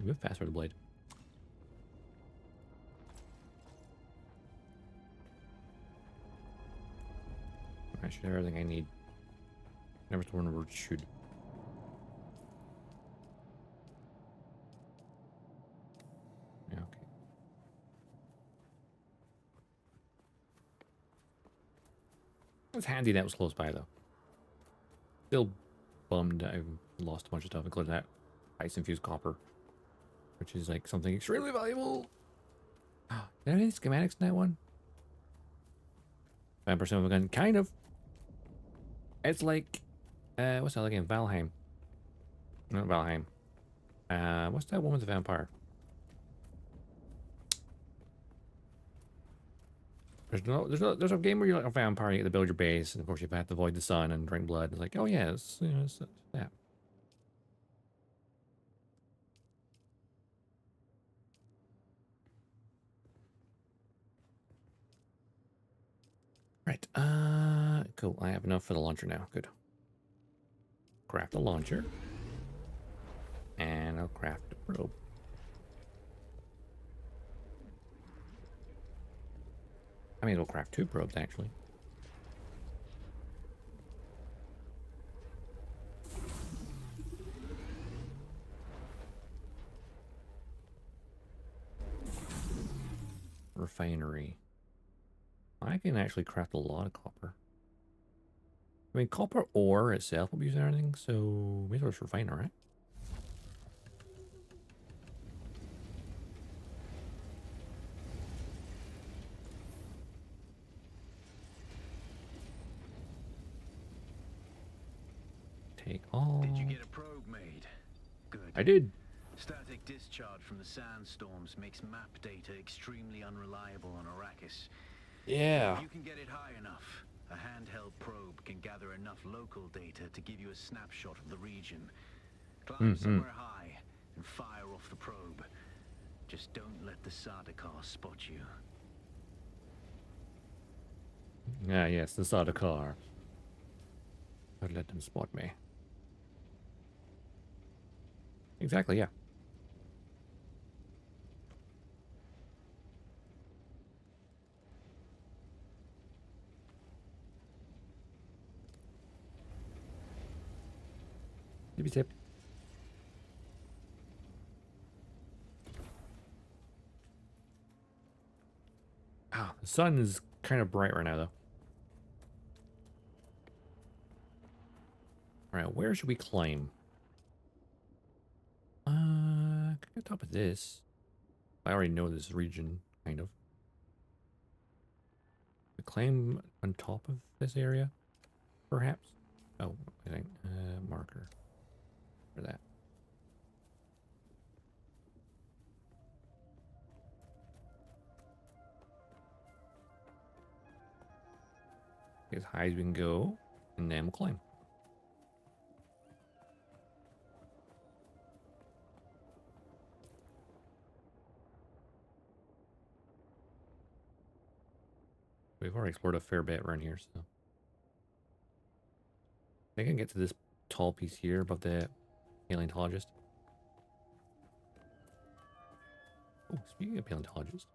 Move faster, the blade. I should have everything I need. Never thrown the word should. Yeah, okay. It was handy that was close by, though. Still bummed that I've lost a bunch of stuff, including that ice-infused copper, which is like something extremely valuable. Did I have any schematics in that one? 5% of a gun, kind of. It's like, what's that like in Valheim? Not Valheim. What's that one with the vampire? There's a game where you're like a vampire, you get to build your base, and of course you have to avoid the sun and drink blood. It's like, oh yeah, it's, you know, it's that. Right, cool. I have enough for the launcher now. Good. Craft the launcher. And I'll craft the probe. I mean, we'll craft 2 probes, actually. Refinery. I can actually craft a lot of copper. I mean, copper ore itself will be used in everything, so maybe it's refiner, right? Take all. Did you get a probe made? Good. I did. Static discharge from the sandstorms makes map data extremely unreliable on Arrakis. Yeah. If you can get it high enough, a handheld probe can gather enough local data to give you a snapshot of the region. Climb somewhere high and fire off the probe. Just don't let the Sardaukar spot you. Ah, yes, the Sardaukar. Don't let them spot me. Exactly, yeah. Tippy tip. Ah, the sun is kind of bright right now, though. Alright, where should we climb? On top of this. I already know this region, kind of. We climb on top of this area, perhaps? Oh, I think, marker for that. As high as we can go, and then we'll climb. We've already explored a fair bit around here, so. I think I can get to this tall piece here above the paleontologist. Oh, speaking of paleontologist.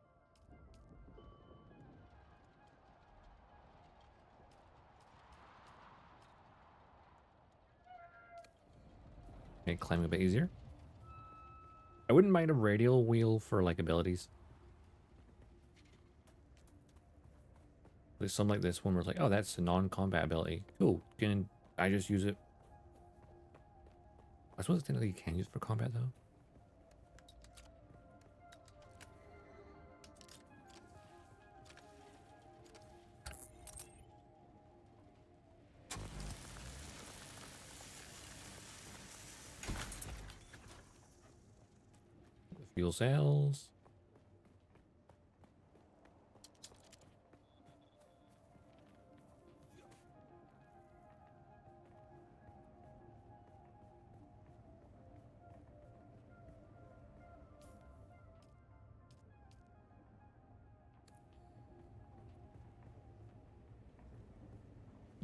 Make climbing a bit easier. I wouldn't mind a radial wheel for like abilities. There's some like this one where it's like, oh, that's a non-combat ability. Cool. Can I just use it? I suppose it's technically you can use it for combat though. Fuel cells.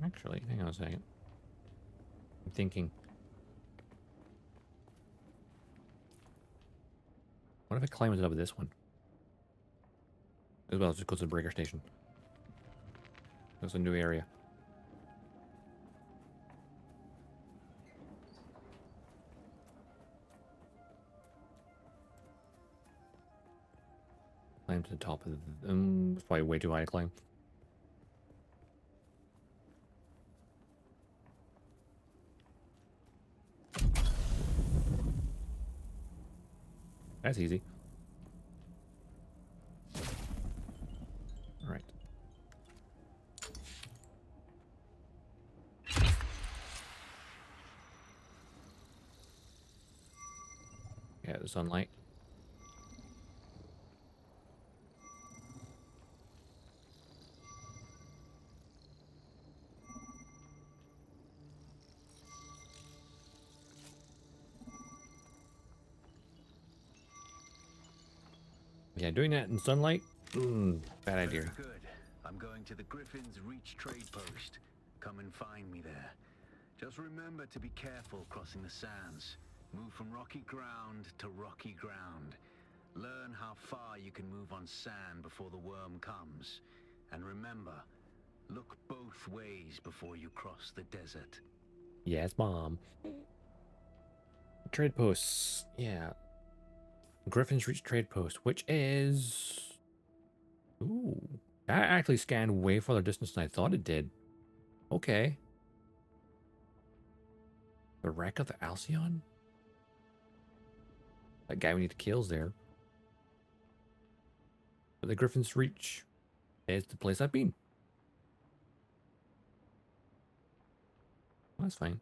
Actually, hang on a second. I'm thinking. What if I climb up this one? As well as just go to the breaker station. That's a new area. climb to the top of the... it's probably way too high to climb. That's easy. All right. Yeah, the sunlight. Yeah, doing that in sunlight? Bad idea. Very good. I'm going to the Griffin's Reach trade post. Come and find me there. Just remember to be careful crossing the sands. Move from rocky ground to rocky ground. Learn how far you can move on sand before the worm comes. And remember, look both ways before you cross the desert. Yes, Mom. Trade posts. Yeah. Griffin's Reach trade post, which is... Ooh. That actually scanned way farther distance than I thought it did. Okay. The wreck of the Alcyon? That guy we need to kill's there. But the Griffin's Reach is the place I've been. That's fine.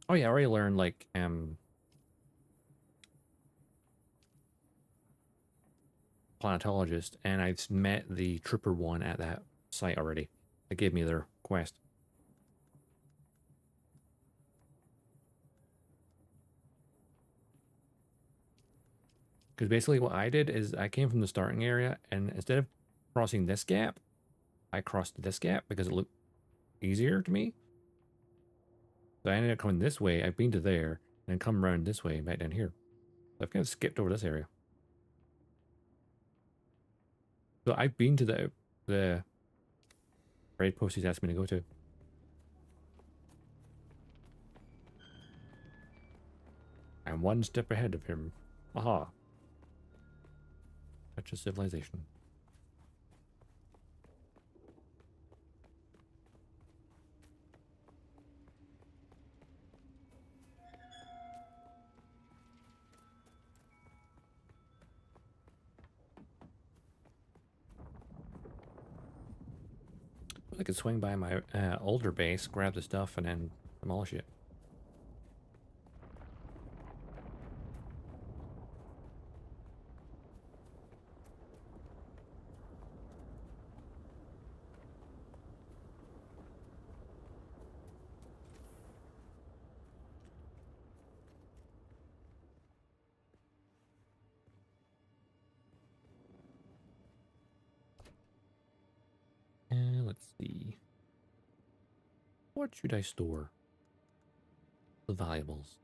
Oh yeah, I already learned like planetologist, and I've met the trooper one at that site already. They gave me their quest. Because basically what I did is I came from the starting area, and instead of crossing this gap, I crossed this gap because it looked easier to me. So I ended up coming this way. I've been to there, and then come around this way back down here. So I've kind of skipped over this area. So I've been to the raid post he's asked me to go to. I'm one step ahead of him. Aha. Touch of civilization. I could swing by my older base, grab the stuff, and then demolish it. And let's see. What should I store? The valuables.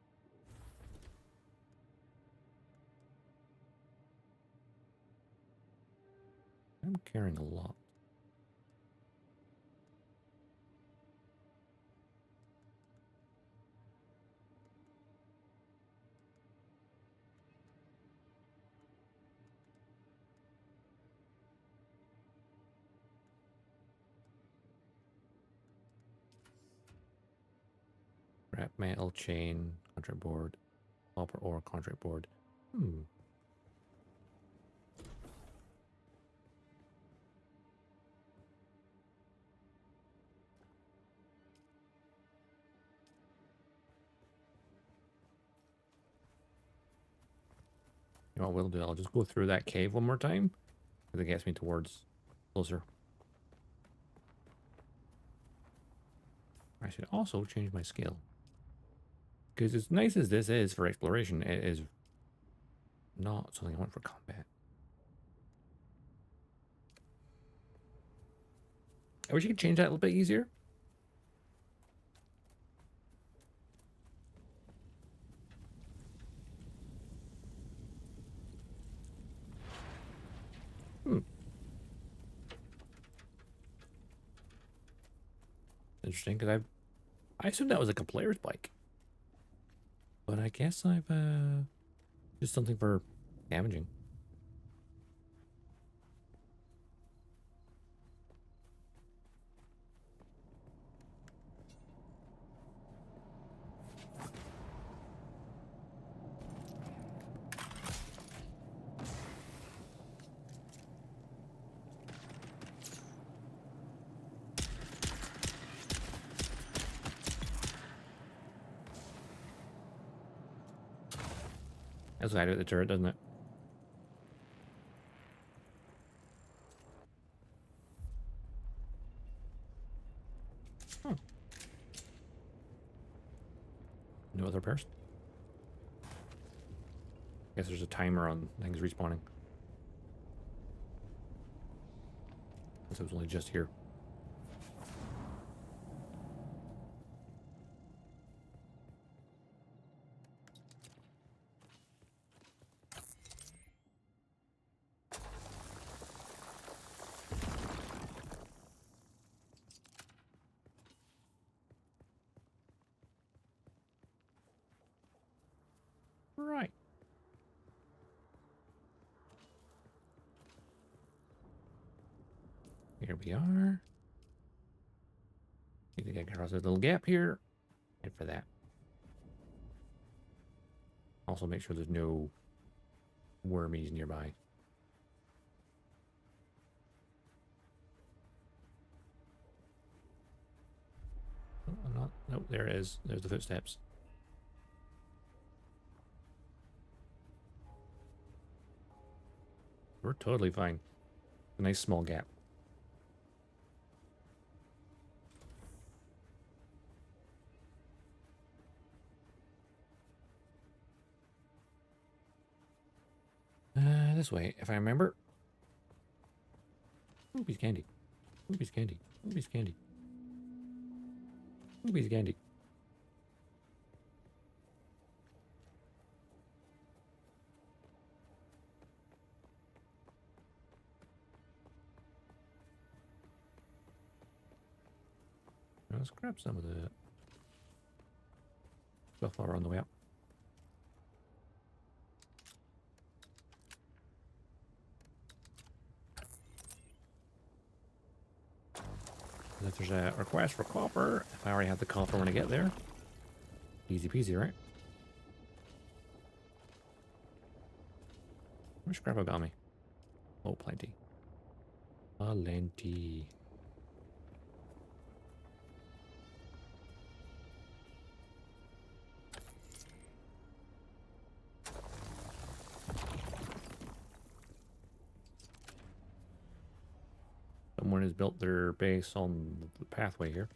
I'm carrying a lot. Scrap metal, chain, contract board, copper ore, contract board. You know what we'll do? I'll just go through that cave one more time, because it gets me towards closer. I should also change my skill. Because as nice as this is for exploration, it is not something I want for combat. I wish you could change that a little bit easier. interesting because I assumed that was like a player's bike, but I guess I've just something for damaging. That's what I do with the turret, doesn't it? No other repairs? Guess there's a timer on things respawning. Guess it was only just here. Right. Here we are. Need to get across this little gap here. Head for that. Also make sure there's no wormies nearby. Oh, I'm not. Nope, there it is. There's the footsteps. We're totally fine. A nice small gap. This way, if I remember. Ooh, piece of candy. Ooh, piece of candy. Ooh, piece of candy. Ooh, piece of candy. Let's grab some of the stuff while we're on the way up. And if there's a request for copper, if I already have the copper when I get there, easy peasy, right? How much scrap I got on me? Oh, plenty. Plenty. Someone has built their base on the pathway here.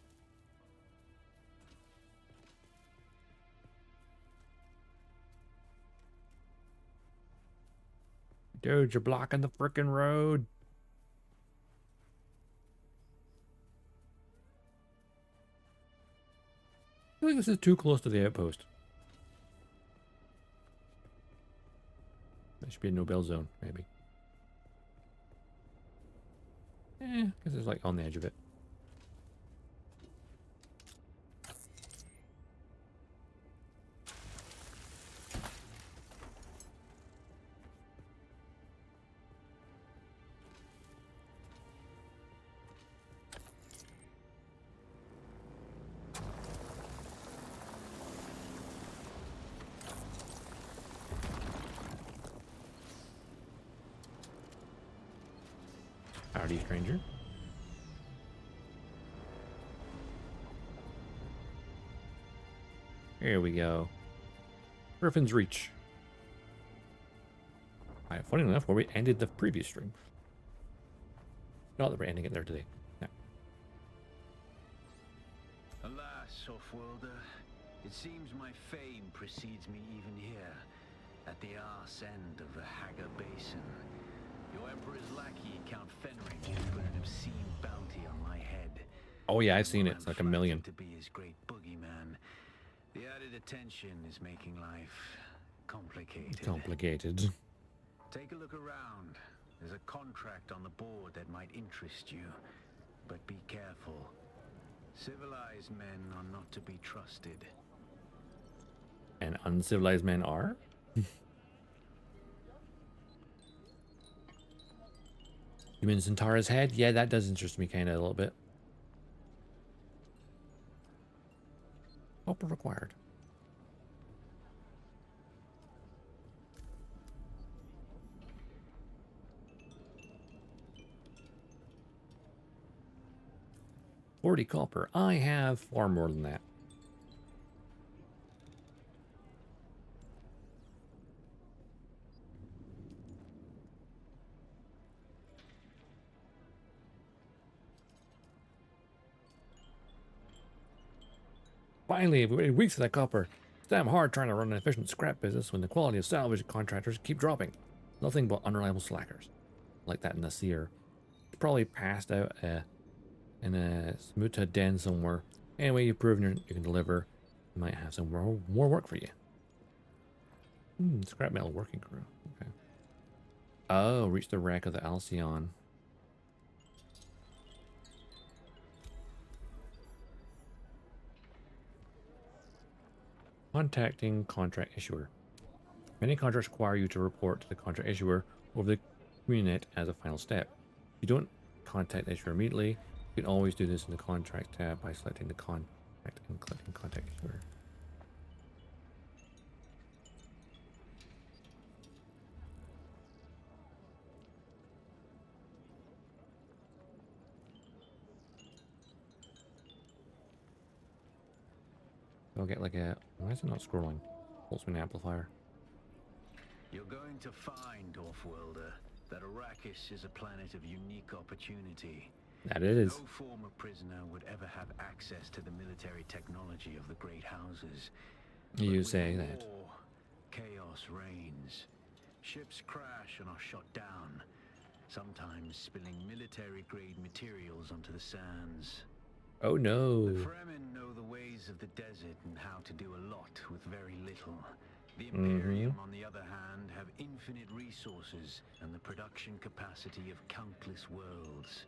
Dude, you're blocking the frickin' road. I feel like this is too close to the outpost. That should be a no-build zone, maybe. Because it's like on the edge of it. Howdy, stranger. Here we go. Griffin's Reach. Funny enough, where we ended the previous stream. Not that we're ending it there today. No. Alas, Offworlder, it seems my fame precedes me even here, at the arse end of the Haga Basin. Your Emperor's lackey, Count Fenring, has put an obscene bounty on my head. Oh yeah, I've seen it. It's like a million. To be his great boogeyman. The added attention is making life complicated. Complicated. Take a look around. There's a contract on the board that might interest you, but be careful. Civilized men are not to be trusted. And uncivilized men are? Human Centaur's head? Yeah, that does interest me kind of a little bit. Copper required. $40 copper. I have far more than that. Finally, we waited weeks for that copper. It's damn hard trying to run an efficient scrap business when the quality of salvage contractors keep dropping. Nothing but unreliable slackers. Like that in the seer. It's probably passed out in a Smuta den somewhere. Anyway, you've proven you can deliver. You might have some more work for you. Scrap metal working crew. Okay. Oh, reach the wreck of the Alcyon. Contacting contract issuer. Many contracts require you to report to the contract issuer over the communinet as a final step. If you don't contact the issuer immediately, you can always do this in the contract tab by selecting the contract and clicking contact issuer. I'll get like a... Why is it not scrolling? Boltzmann amplifier. You're going to find, Offworlder, that Arrakis is a planet of unique opportunity. That it is. No former prisoner would ever have access to the military technology of the great houses. You say that. War, chaos reigns. Ships crash and are shot down, sometimes spilling military-grade materials onto the sands. Oh no. The Fremen know the ways of the desert and how to do a lot with very little. The Imperium, on the other hand, have infinite resources and the production capacity of countless worlds.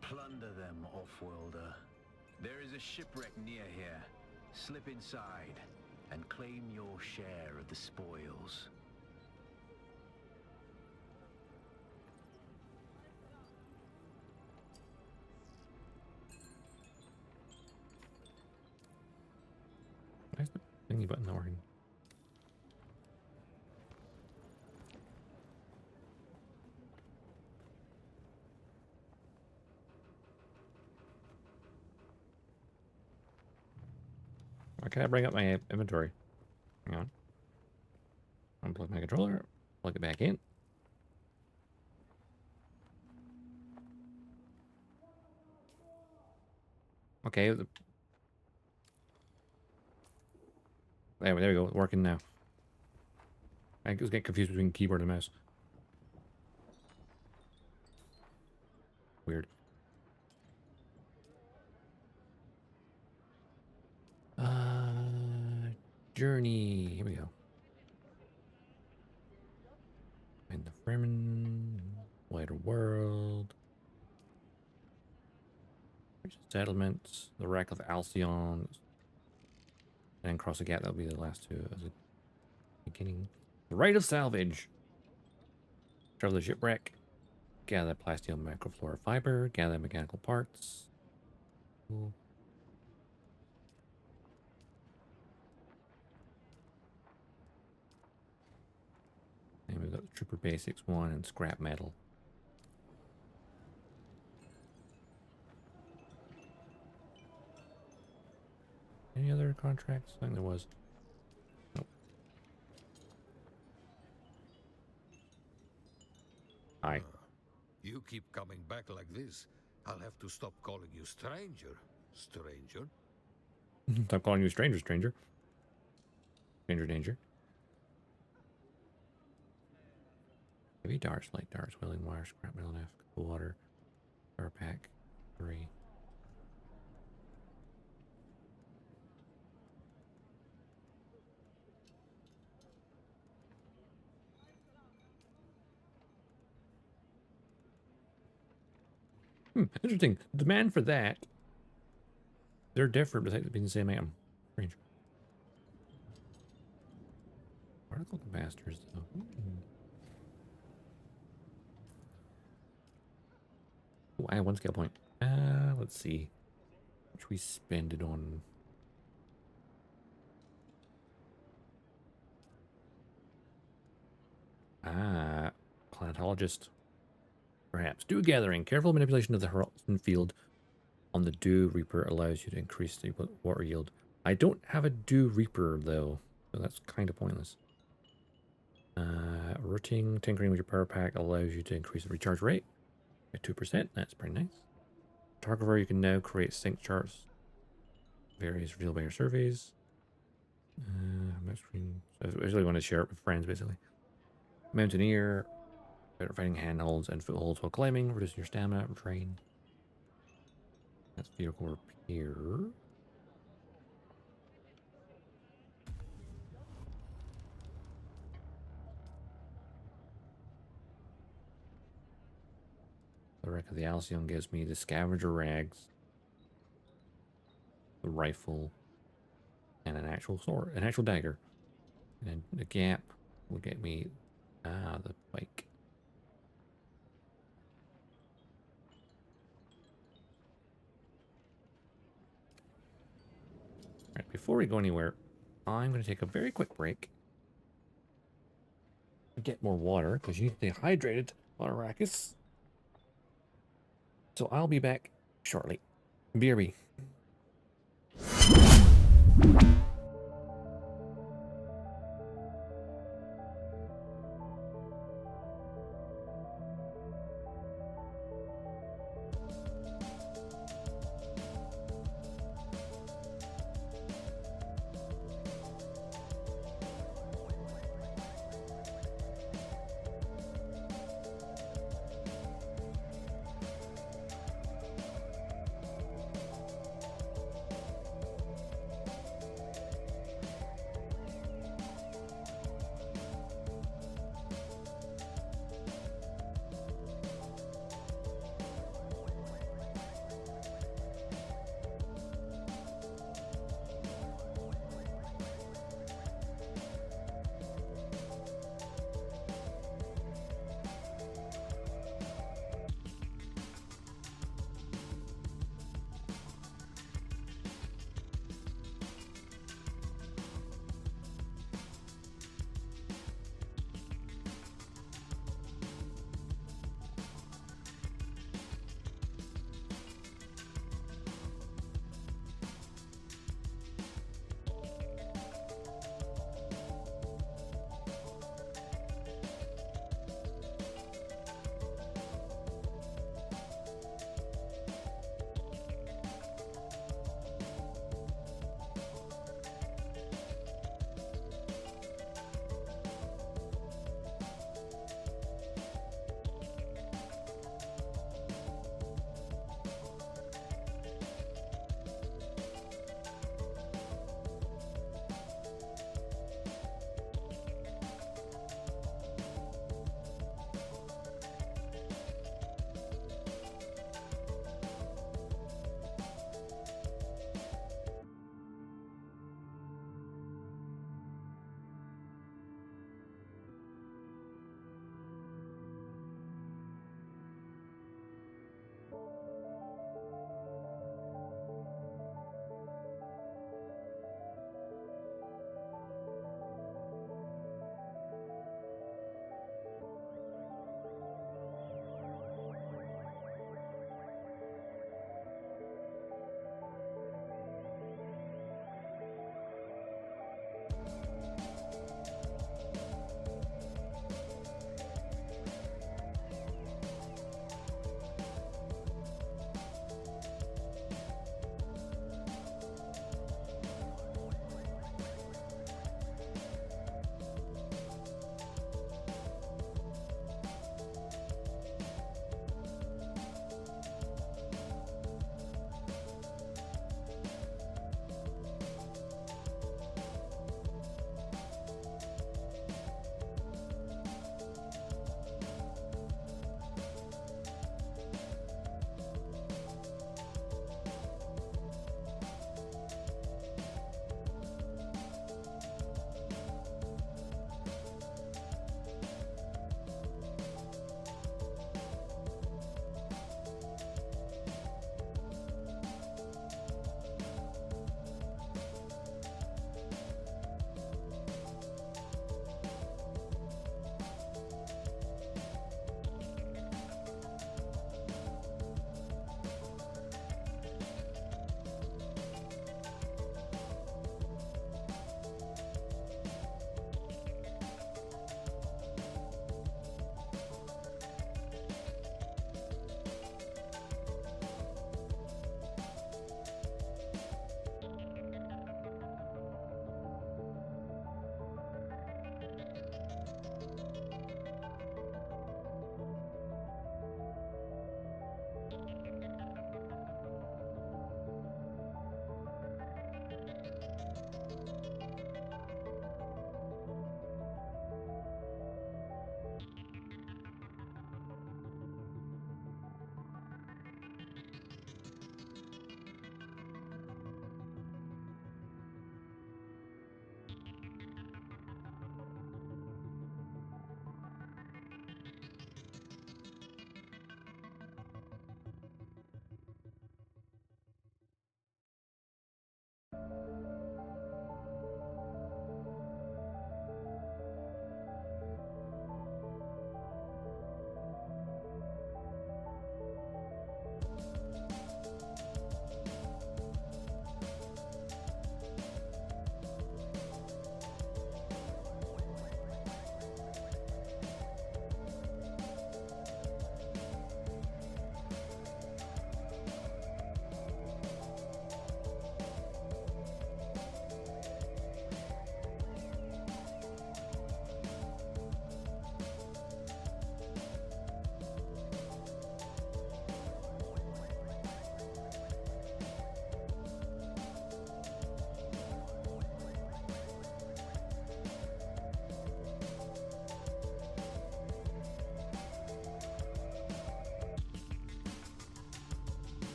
Plunder them, Offworlder. There is a shipwreck near here. Slip inside and claim your share of the spoils. Why is the thingy button not working? Why can't I bring up my inventory? Hang on. Unplug my controller, plug it back in. Okay. There we go. Working now. I was getting confused between keyboard and mouse. Weird. Journey. Here we go. And the Fremen. Wider world. Settlements. The wreck of Alcyon. And cross the gap. That'll be the last two as a beginning. The rite of salvage. Travel the shipwreck. Gather plasteel microflora fiber. Gather mechanical parts. Cool. And we've got the Trooper Basics one and scrap metal. Any other contracts? I think there was. Nope. Hi. You keep coming back like this. I'll have to stop calling you stranger. Stranger? Stop calling you stranger, stranger. Stranger danger. Heavy darts, light darts, welding wire, scrap metal, knife, cool water, power pack, 3. Interesting. Demand for that They're different besides being the same item. Strange. Particle capacitors, though. Oh, I have 1 skill point. Let's see. Which we spend it on. Planetologist. Perhaps. Dew gathering. Careful manipulation of the horizon field on the Dew Reaper allows you to increase the water yield. I don't have a Dew Reaper, though, so that's kind of pointless. Routing, tinkering with your power pack allows you to increase the recharge rate by 2%. That's pretty nice. Photographer, you can now create sync charts. Various revealed by your surveys. Screen. So I really want to share it with friends, basically. Mountaineer. Better fighting handholds and footholds while climbing. Reducing your stamina drain. That's vehicle repair. The wreck of the Alcyon gives me the scavenger rags, the rifle, and an actual sword, an actual dagger. And then the gap will get me the bike. All right, before we go anywhere, I'm going to take a very quick break. Get more water because you need to stay hydrated on Arrakis. So I'll be back shortly. BRB.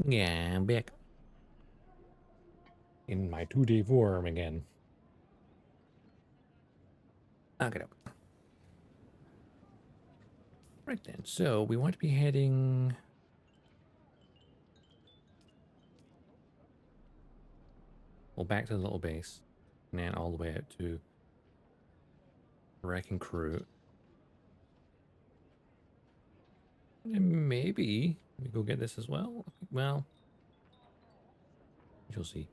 Yeah, I'm back. In my 2D form again. Okay. Right then, so we want to be heading... Well, back to the little base. And then all the way out to Wrecking Crew. And maybe we go get this as well. Well, you'll see.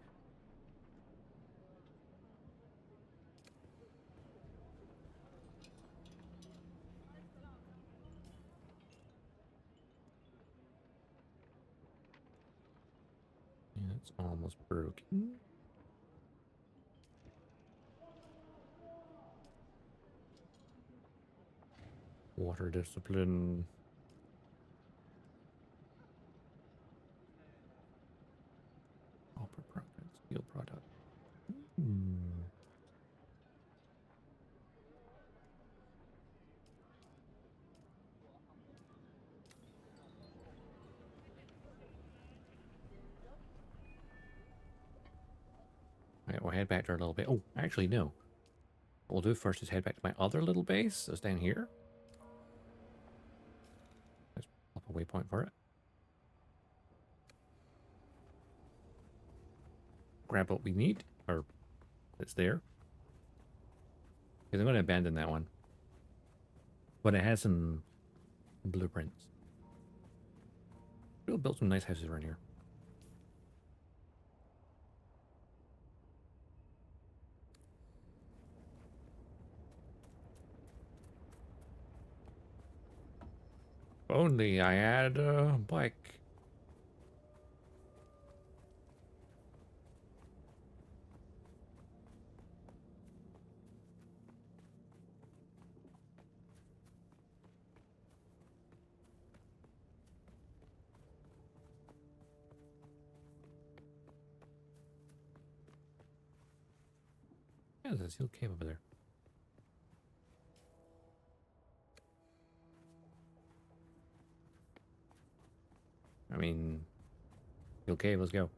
Yeah, it's almost broken. Water discipline. Copper product, steel product. Right, we'll head back to our little base. Oh, actually, no. What we'll do first is head back to my other little base. That's down here. Let's pop a waypoint for it. Grab what we need, or it's there. Because I'm going to abandon that one. But it has some blueprints. We'll build some nice houses around here. If only I had a bike. Yeah, there's a sealed cave over there. I mean, sealed cave, let's go.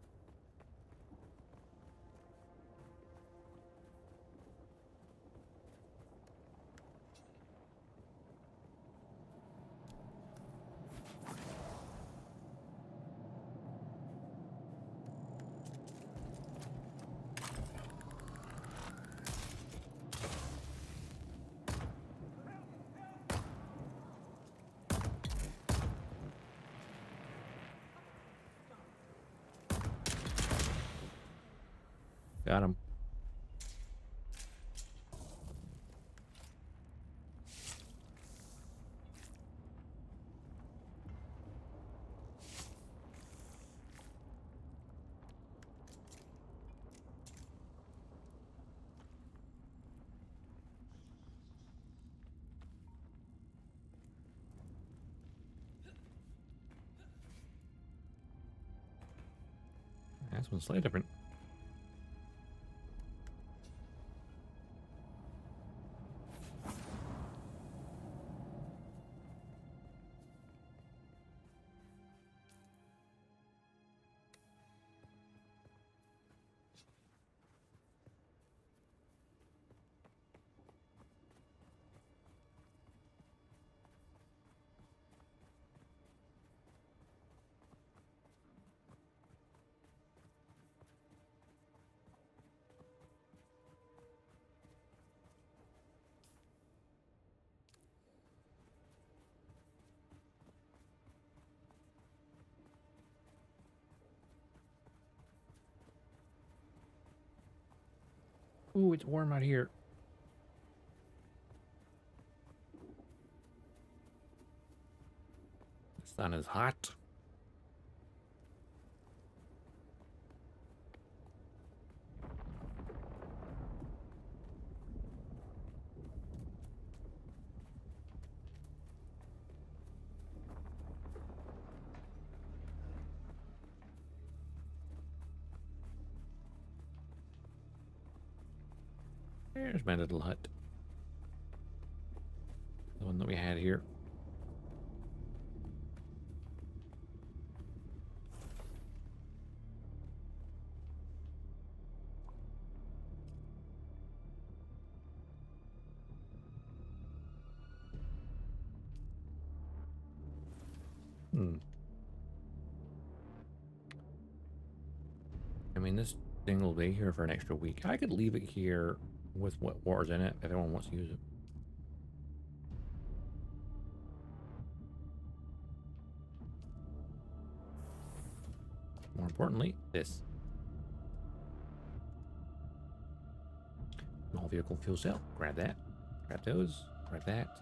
Got him. This one's slightly different. Ooh, it's warm out here. The sun is hot. There's my little hut. The one that we had here. I mean, this thing will be here for an extra week. I could leave it here with what water's in it if anyone wants to use it. More importantly, this. Small vehicle fuel cell. Grab that. Grab those. Grab that.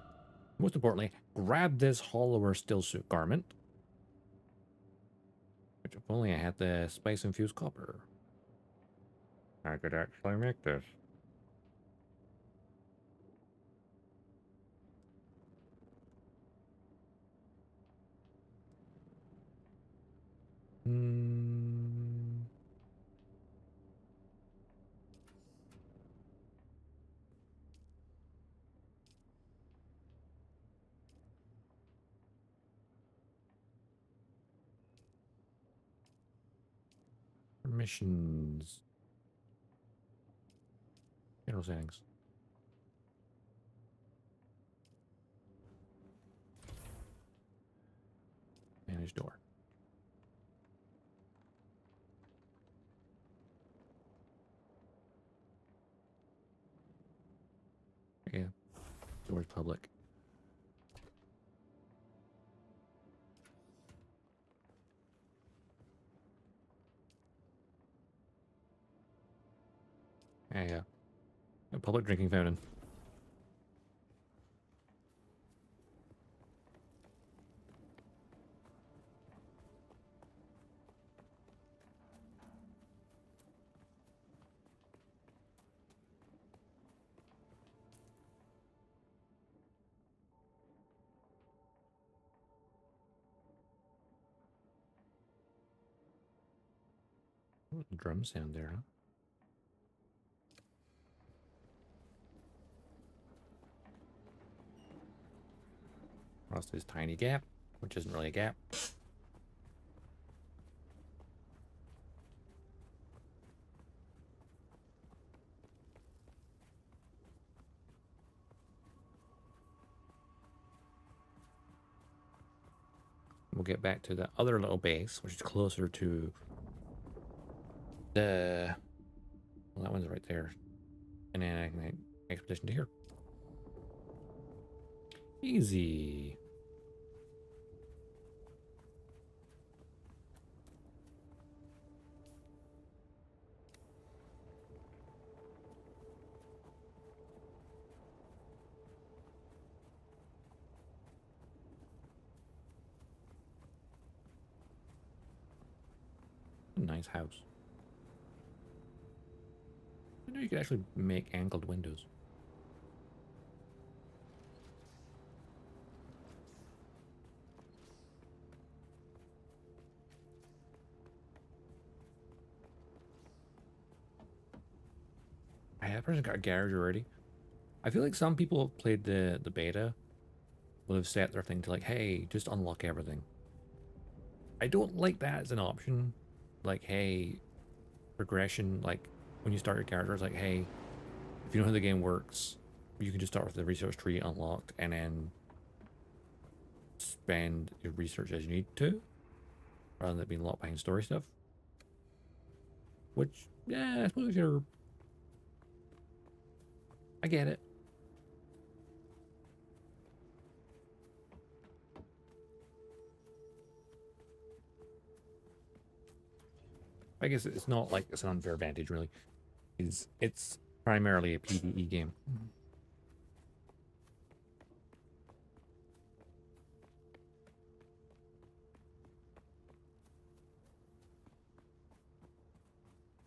Most importantly, grab this hollower still suit garment. Which if only I had the spice infused copper. I could actually make this. Permissions. General settings. Manage door. Yeah. Door's public. Yeah. A public drinking fountain. Ooh, drum sound there, huh? Across this tiny gap, which isn't really a gap. We'll get back to the other little base, which is closer to the... Well, that one's right there. And then I can make expedition to here. Easy. Nice house. I know you could actually make angled windows. That person got a garage already. I feel like some people have played the beta would have set their thing to like, hey, just unlock everything. I don't like that as an option. Like, hey, progression, like when you start your character, it's like, hey, if you know how the game works, you can just start with the research tree unlocked and then spend your research as you need to, rather than it being locked behind story stuff. Which, yeah, I suppose if you're... I get it. I guess it's not like it's an unfair advantage, really. It's primarily a PvE game.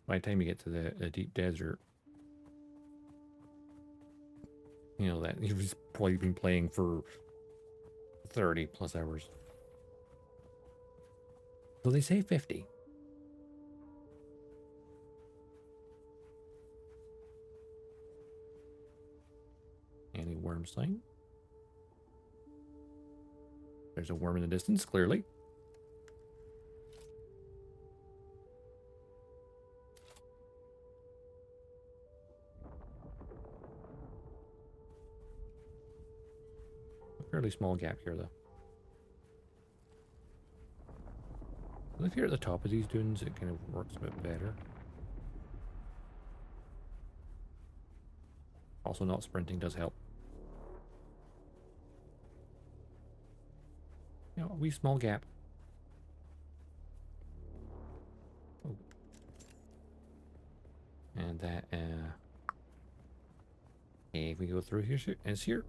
By the time you get to the deep desert, you know that you've probably been playing for 30 plus hours. So they say 50. Any worm sighting? There's a worm in the distance, clearly. A fairly small gap here, though. If you're at the top of these dunes, it kind of works a bit better. Also, not sprinting does help. You know, a wee small gap. Oh. And that, if we go through here, it's here.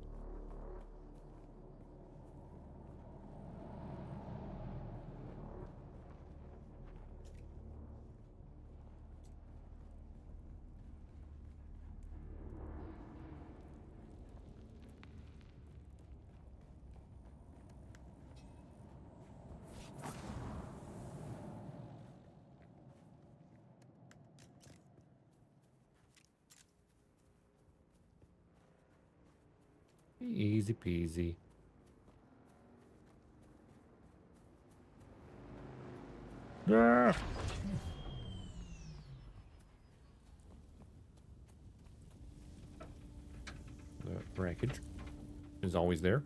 Easy peasy. Ah! The wreckage is always there.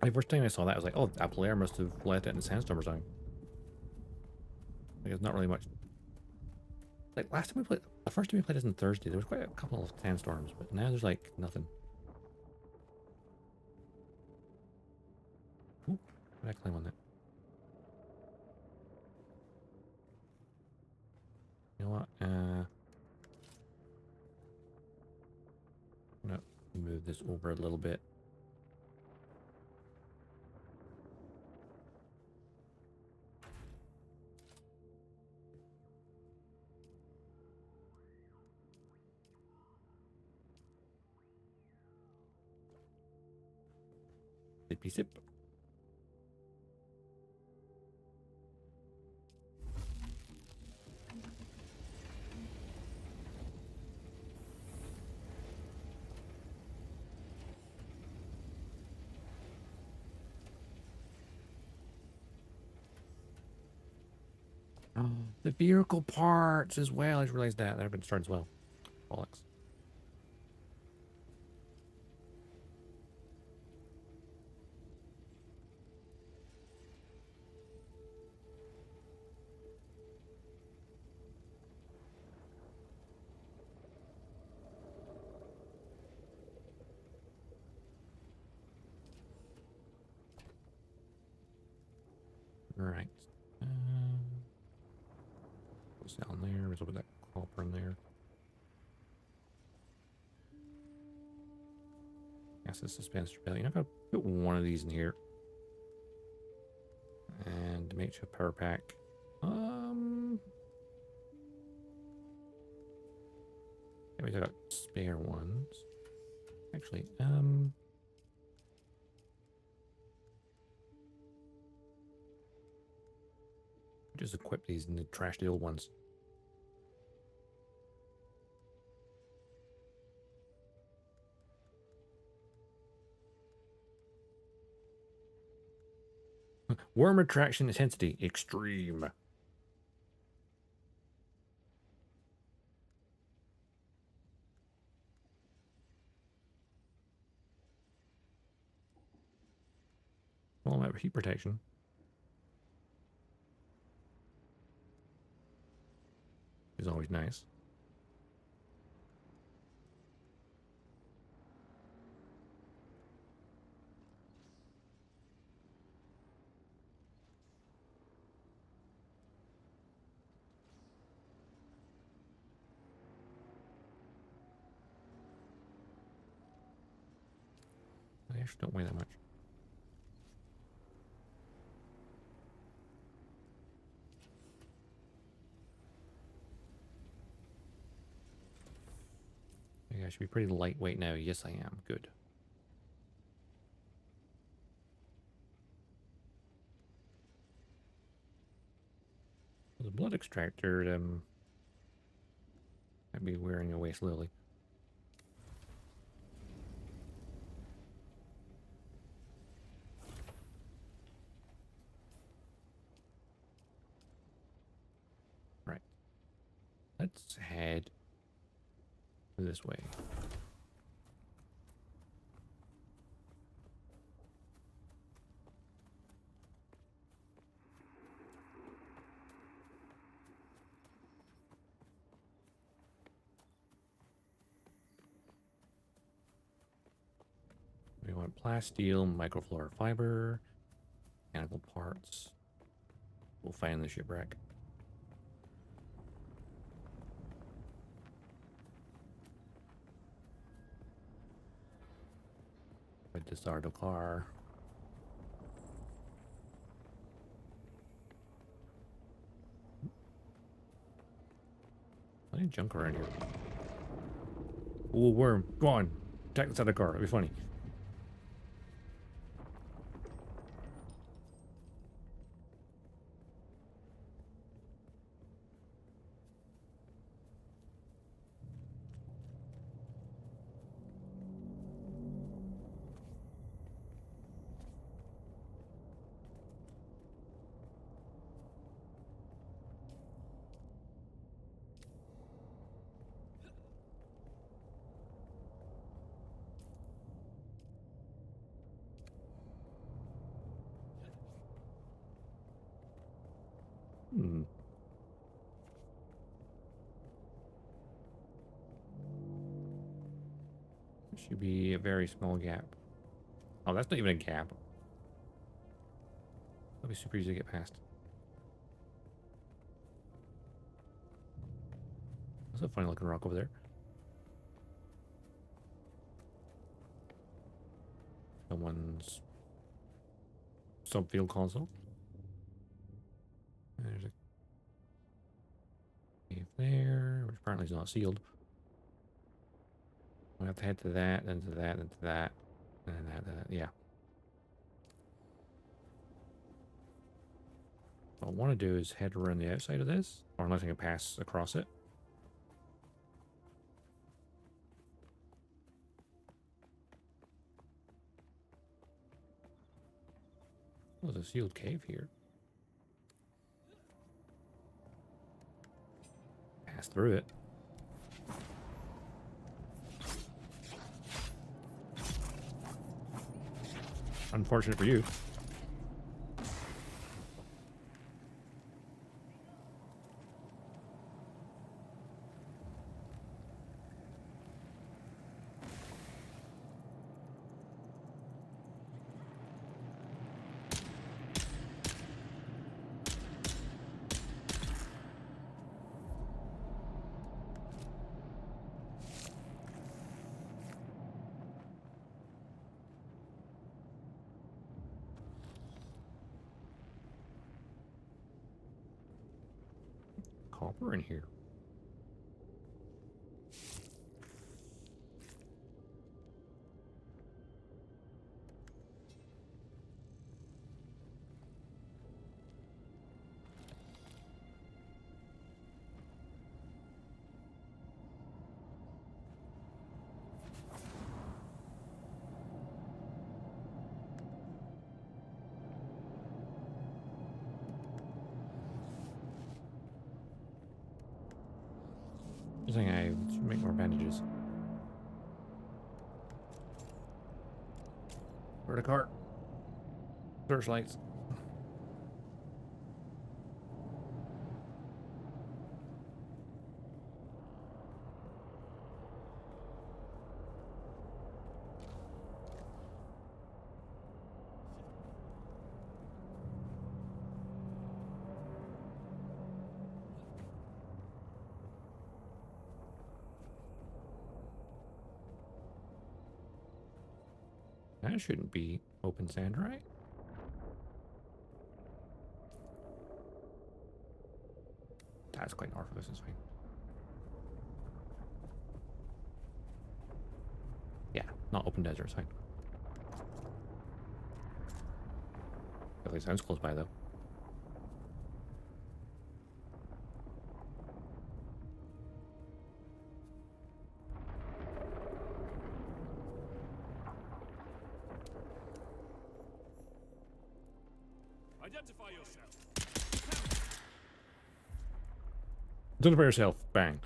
The first time I saw that, I was like, oh, that player must have let it in the sandstorm or something. Like, it's not really much. Like, last time we played, the first time we played this on Thursday, there was quite a couple of sandstorms, but now there's like nothing. Ooh, how did I climb on that? You know what? I'm gonna move this over a little bit. Sippy sip. Oh, the vehicle parts as well. I just realized that. That had been started as well. Bollocks. Right. What's down there? There's a little bit of that copper in there. Gas dispenser belly. I'm gonna put one of these in here. And make sure power pack. Maybe I got spare ones. Actually, just equip these and trash the old ones. Worm attraction intensity extreme. Well, I'm out of heat protection. Is always nice. They actually don't weigh that much. Maybe I should be pretty lightweight now. Yes, I am. Good. The blood extractor, might be wearing away slowly. Right. Let's head this way. plasteel, microfluoro fiber, mechanical parts. We'll find the shipwreck. With the Sardo car. Plenty of junk around here. Ooh, worm. Go on. Attack the side of the car. It'll be funny. Should be a very small gap. Oh, that's not even a gap. That'll be super easy to get past. That's a funny looking rock over there. Someone's subfield console. There's a cave there, which apparently is not sealed. We have to head to that, then to that, then to that, and then that. Yeah. What I want to do is head around the outside of this, or unless I can pass across it. Oh, there's a sealed cave here. Pass through it. Unfortunate for you. Copper in here. I think I should make more bandages. Where the cart? Searchlights. That shouldn't be open sand, right? That's quite north of us, it's fine. Yeah, not open desert, it's fine. Definitely sounds close by though. Identify yourself. Identify yourself. Bang.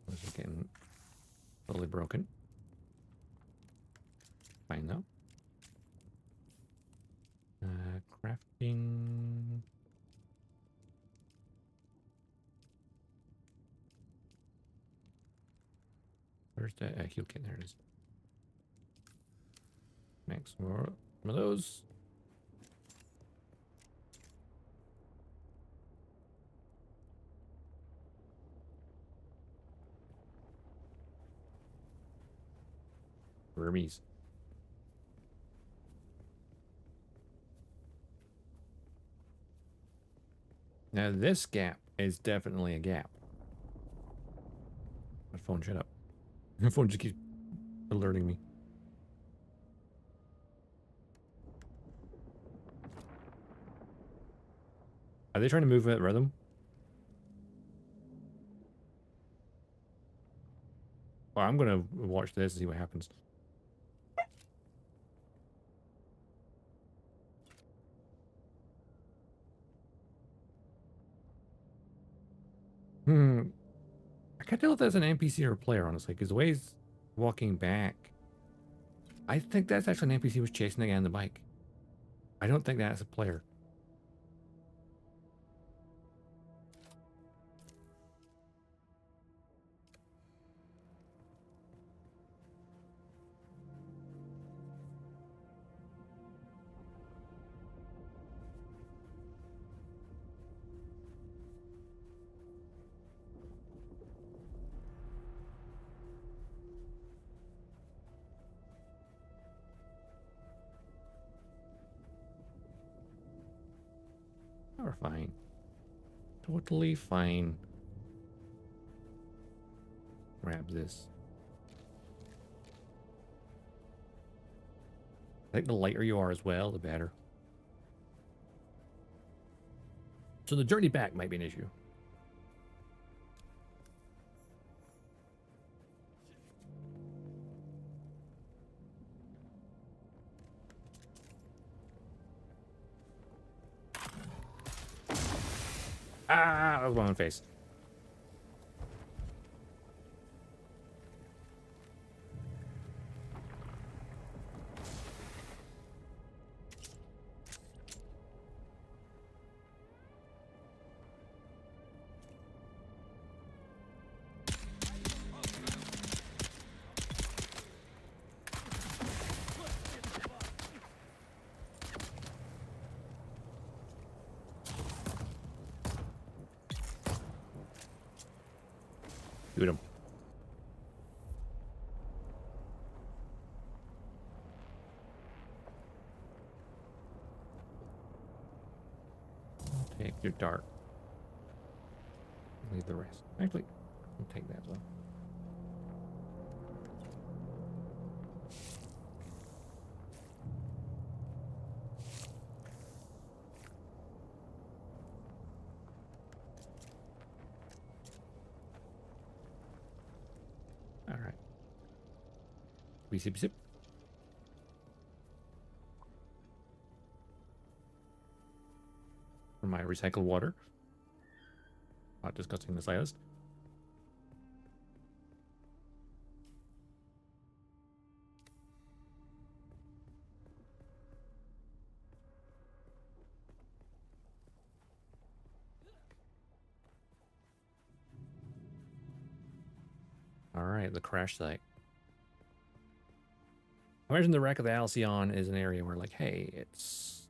This is getting totally broken. Fine though. Crafting. Where's the heal kit? There it is. Next, more of those. Burmese. Now this gap is definitely a gap. My phone, shut up. My phone just keeps alerting me. Are they trying to move at rhythm? Well, I'm gonna watch this and see what happens. I can't tell if that's an NPC or a player, honestly, because the way he's walking back, I think that's actually an NPC who was chasing the guy on the bike. I don't think that's a player. We're fine. Totally fine. Grab this. I think the lighter you are as well, the better. So the journey back might be an issue. Ah, that was my own face. Shoot him. Take your dart. Leave the rest. Actually, I'll take that as well. All right. Sip, sip. For my recycled water. Not disgusting the slightest. All right, the crash site. I imagine the wreck of the Alcyon is an area where, like, hey, it's...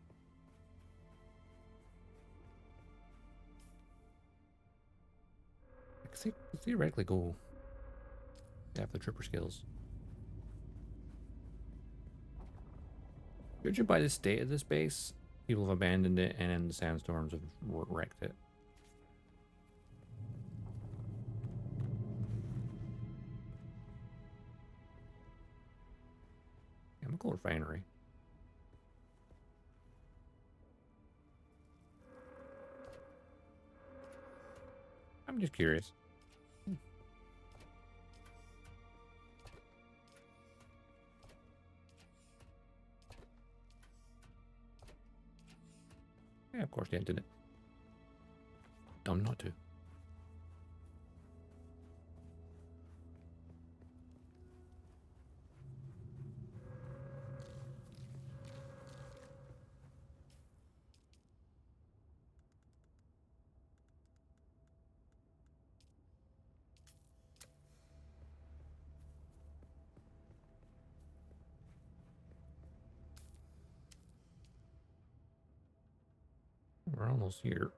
I could theoretically go have the trooper skills. Judging by the state of this base, people have abandoned it and the sandstorms have wrecked it. Chemical refinery. I'm just curious. Yeah, of course they did it. Dumb not to. We're almost here.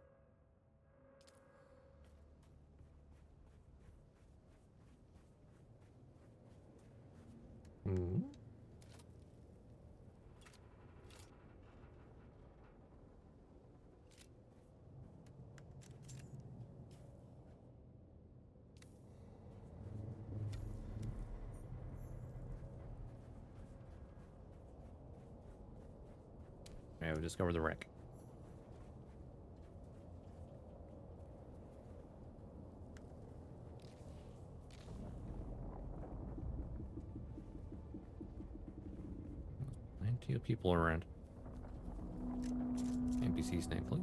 Hmm. Yeah, we discovered the wreck. Plenty of people around. NPCs, thankfully.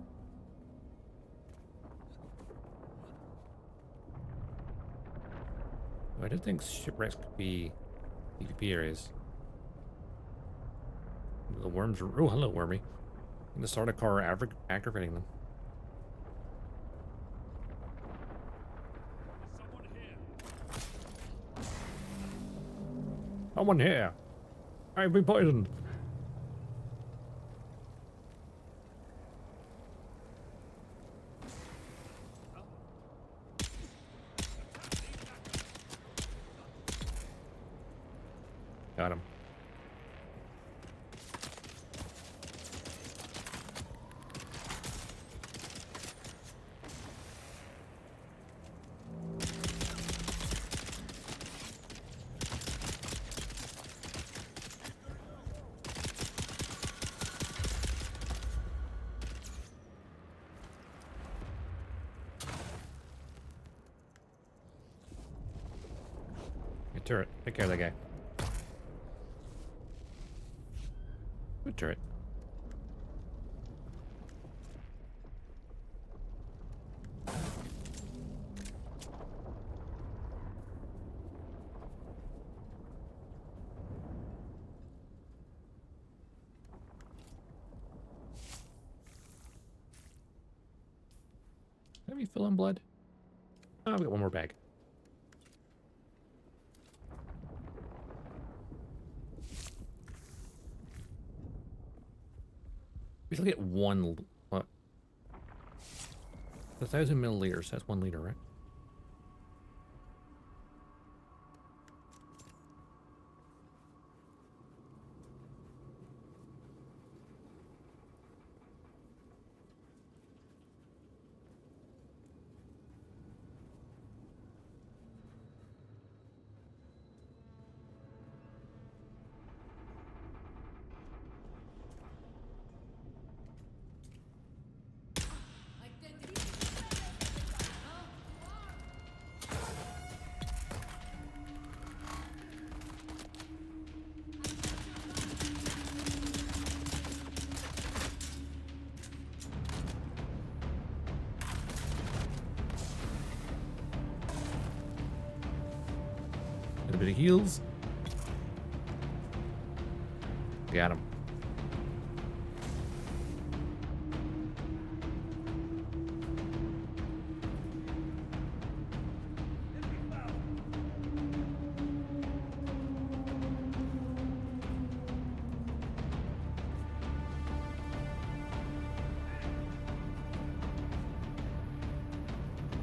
I did think shipwrecks could be PvP areas. The worms are... Oh, hello, wormy. And the Sardaukar are aggravating them. Someone here. I've been poisoned. Got him. Good turret. Take care of that guy. Good turret. Let me fill in blood. Oh, I've got one more bag. We still get one. What? 1,000 milliliters. That's 1 liter, right? A bit of heals. Got him.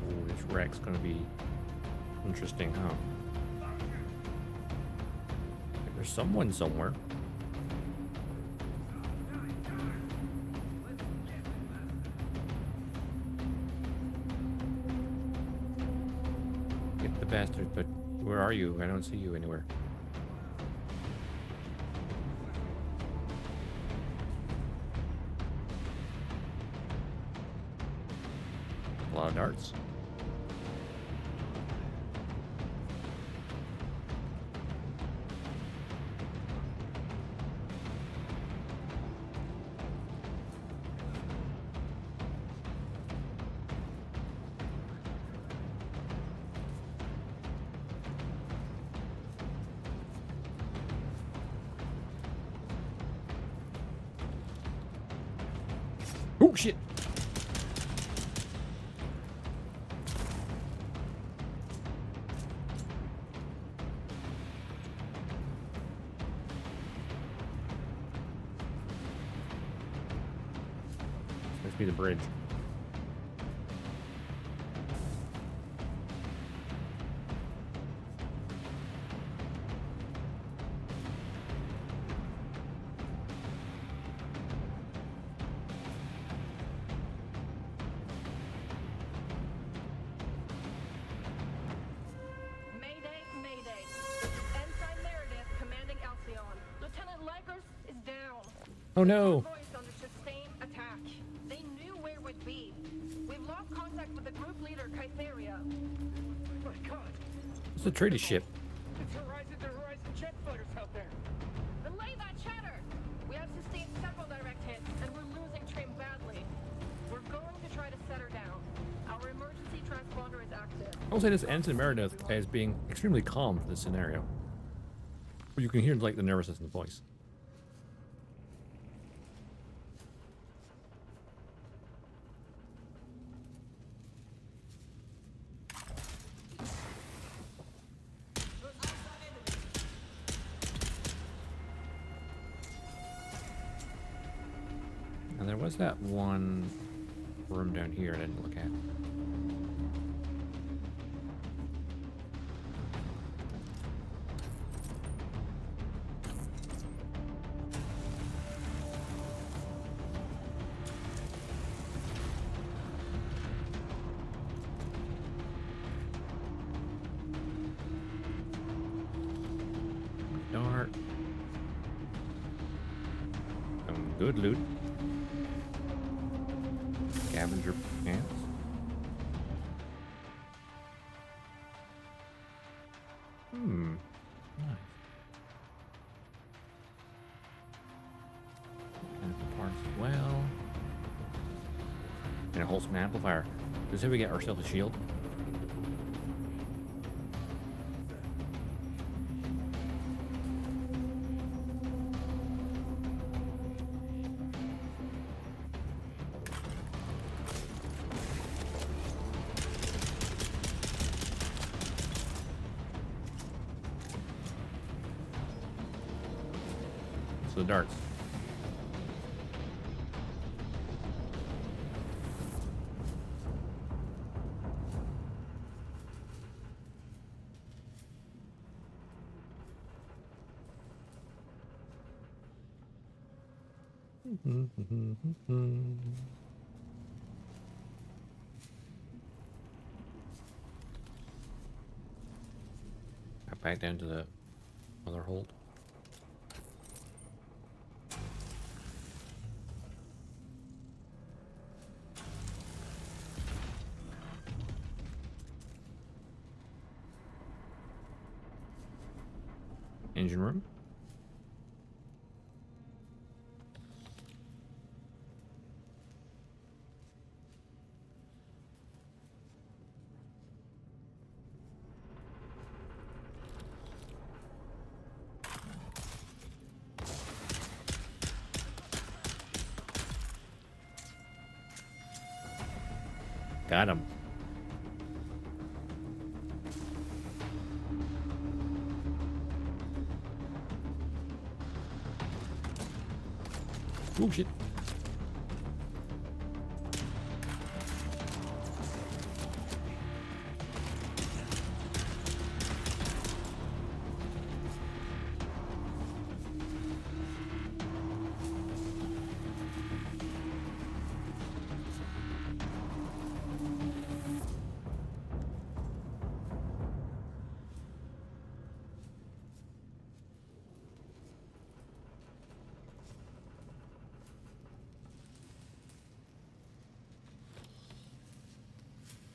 Oh, this wreck's gonna be interesting, huh? There's someone somewhere. Get the bastard, but where are you? I don't see you anywhere. A lot of darts. Oh shit! There's be the bridge. Mayday, Mayday. This is Ensign Meredith commanding Alcyon. Lieutenant Lagrange's is down. Oh no! Voice under sustained attack. They knew where we'd be. We've lost contact with the group leader, Kytheria. My God, It's a trading ship. it's Horizon jet fighters out there. Relay that chatter! We have sustained several direct hits, and we're losing Trim badly. We're going to try to set her down. Our emergency transponder is active. I'll say this Ensign Meredith as being extremely calm for this scenario. But you can hear like the nervousness in the voice. And there was that one room down here I didn't look at. Dark. Some good loot. Scavenger pants. Nice. And some parts as well. And a wholesome amplifier. Does we get ourselves a shield? The darts. Back down to the other hold. Engine room. Got him. Oh shit.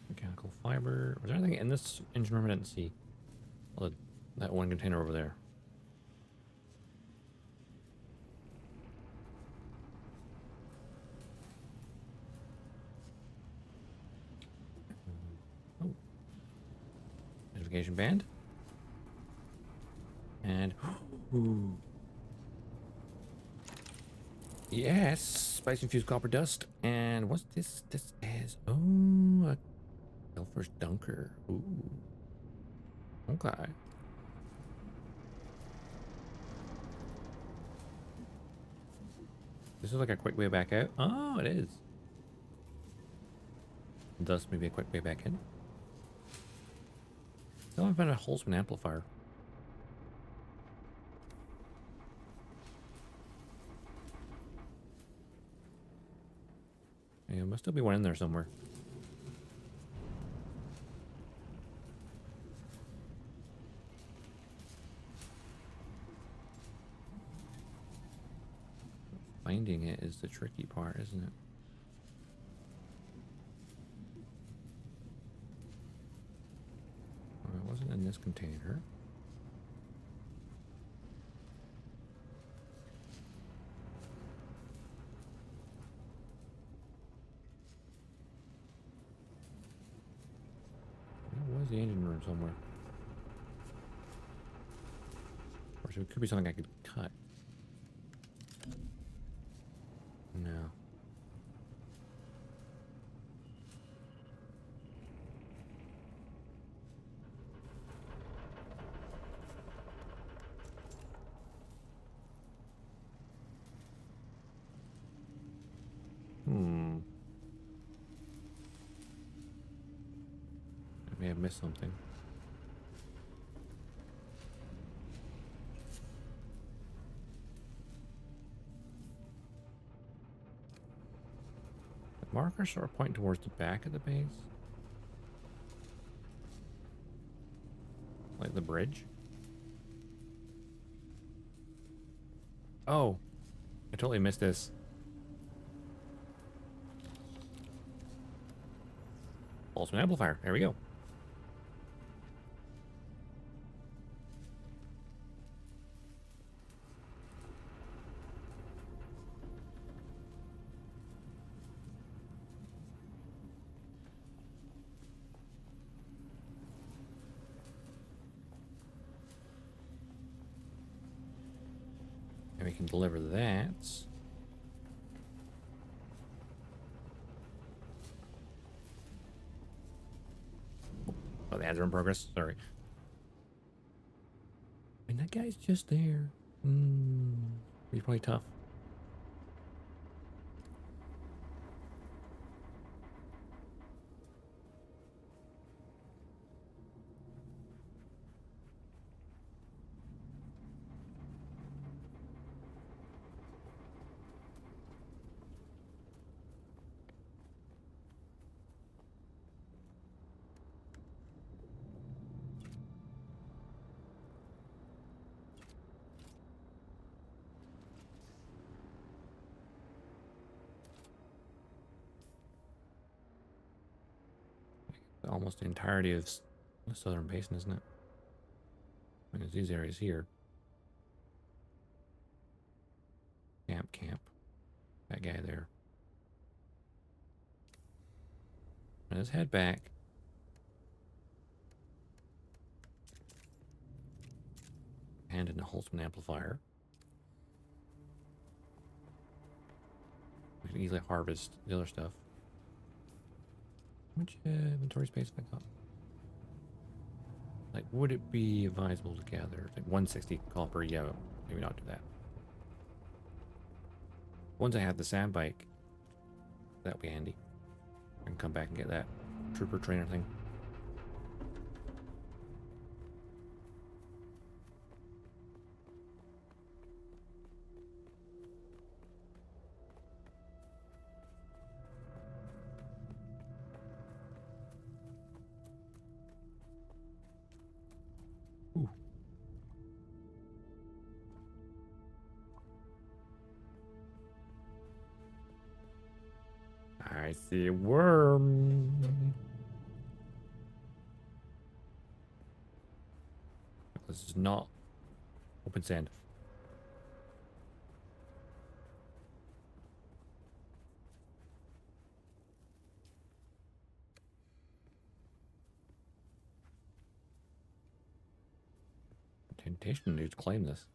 Mechanical fiber. Was there anything in this engine room I didn't see? Well, that one container over there. Oh. Notification band. And ooh. Yes, spice infused copper dust. And what's this? This is a Selfer's Dunker. Ooh. Okay. This is like a quick way back out. Oh, it is. Thus, maybe a quick way back in. Still haven't found a Holtzman amplifier. Yeah, must still be one in there somewhere. Finding it is the tricky part, isn't it? Well, it wasn't in this container. There was the engine room somewhere. Or so it could be something I could cut. No. I may have missed something. The markers sort of point towards the back of the base. Like the bridge. Oh, I totally missed this. Ultimate amplifier. There we go. And we can deliver that. Oh, the ads are in progress. Sorry. I mean, that guy's just there. He's probably tough. Almost the entirety of the southern basin, isn't it? I mean, it's these areas here. Camp. That guy there. Now let's head back. Hand in the Holtzman amplifier. We can easily harvest the other stuff. How much inventory space have I got? Like, would it be advisable to gather? Like 160 copper, yeah, maybe not do that. Once I have the sand bike, that'll be handy. I can come back and get that trooper trainer thing. Ooh. I see a worm. This is not open sand. Temptation to claim this.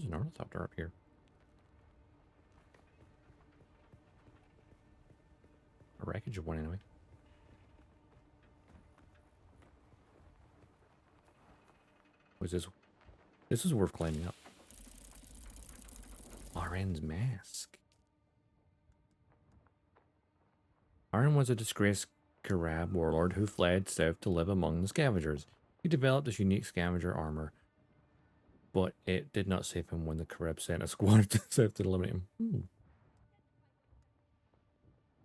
an ornithopter up here. A wreckage of one anyway. What's this? This is worth climbing up. RN's mask. RN was a disgraced Karab warlord who fled south to live among the scavengers. He developed this unique scavenger armor, but it did not save him when the Karab sent a squad to south to eliminate him.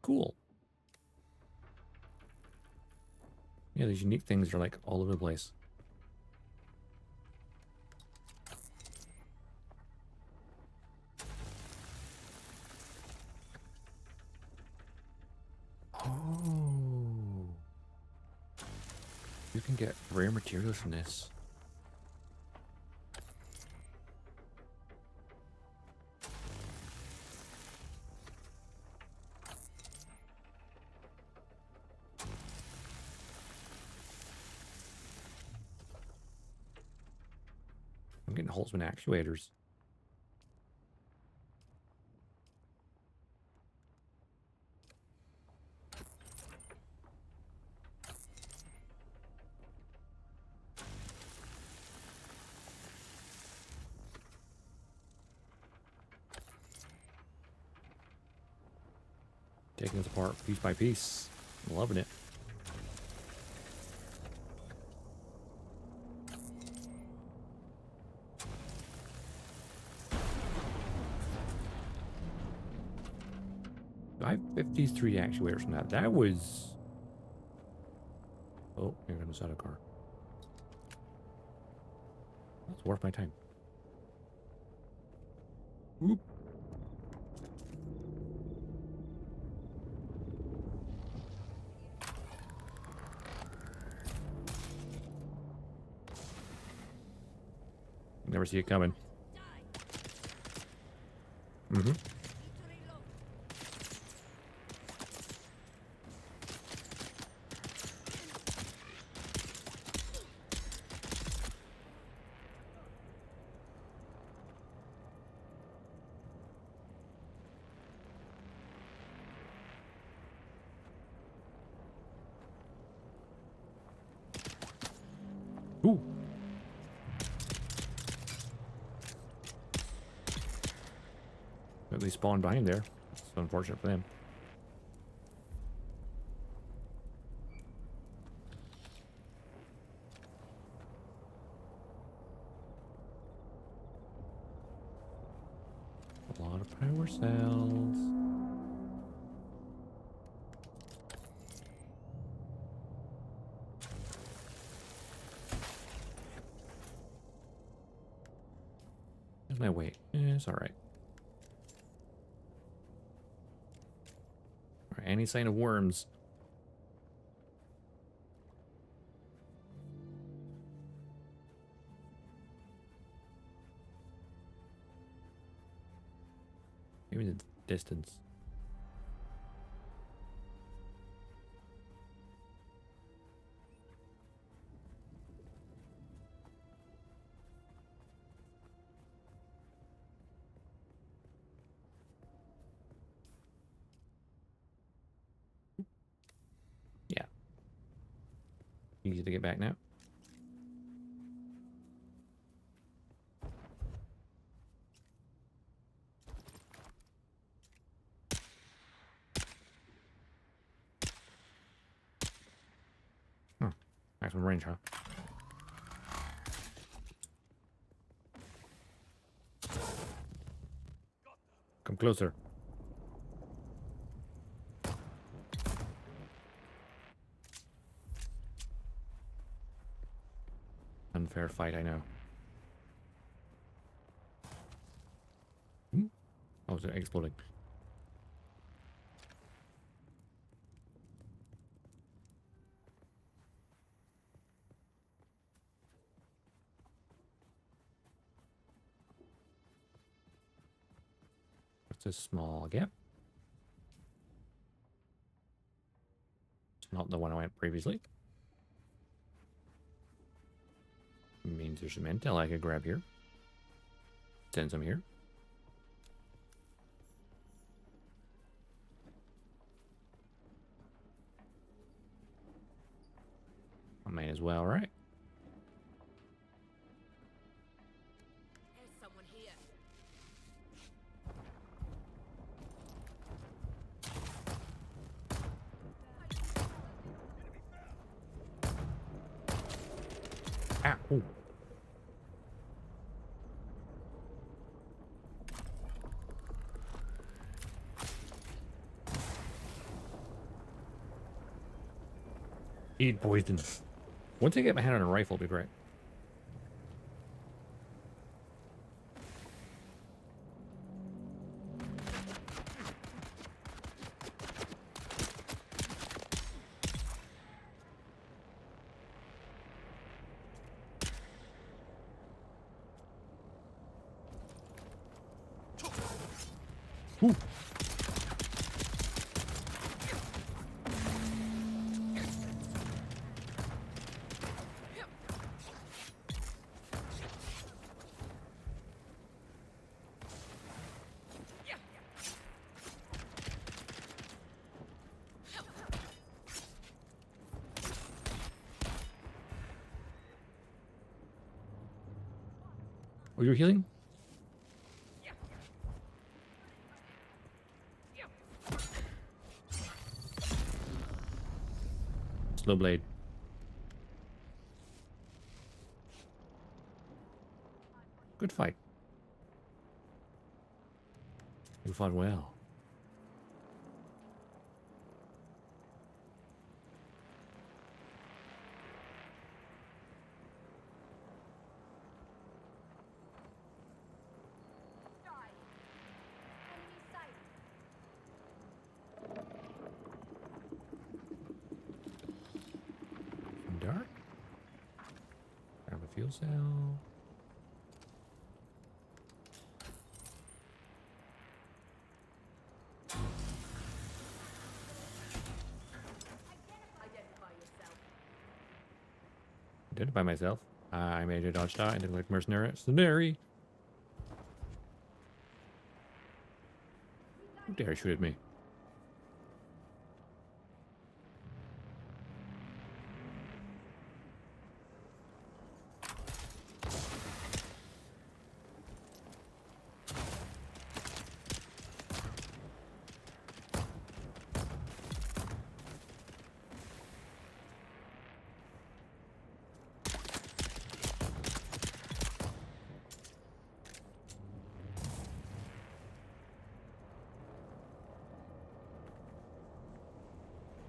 Cool. Yeah, these unique things are like all over the place. Oh. You can get rare materials from this. I'm getting Holtzman actuators. Taking this apart piece by piece. I'm loving it. I have 53 actuators from that. That was... Oh, here comes out a car. That's worth my time. Oop. Never see it coming. Mm-hmm. Ooh. At least spawned behind there. It's unfortunate for them. A lot of power cells. There's my weight. It's alright. Any sign of worms? Maybe the distance. Yeah. Easy to get back now. Maximum range, huh? Come closer. Unfair fight, I know. Oh, is it exploding? What's this small gap? It's not the one I went previously. Means there's some intel I could grab here. Send some here. I may as well, right? There's someone here. Ah, ooh. Eat poison. Once I get my hand on a rifle, it'll be great. Ooh. Oh, you're healing? Slow blade. Good fight. You fought well. Dark. Grab a fuel cell. Identify myself. I'm AJ Dodgestar, Intergalactic Mercenary. Who dare shoot at me?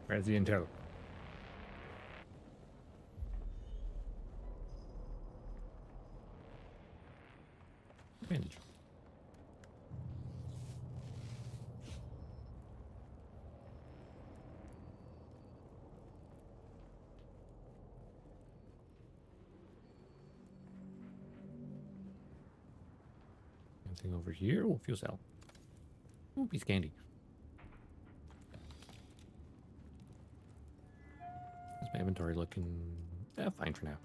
Where's the intel? Binge. Anything over here? Oh, fuel cell. Oh, piece of candy. How's my inventory looking? Fine for now.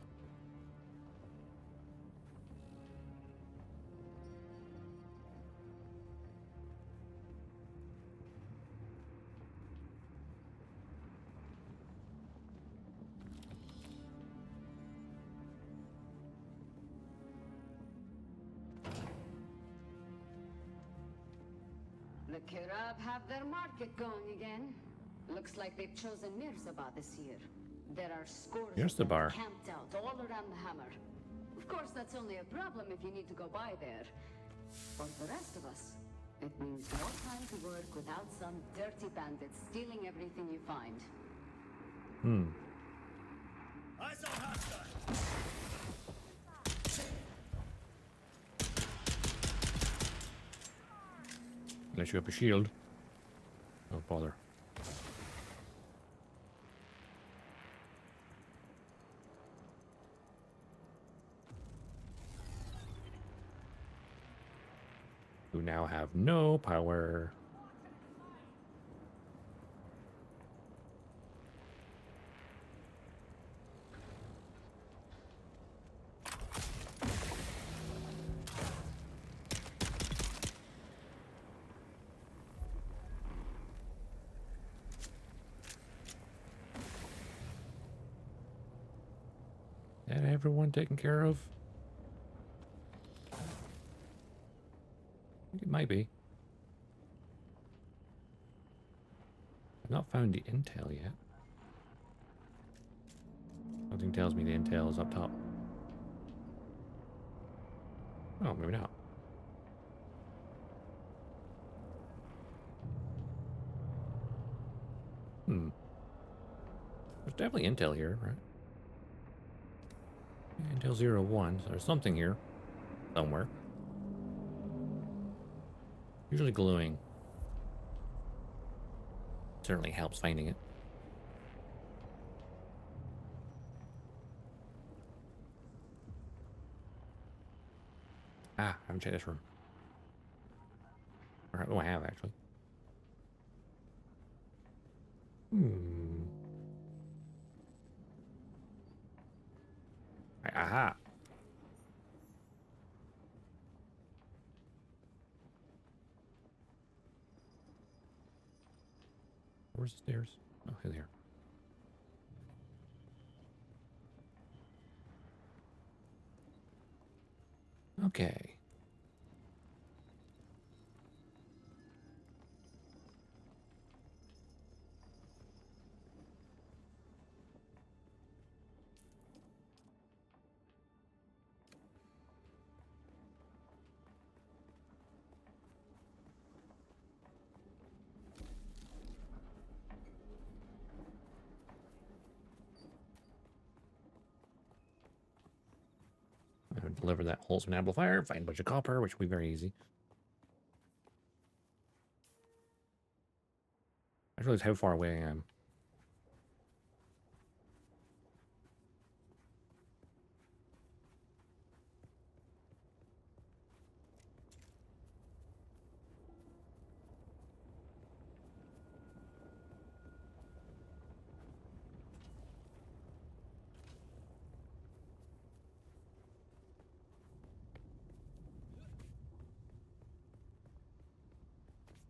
The Kirab have their market going again. Looks like they've chosen Mirzaba this year. There are scores Here's of the them bar. camped out all around the hammer. Of course, that's only a problem if you need to go by there. For the rest of us, it means no time to work without some dirty bandits stealing everything you find. Eyes on hostile. Unless you have a shield. Don't bother. You now have no power. everyone taken care of? I think it might be. I've not found the intel yet. Something tells me the intel is up top. Oh, maybe not. There's definitely intel here, right? Intel 01, so there's something here. Somewhere. Usually glowing. Certainly helps finding it. Ah, I haven't checked this room. Or, oh, I have actually. Aha. Where's the stairs? Oh, here. Okay. I would deliver that Holtzman amplifier, find a bunch of copper, which will be very easy. I realize how far away I am.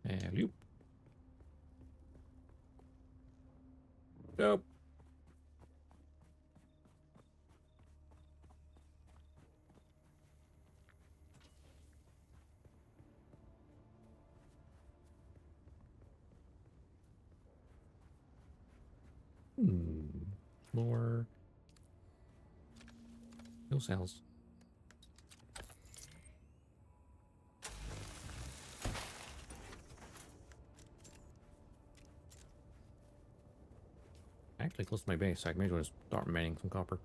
And loop. Nope. More fuel cells. Actually close to my base, so I may as well just start mining some copper.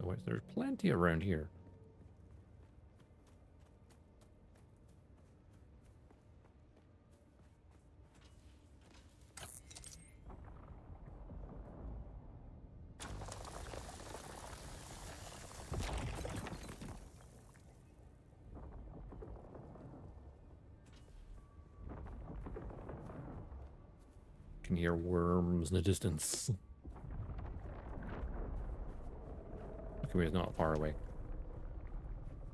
Oh, there's plenty around here. Can hear worms in the distance. Okay, it's not far away.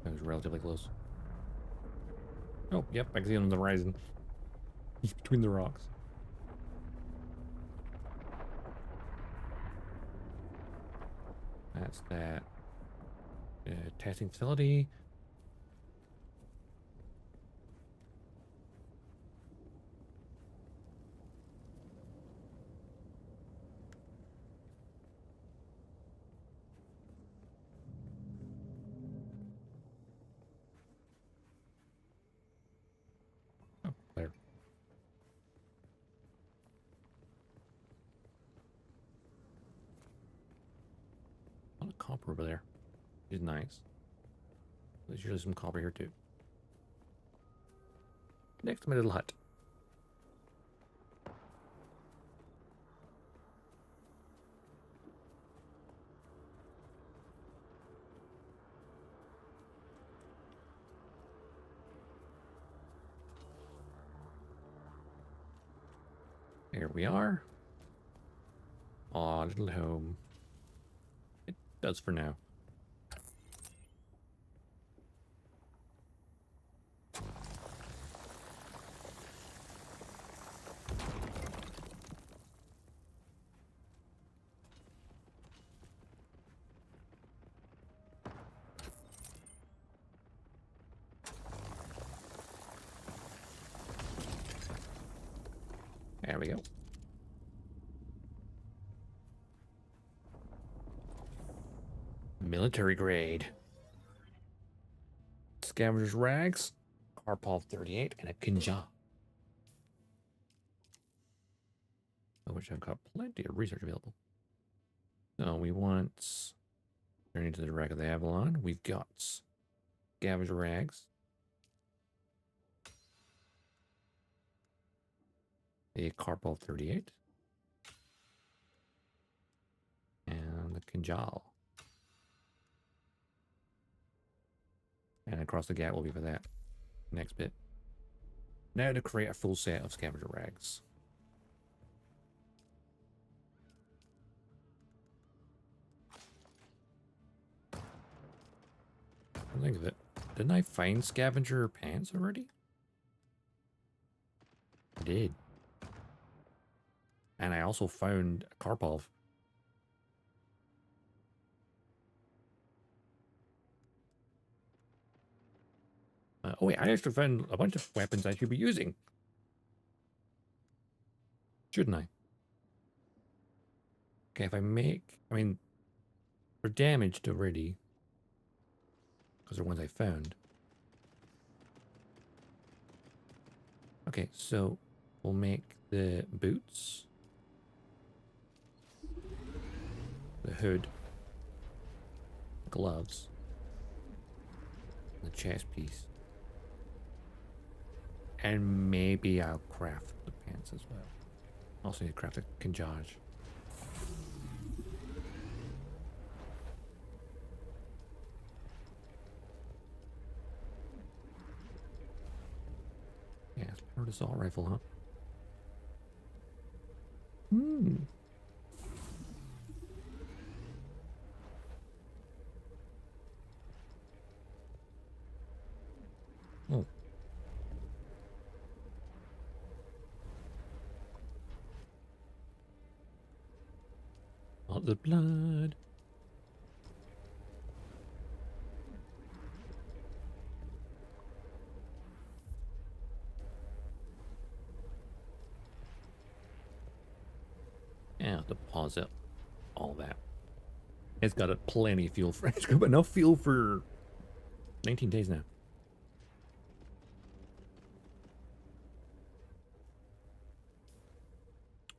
That was relatively close. Oh, yep, I can see it on the horizon. He's between the rocks. That's that testing facility. Oh, there. A lot of copper over there. Is nice. There's usually some copper here too. Next to my little hut. Here we are. Aw, little home. does for now. There we go. Military grade. Scavenger's rags, Karpov 38, and a Kinja. Of which I've got plenty of research available. So we want turning to the Rag of the Avalon. We've got Scavenger rags. A Karpov 38. And the Kinjal. And across the gap will be for that next bit. Now to create a full set of Scavenger rags. Think of it. Didn't I find Scavenger pants already? I did. And I also found Karpov. Oh wait, I actually found a bunch of weapons I should be using. Shouldn't I? Okay, if I make... I mean, they're damaged already. Because they're ones I found. Okay, so we'll make the boots. The hood. Gloves. The chest piece. And maybe I'll craft the pants as well. Also need to craft a Kinjaj. Yeah, it's powered assault rifle, huh? Hmm. Oh. Not the blood. Yeah, deposit all that. It's got a plenty of fuel for it's got enough fuel for 19 days now.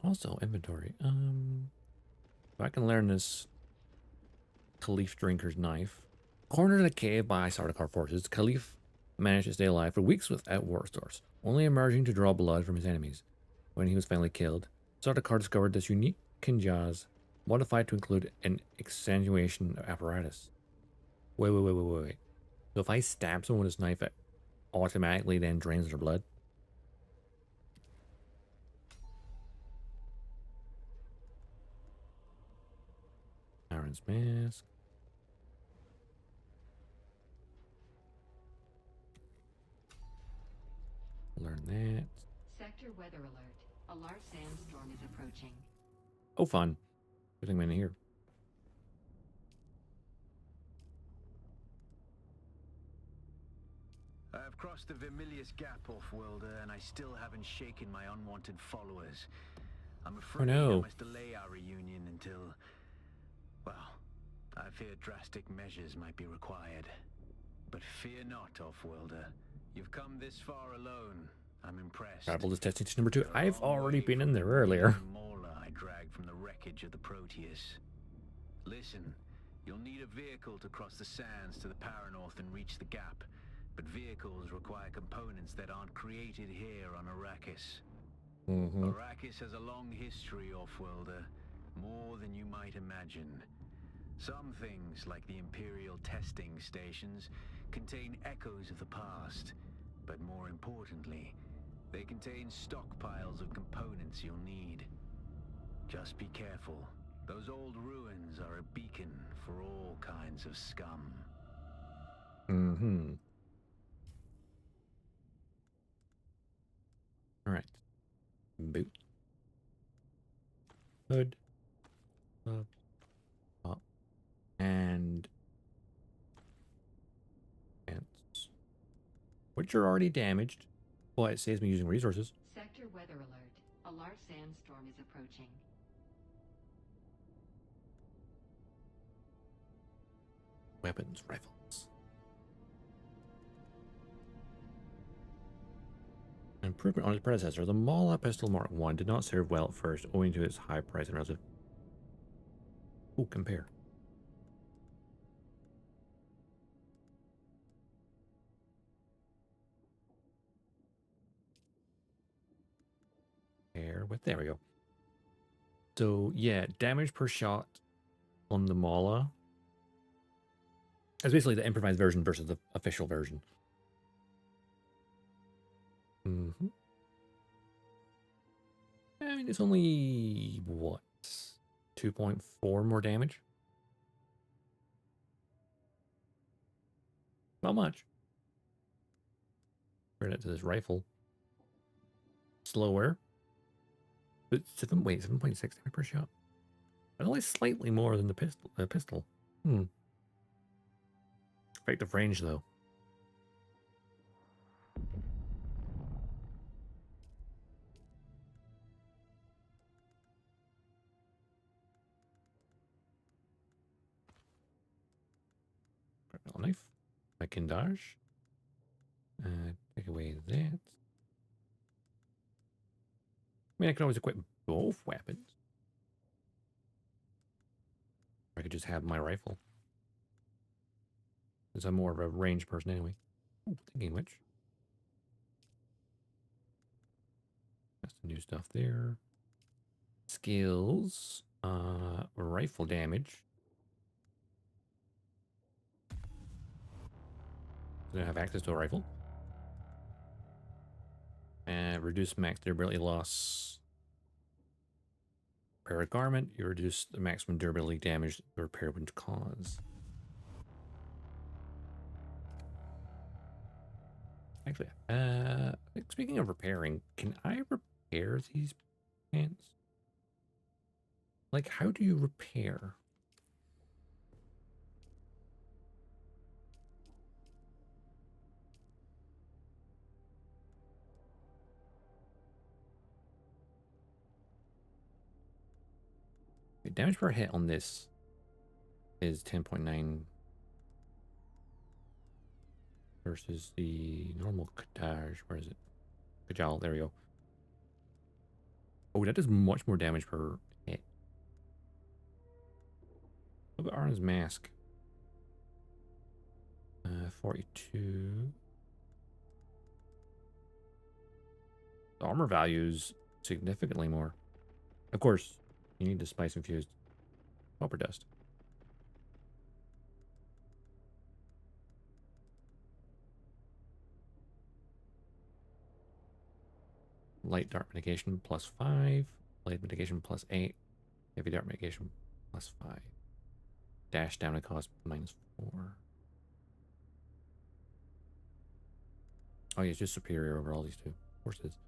Also, inventory. If I can learn this Khalif Drinker's Knife. Cornered in a cave by Sardaukar forces, Khalif managed to stay alive for weeks without war stores, only emerging to draw blood from his enemies. When he was finally killed, Sardaukar discovered this unique Kinjaz, modified to include an extenuation apparatus. Wait. So if I stab someone with this knife, it automatically then drains their blood? Aaron's mask. Learn that. Sector weather alert. A large sandstorm is approaching. Oh, fun. Good thing I'm in here. I have crossed the Vermilius Gap, Offworlder, and I still haven't shaken my unwanted followers. I'm afraid I must delay our reunion until... well, I fear drastic measures might be required. But fear not, Offworlder. You've come this far alone. I'm impressed. Travel to testing station number 2. I've already been in there earlier. I dragged from the wreckage of the Proteus. Listen, you'll need a vehicle to cross the sands to the Paranorth and reach the gap. But vehicles require components that aren't created here on Arrakis. Arrakis has a long history, Offworlder. More than you might imagine. Some things, like the Imperial testing stations, contain echoes of the past. But more importantly, they contain stockpiles of components you'll need. Just be careful. Those old ruins are a beacon for all kinds of scum. Mm-hmm. All right. Boot. Hood. Up. And pants. Which are already damaged, but it saves me using resources. Sector weather alert. A large sandstorm is approaching. Weapons, rifles. Improvement on its predecessor. The Mala Pistol Mark I did not serve well at first, owing to its high price and relative. Ooh, compare. There we go. So yeah, damage per shot on the Mala. It's basically the improvised version versus the official version. Mm-hmm. I mean, it's only, what, 2.4 more damage? Not much. Turn it to this rifle. Slower. But 7.6 damage per shot. That's only slightly more than the pistol. Effective range, though. Knife. I can dodge. Take away that. I mean, I can always equip both weapons. I could just have my rifle. Because I'm more of a ranged person anyway. Oh, thinking which. That's the new stuff there. Skills. Rifle damage. I have access to a rifle. Reduce max durability loss. Repair a garment. You reduce the maximum durability damage the repair would cause. Actually, speaking of repairing, can I repair these pants? Like, how do you repair? Okay, damage per hit on this is 10.9 versus the normal Kataj. Where is it? Kajal, there we go. Oh, that does much more damage per hit. What about Arn's mask? 42. The armor values significantly more. Of course, you need the spice infused copper dust. Light dart mitigation +5. Blade mitigation +8. Heavy dart mitigation +5. Dash down a cost -4. Oh, yeah, it's just superior over all these two. Of course it is.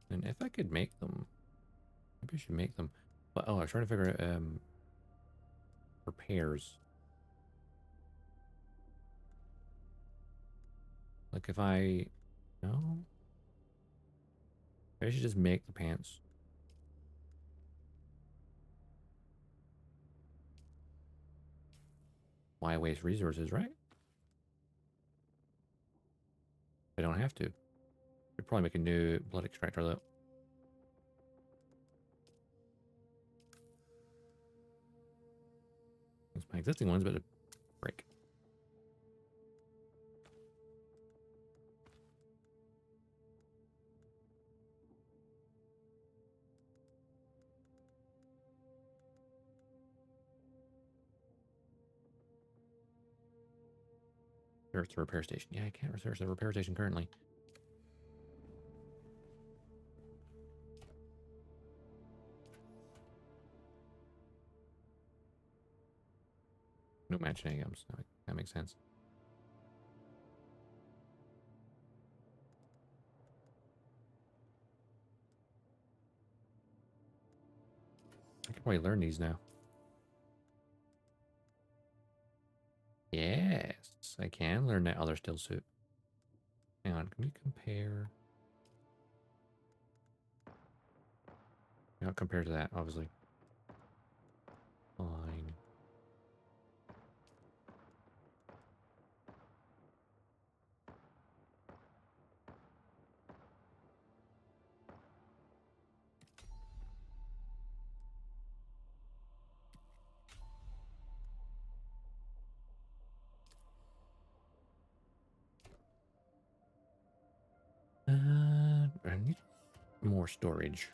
And if I could make them, maybe I should make them. But oh, I was trying to figure out repairs. Like if I no, maybe I should just make the pants. Why waste resources, right? I don't have to. Could probably make a new blood extractor though. It's my existing ones, but a break. Research the repair station. Yeah, I can't research the repair station currently. mentioning items. That makes sense. I can probably learn these now. Yes, I can learn that other still suit. Hang on, can we compare? Not compared to that, obviously. Fine. I need more storage.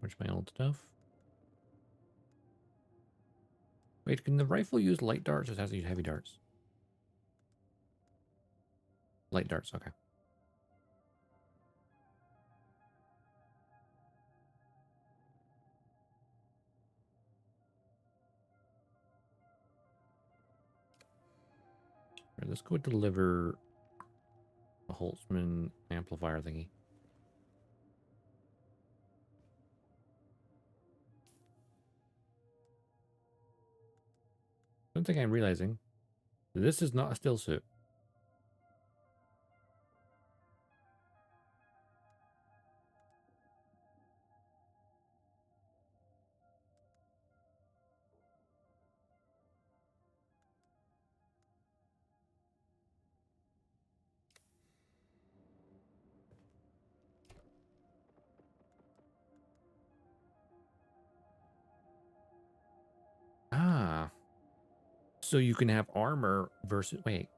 Bunch of my old stuff. Wait, can the rifle use light darts or does it have to use heavy darts? Light darts, okay. Alright, let's go deliver the Holtzman amplifier thingy. One thing I'm realizing, this is not a still suit. Ah. So you can have armor versus... Wait.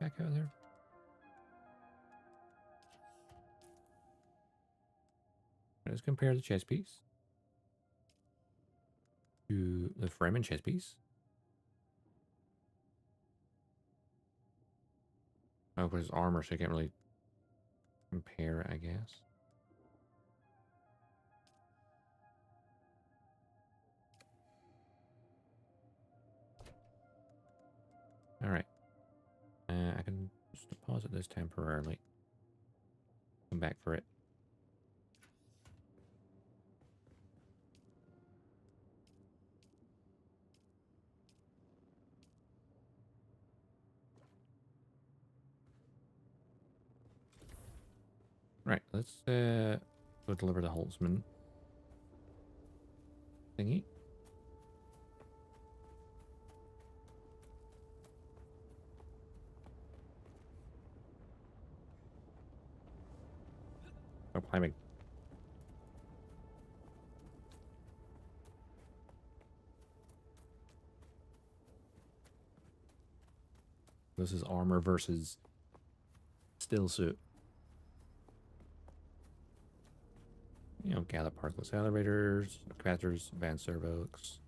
Back out there. Let's compare the chest piece to the Fremen chest piece. Oh, but it's armor, so I can't really compare, I guess. All right. I can just deposit this temporarily. Come back for it. Right, let's go deliver the Holtzman thingy. Oh, climbing. This is armor versus still suit. You know, gather partless elevators, capacitors, advanced servos.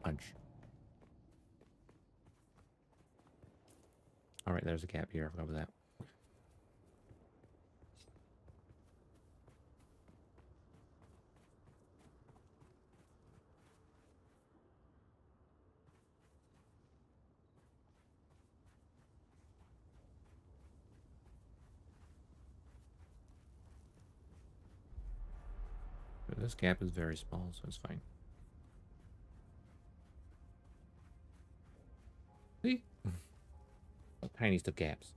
Punch. All right, there's a gap here. I forgot about that. But this gap is very small, so it's fine. See? The tiniest of gaps.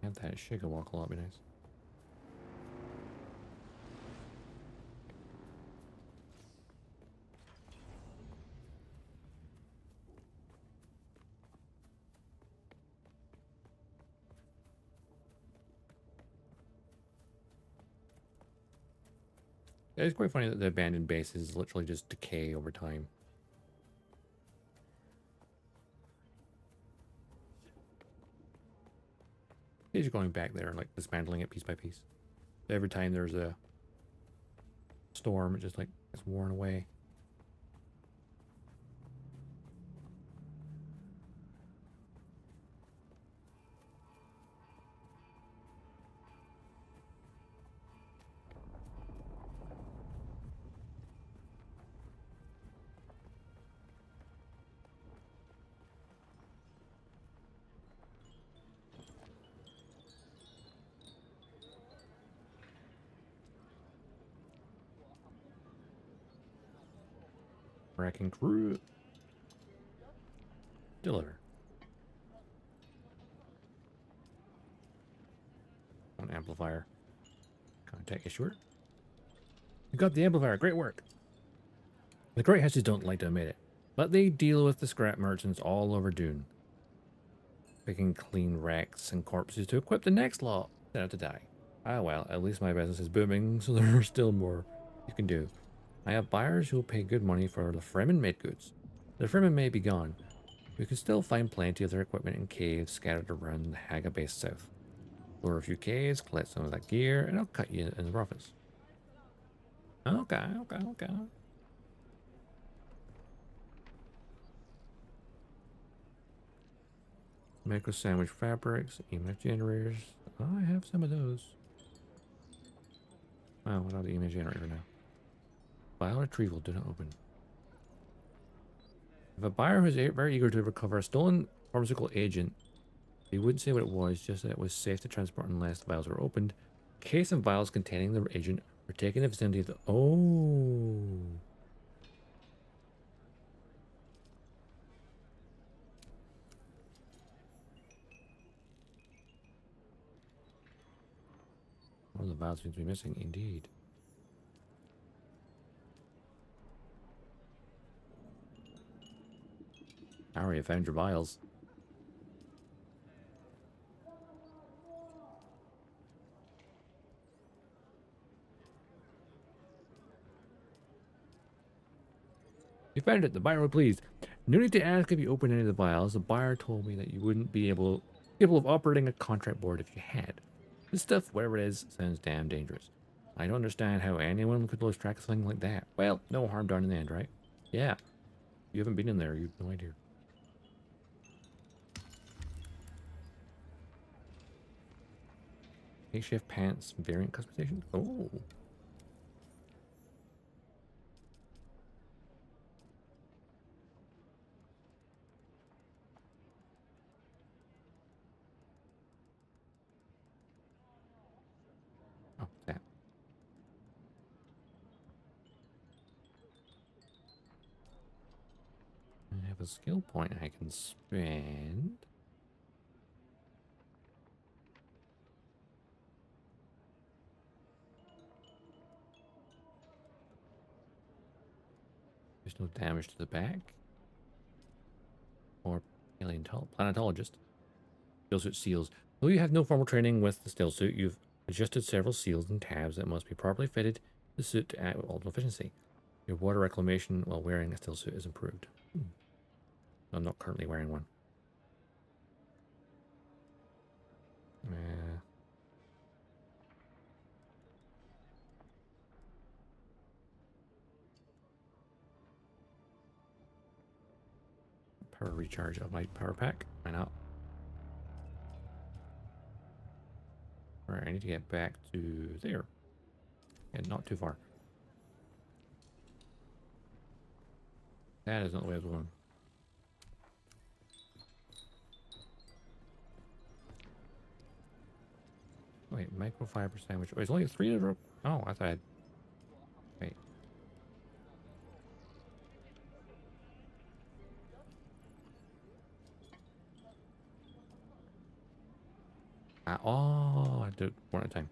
Have that sugar walk a lot be nice. It's quite funny that the abandoned bases literally just decay over time. He's going back there and like dismantling it piece by piece. Every time there's a storm, it just like gets worn away. Wrecking crew. Deliver. One amplifier. Contact issuer. You got the amplifier. Great work. The Great Hatches don't like to admit it, but they deal with the scrap merchants all over Dune, picking clean wrecks and corpses to equip the next lot set out to die. Ah well, at least my business is booming, so there are still more you can do. I have buyers who will pay good money for the Fremen made goods. The Fremen may be gone. We can still find plenty of their equipment in caves scattered around the Haga base south. Explore a few caves, collect some of that gear, and I'll cut you in the profits. Okay. Micro sandwich fabrics, image generators. I have some of those. Wow, what are the image generator now? File retrieval, do not open. If a buyer who is very eager to recover a stolen pharmaceutical agent, they wouldn't say what it was, just that it was safe to transport unless the vials were opened. Case and vials containing the agent were taken in the vicinity of the... Oh! One of the vials seems to be missing, indeed. Harry, you found your vials. You found it. The buyer was pleased. No need to ask if you opened any of the vials. The buyer told me that you wouldn't be capable of operating a contract board if you had. This stuff, whatever it is, sounds damn dangerous. I don't understand how anyone could lose track of something like that. Well, no harm done in the end, right? Yeah. You haven't been in there. You have no idea. Makeshift pants variant customization? Oh. Oh, that. I have a skill point I can spend. There's no damage to the back. Or planetologist. Stillsuit seals. Though you have no formal training with the stillsuit, you've adjusted several seals and tabs that must be properly fitted to the suit to act with ultimate efficiency. Your water reclamation while wearing a stillsuit is improved. I'm not currently wearing one. Power recharge of my power pack. Why not? Alright, I need to get back to there. And not too far. That is not the way I was going. Wait, microfiber sandwich. Oh, it's only 3 to drop. Oh, I thought I'd... Wait. Oh, I did one at a time.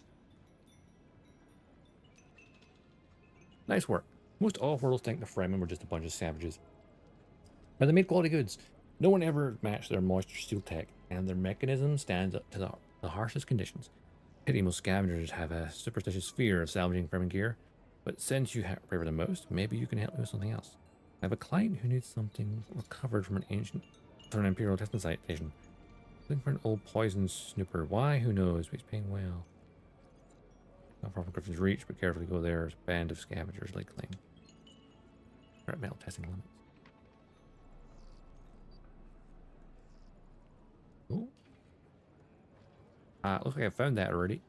Nice work. Most off-worlds think the Fremen were just a bunch of savages. But they made quality goods. No one ever matched their moisture steel tech, and their mechanism stands up to the harshest conditions. Pity most scavengers have a superstitious fear of salvaging Fremen gear, but since you favor the most, maybe you can help me with something else. I have a client who needs something recovered from an Imperial testing station. Looking for an old poison snooper. Why? Who knows? But he's paying well. Not far from Griffin's reach, but carefully go there. There's a band of scavengers like claim. They're at metal testing limits. Oh. Looks like I found that already.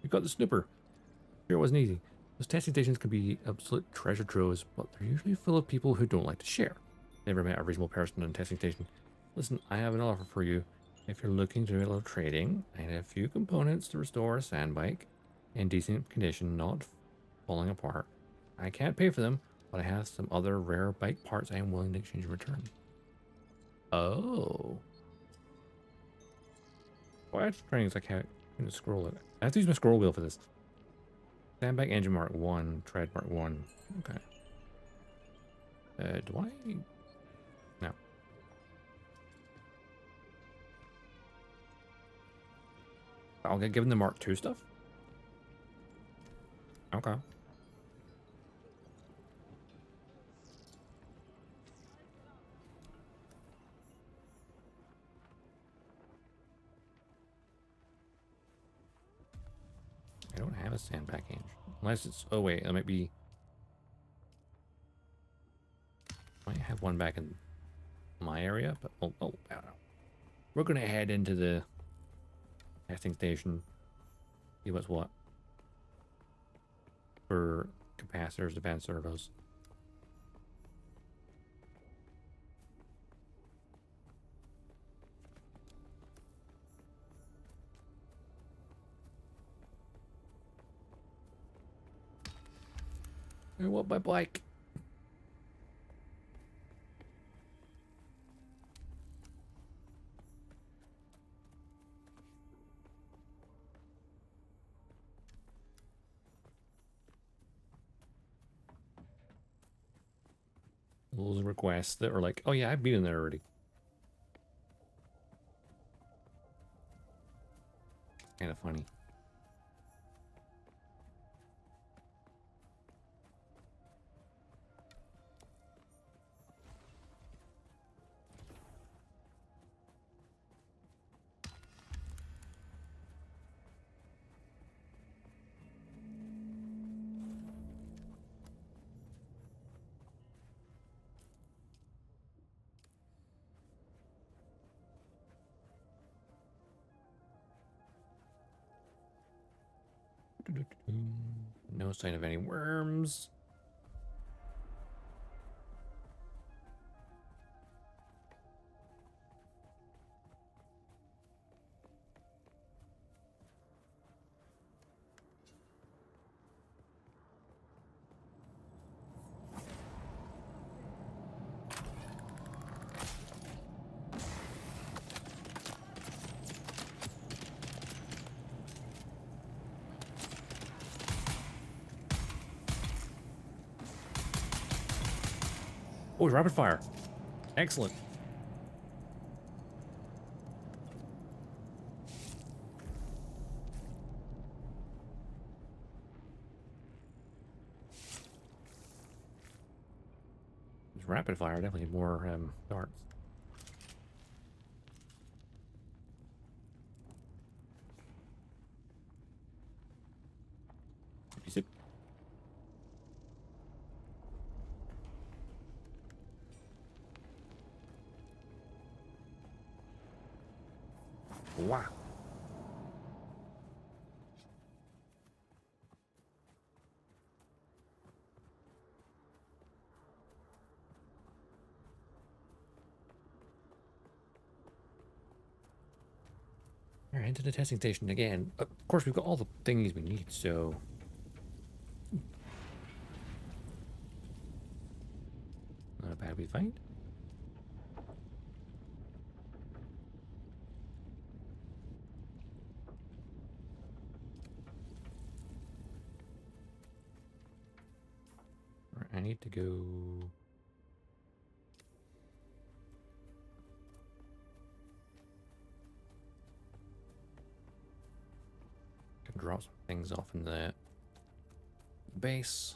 We got the snooper. Sure, it wasn't easy. Those testing stations can be absolute treasure troves, but they're usually full of people who don't like to share. Never met a reasonable person on a testing station. Listen, I have an offer for you. If you're looking to do a little trading, I have a few components to restore a sand bike in decent condition, not falling apart. I can't pay for them, but I have some other rare bike parts I am willing to exchange in return. Oh. Why well, trading is I can't even scroll it. I have to use my scroll wheel for this. Sandbag engine mark 1, tread mark 1. Okay. Do I? No. I'll get given the mark 2 stuff? Okay. I don't have a sandbag engine. Unless it's... Oh, wait. That might be... I might have one back in my area, but... Oh, I don't know. We're going to head into the testing station. See what's what. For capacitors, advanced servos. I want my bike. Those requests that are like, oh yeah, I've been in there already. Kind of funny. No sign of any worms. Oh, it's rapid fire. Excellent. It's rapid fire, definitely more darts. Is it? Wow. Right into the testing station again. Of course, we've got all the things we need, so... Not a bad we find. Right, I need to go... Can drop some things off in the base.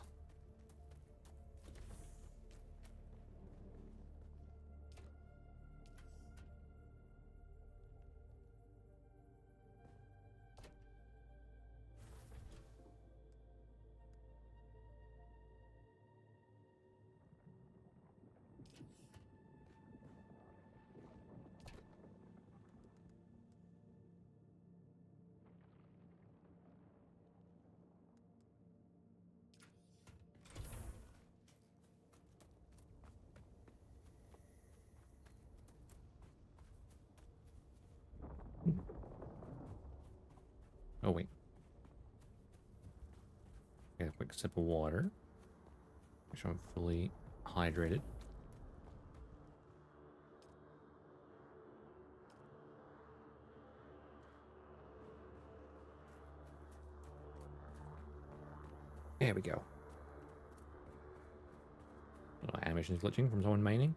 Oh, wait. Get a quick sip of water. Make sure I'm fully hydrated. There we go. Animation is glitching from someone mining.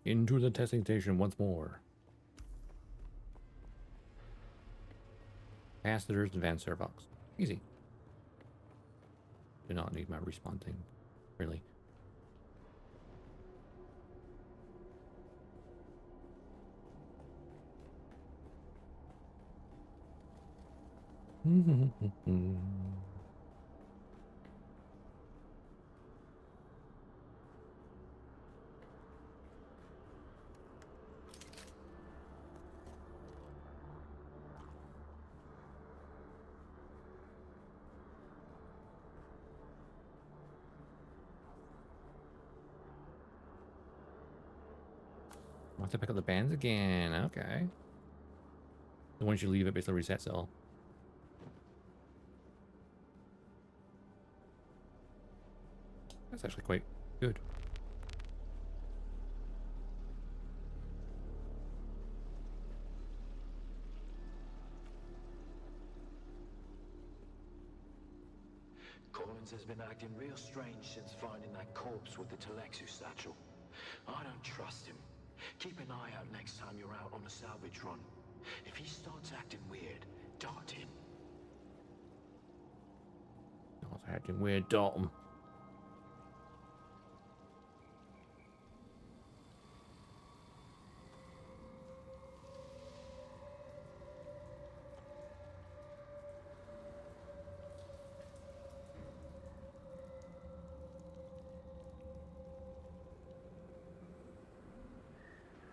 Into the testing station once more. Capacitors, advanced server box. Easy. Do not need my respawn thing, really. I have to pick up the bands again. Okay. So once you leave, it basically resets it all. That's actually quite good. Collins has been acting real strange since finding that corpse with the Telexu satchel. I don't trust him. Keep an eye out next time you're out on a salvage run. If he starts acting weird, dart him. Starts acting weird, dart him.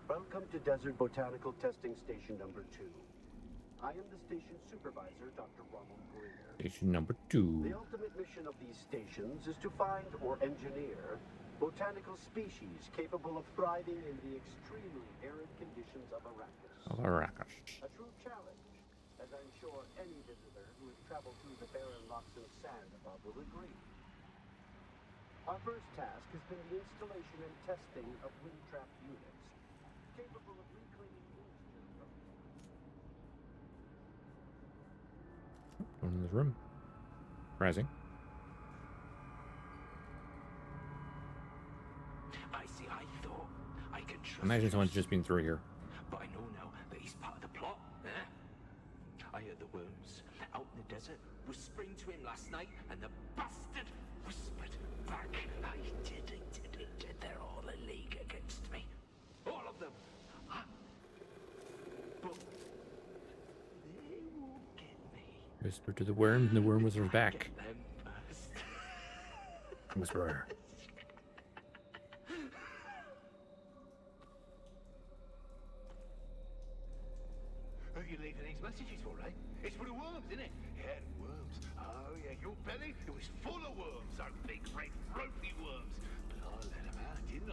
Welcome to Desert Botanical Testing Station number 2. I am the station supervisor, Dr. Ronald Greer. Station number 2. The ultimate mission of these stations is to find or engineer botanical species capable of thriving in the extremely arid conditions of Arrakis. A true challenge, as I'm sure any visitor who has traveled through the barren rocks and sand above will agree. Our first task has been the installation and testing of wind trap units capable of reclaiming moisture from... Going in this room. Rising. I thought I could trust Imagine someone's just been through here. But I know now that he's part of the plot, eh? I heard the worms out in the desert whispering to him last night, and the bastard whispered back. I did. They're all a league against me. All of them. But they won't get me. Whisper to the worm, and the worm whispers back. Whisper. You leave the next messages for, right? It's for the worms, isn't it? Yeah, the worms. Oh, yeah, your belly, it was full of worms. Those big, great, ropey worms. But I let them out, didn't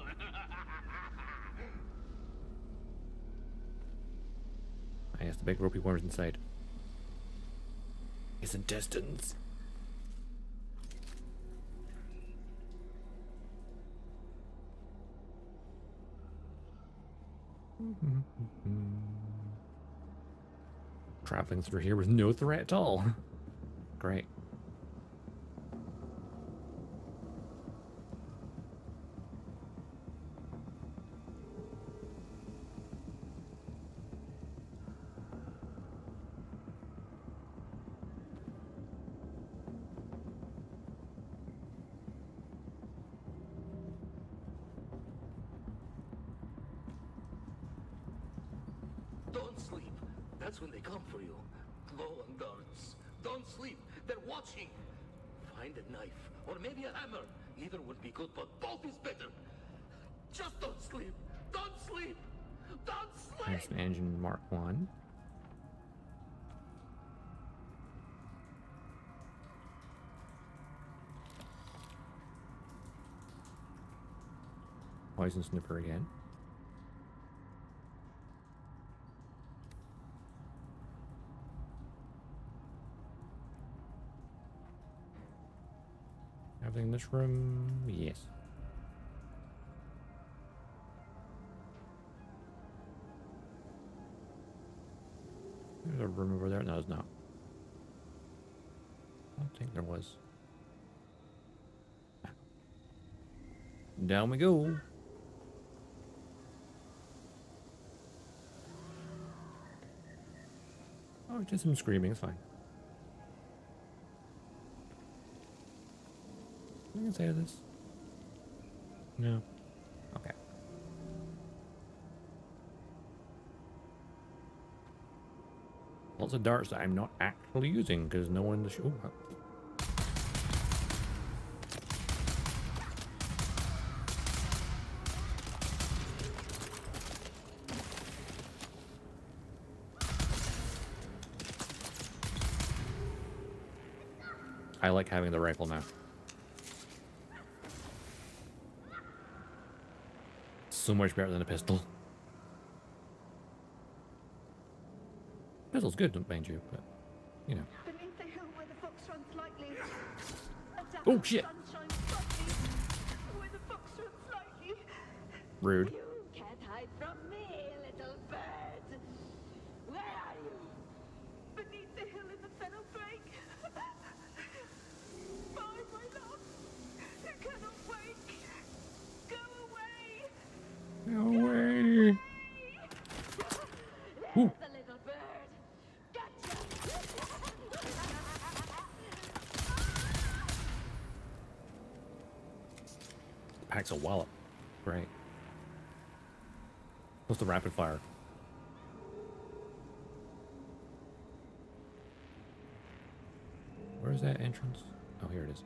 I? I guess the big ropey worms inside. His intestines. Traveling through here with no threat at all. Great. Don't sleep. That's when they come for you. Glow and guards. Don't sleep. They're watching. Find a knife, or maybe a hammer. Either would be good, but both is better. Just don't sleep. Don't sleep. Don't sleep. There's an engine Mark 1. Poison sniffer again. Everything in this room? Yes. There's a room over there. No, there's not. I don't think there was. Down we go. Oh, just some screaming. It's fine. I can say this. No. Okay. Lots of darts that I'm not actually using because no one to show. Oh. I like having the rifle now. So much better than a pistol. Pistol's good, don't mind you, but you know. Beneath the hill where the fox runs lightly. Oh shit! Sunshine softly, where the fox runs lightly. Rude. You can't hide from me, little bird. Where are you? Beneath the hill in the fennel brake. Bye, my love. You cannot wake. Go away. No way. Ooh. The little bird. Gotcha. Packs a wallop. Great. What's the rapid fire? Where's that entrance? Oh, here it is.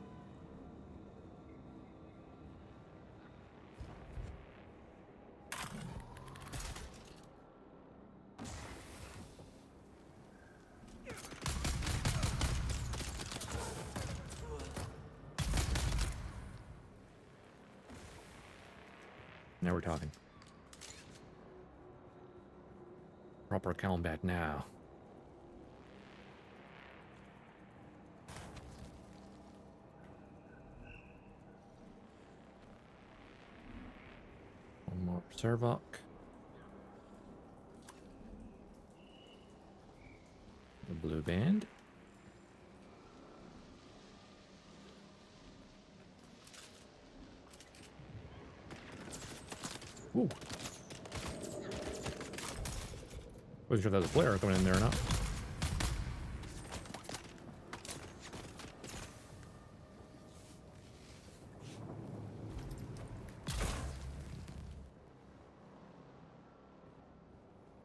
Now we're talking. Proper combat now. One more Servok. The blue band. Ooh. Wasn't sure if that was a flare coming in there or not.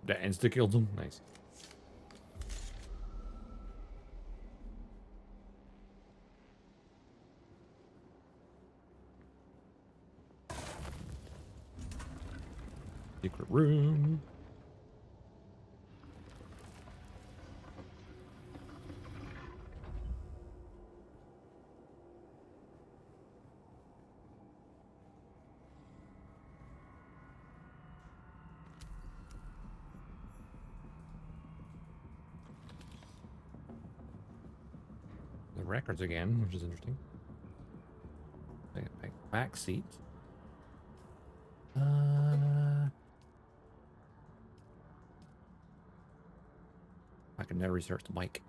That insta killed him. Nice. Secret room. The records again, which is interesting. Back seat. I can never research the bike.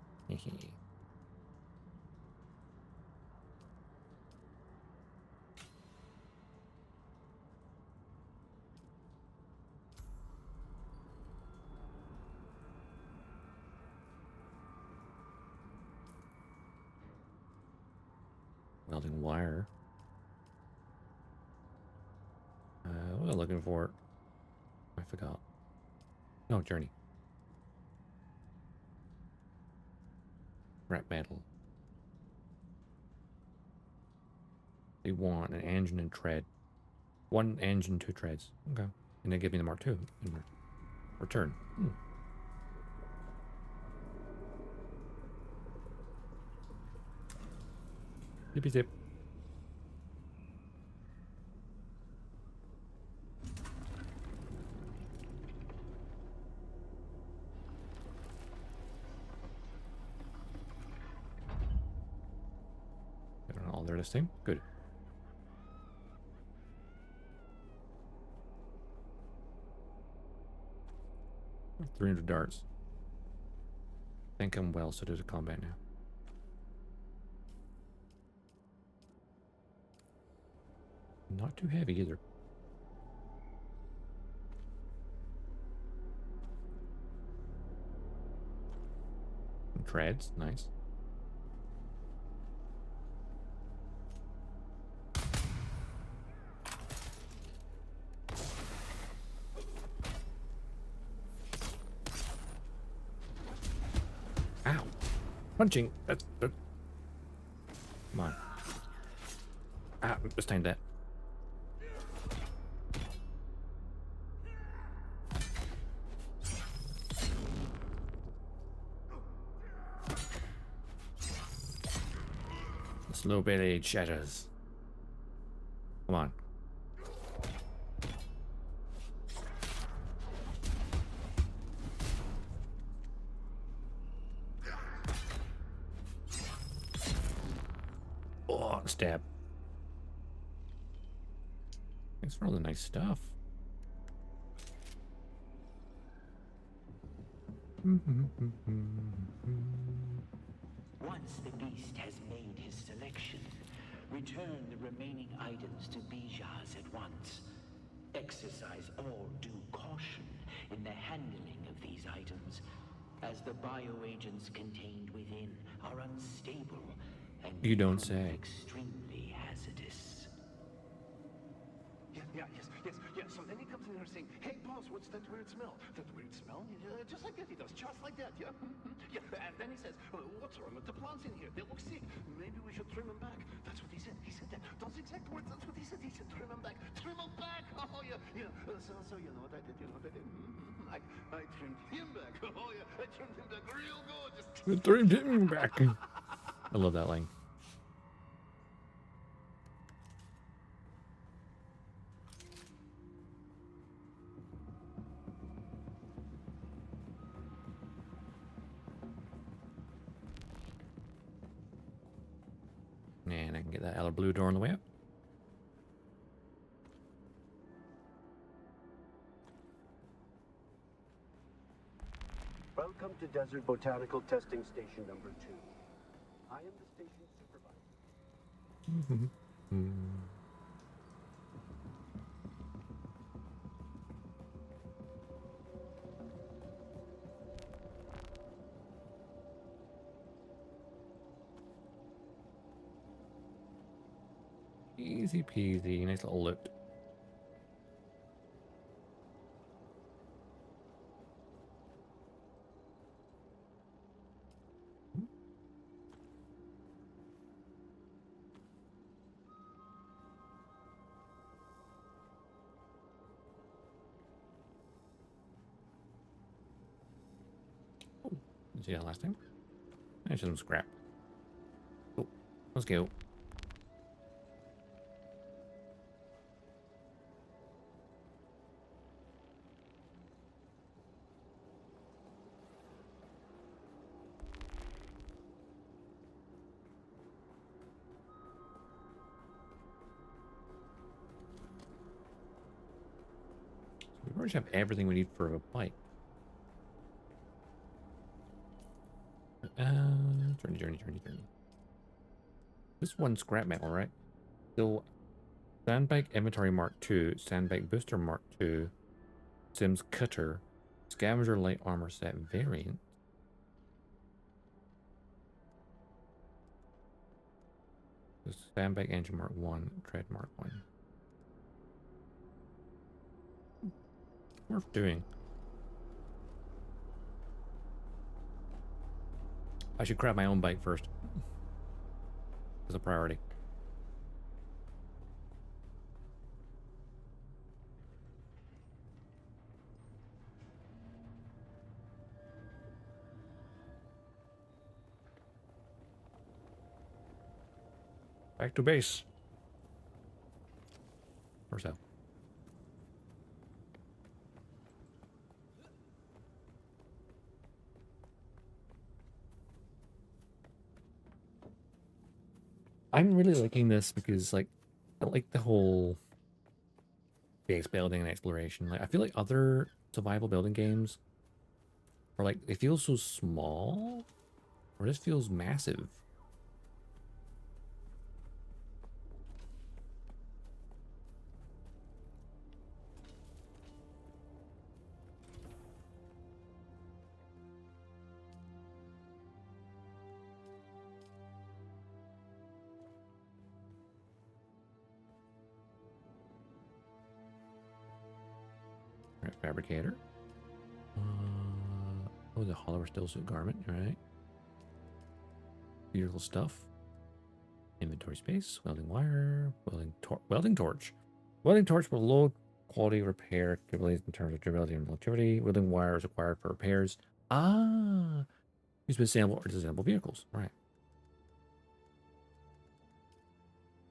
Welding wire. What was I looking for? I forgot. No, journey. Scrap metal. They want an engine and tread. One engine, 2 treads. Okay. And they give me the Mark II in return. Zippy zip. All there this thing. Good. 300 darts. I think I'm well suited to combat now. Not too heavy either. Treads, nice. Ow! Punching! That's... Come on. Ah, this time that. Slow belly shatters. Come on. Oh, stab. Thanks for all the nice stuff. Once the beast has made his selection, return the remaining items to Bijaz at once. Exercise all due caution in the handling of these items, as the bioagents contained within are unstable and you don't say. Extremely hazardous. Yeah. So then he comes in here saying, "Hey, boss, what's that weird smell? That weird smell?" Just like that he does, just like that, yeah. Yeah, and then he says, "What's wrong with the plants in here? They look sick. Maybe we should trim them back." That's what he said. He said that. Those exact words. That's what he said. He said, "Trim them back. Trim them back." Oh yeah. So you know what I did? You know what I did? I trimmed him back. Oh yeah. I trimmed him back real good. Just trimmed him back. I love that line. And I can get that other blue door on the way up. Welcome to Desert Botanical Testing Station number 2. I am the station supervisor. Easy peasy, nice little loot. Didn't see that last time. There's some scrap. Oh, let's go. We pretty much have everything we need for a bike. Journey. This one's scrap metal, right? So, Sandbag Inventory Mark II, Sandbag Booster Mark II, Sims Cutter, Scavenger Light Armor Set variant. The Sandbag Engine Mark 1, Tread Mark 1. Worth doing. I should grab my own bike first. As a priority. Back to base. Or so. I'm really liking this because, like, I like the whole base building and exploration. Like, I feel like other survival building games are like, they feel so small, or this feels massive. Right, fabricator. Oh, the hollower stillsuit garment, right? Vehicle stuff. Inventory space. Welding wire. Welding torch. Welding torch with low quality repair capabilities in terms of durability and longevity. Welding wire is required for repairs. Ah, used with sample or disassemble vehicles. Right.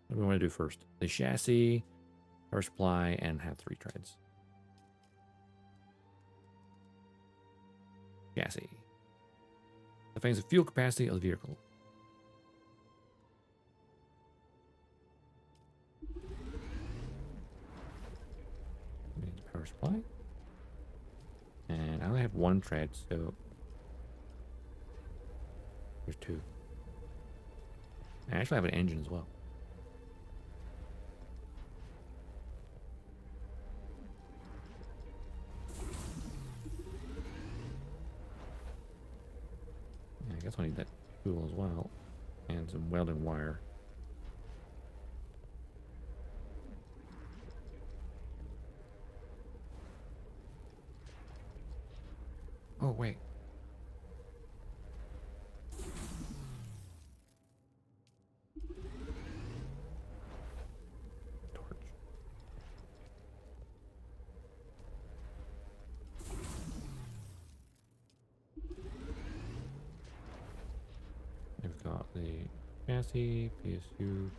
What do we want to do first? The chassis, power supply, and have 3 treads. Chassis. Defines the fuel capacity of the vehicle. We need the power supply. And I only have 1 tread, so there's 2. I actually have an engine as well. I guess I need that tool as well. And some welding wire. Oh, wait. Torch. We've got the chassis, PSU.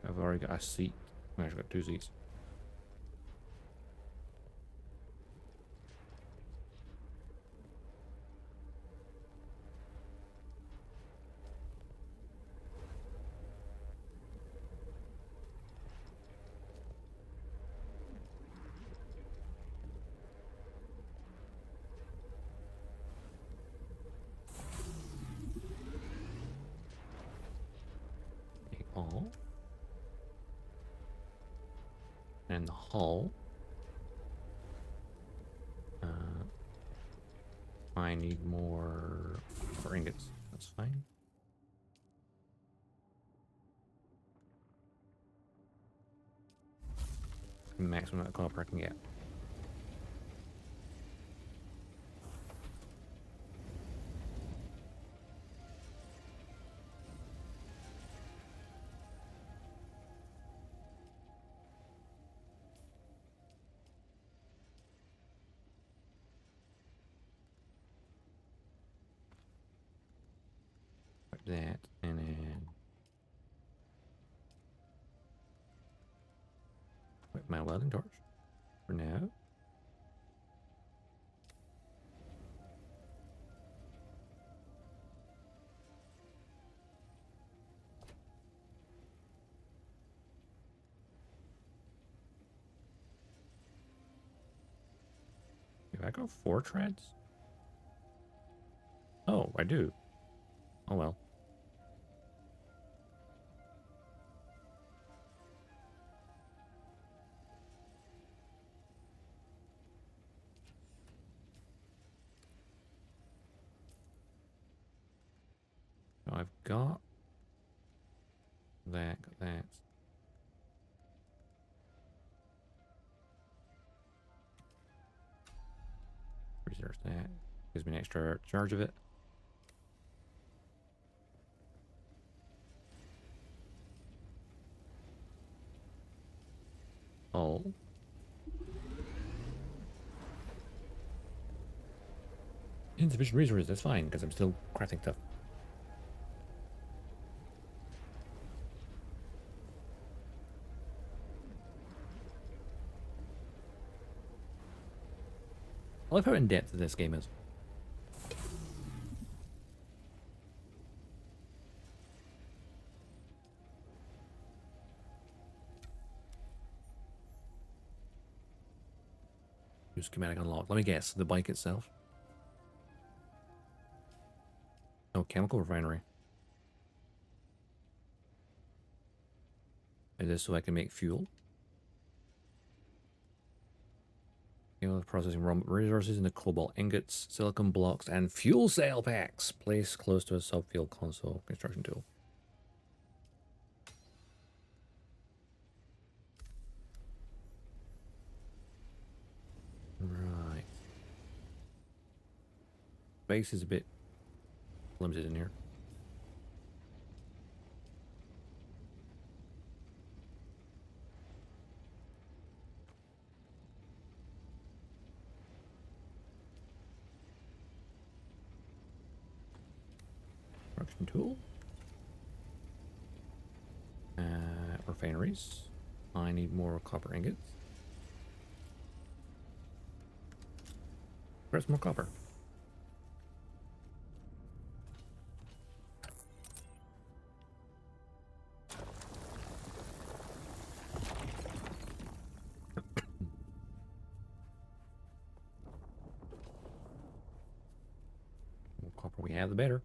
I've already got a seat. I've actually got 2 seats. All. And the hull. I need more ingots. That's fine. Maximum amount of copper I can get. that, and then equip my welding torch for now. Do I go 4 treads? Oh, I do. Oh well. So I've got that, got that. Research that. Gives me an extra charge of it. Oh. Insufficient resources, that's fine, because I'm still crafting stuff. I love how in depth this game is. New schematic unlocked. Let me guess, the bike itself? Oh, chemical refinery. Is this so I can make fuel? Processing raw resources into cobalt ingots, silicon blocks, and fuel cell packs. Placed close to a subfield console construction tool. Right. Space is a bit limited in here. Construction tool. Refineries. I need more copper ingots. Where's more copper? The more copper we have, the better.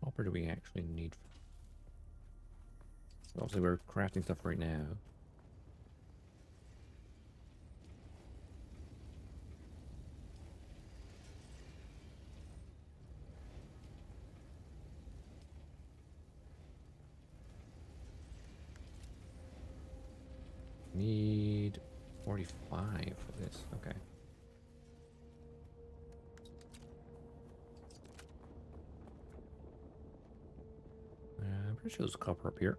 Copper do we actually need? Obviously, we're crafting stuff right now. Need 45 for this. Okay. I'm pretty sure there's copper up here.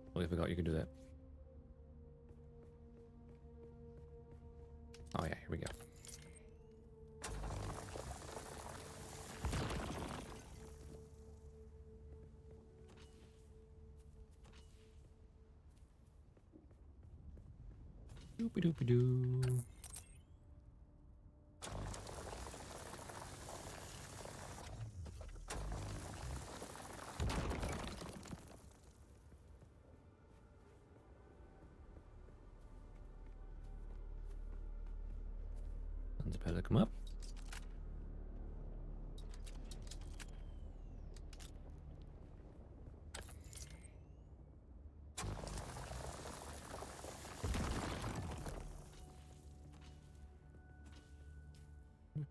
Totally forgot you could do that. Oh yeah, here we go. Doopy doopy doo. Sun's about to come up.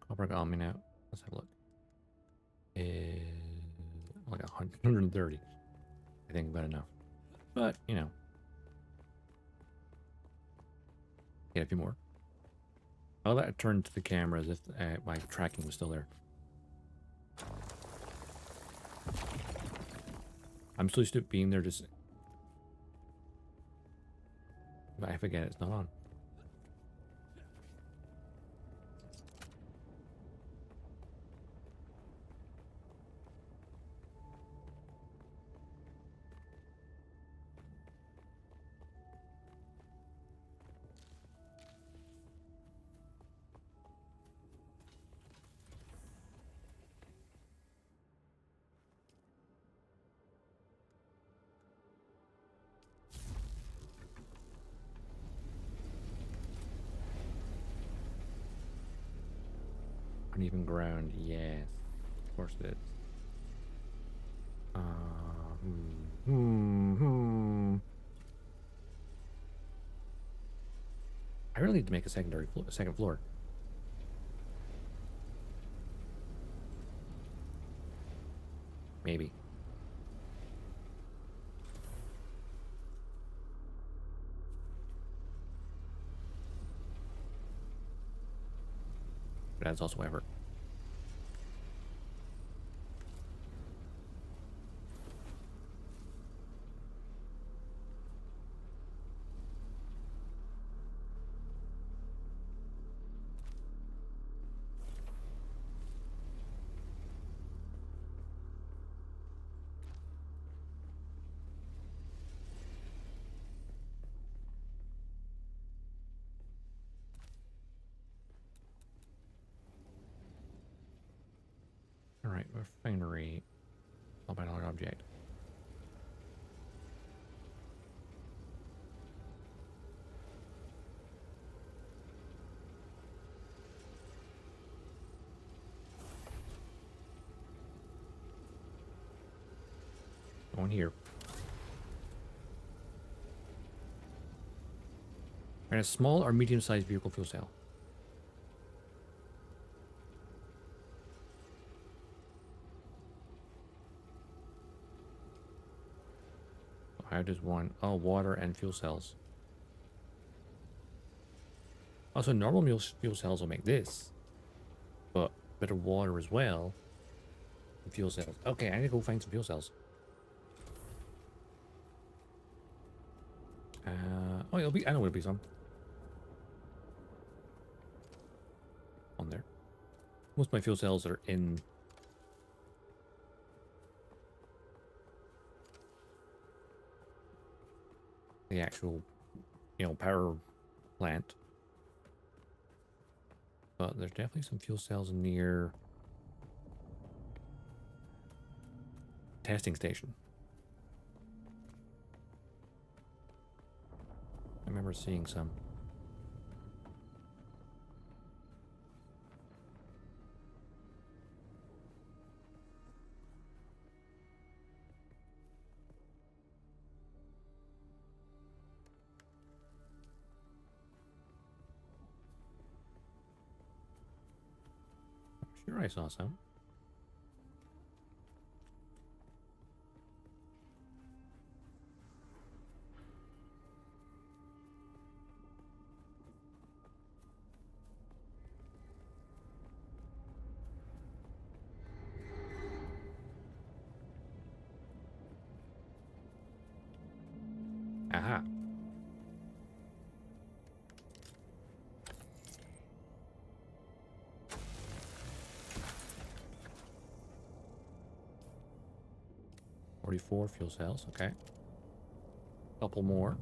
Copper got me now. Let's have a look. Like 130. I think about enough. But, you know. Get a few more. I'll let it turn to the camera as if my tracking was still there. I'm so used to it being there just... But I forget it's not on. Uneven ground, yes. Of course it is. I really need to make a second floor. Maybe. But that's also effort. Alright, refinery. Multi-dollar object. Going here. And a small or medium-sized vehicle fuel cell. How does one? Oh, water and fuel cells. Also, normal fuel cells will make this, but a bit of water as well. And fuel cells. Okay, I need to go find some fuel cells. Oh, it'll be. I know it'll be some on there. Most of my fuel cells are in. The actual, power plant. But there's definitely some fuel cells near testing station. I remember seeing some. Sure, I saw some. Aha. Four fuel cells, okay. Couple more.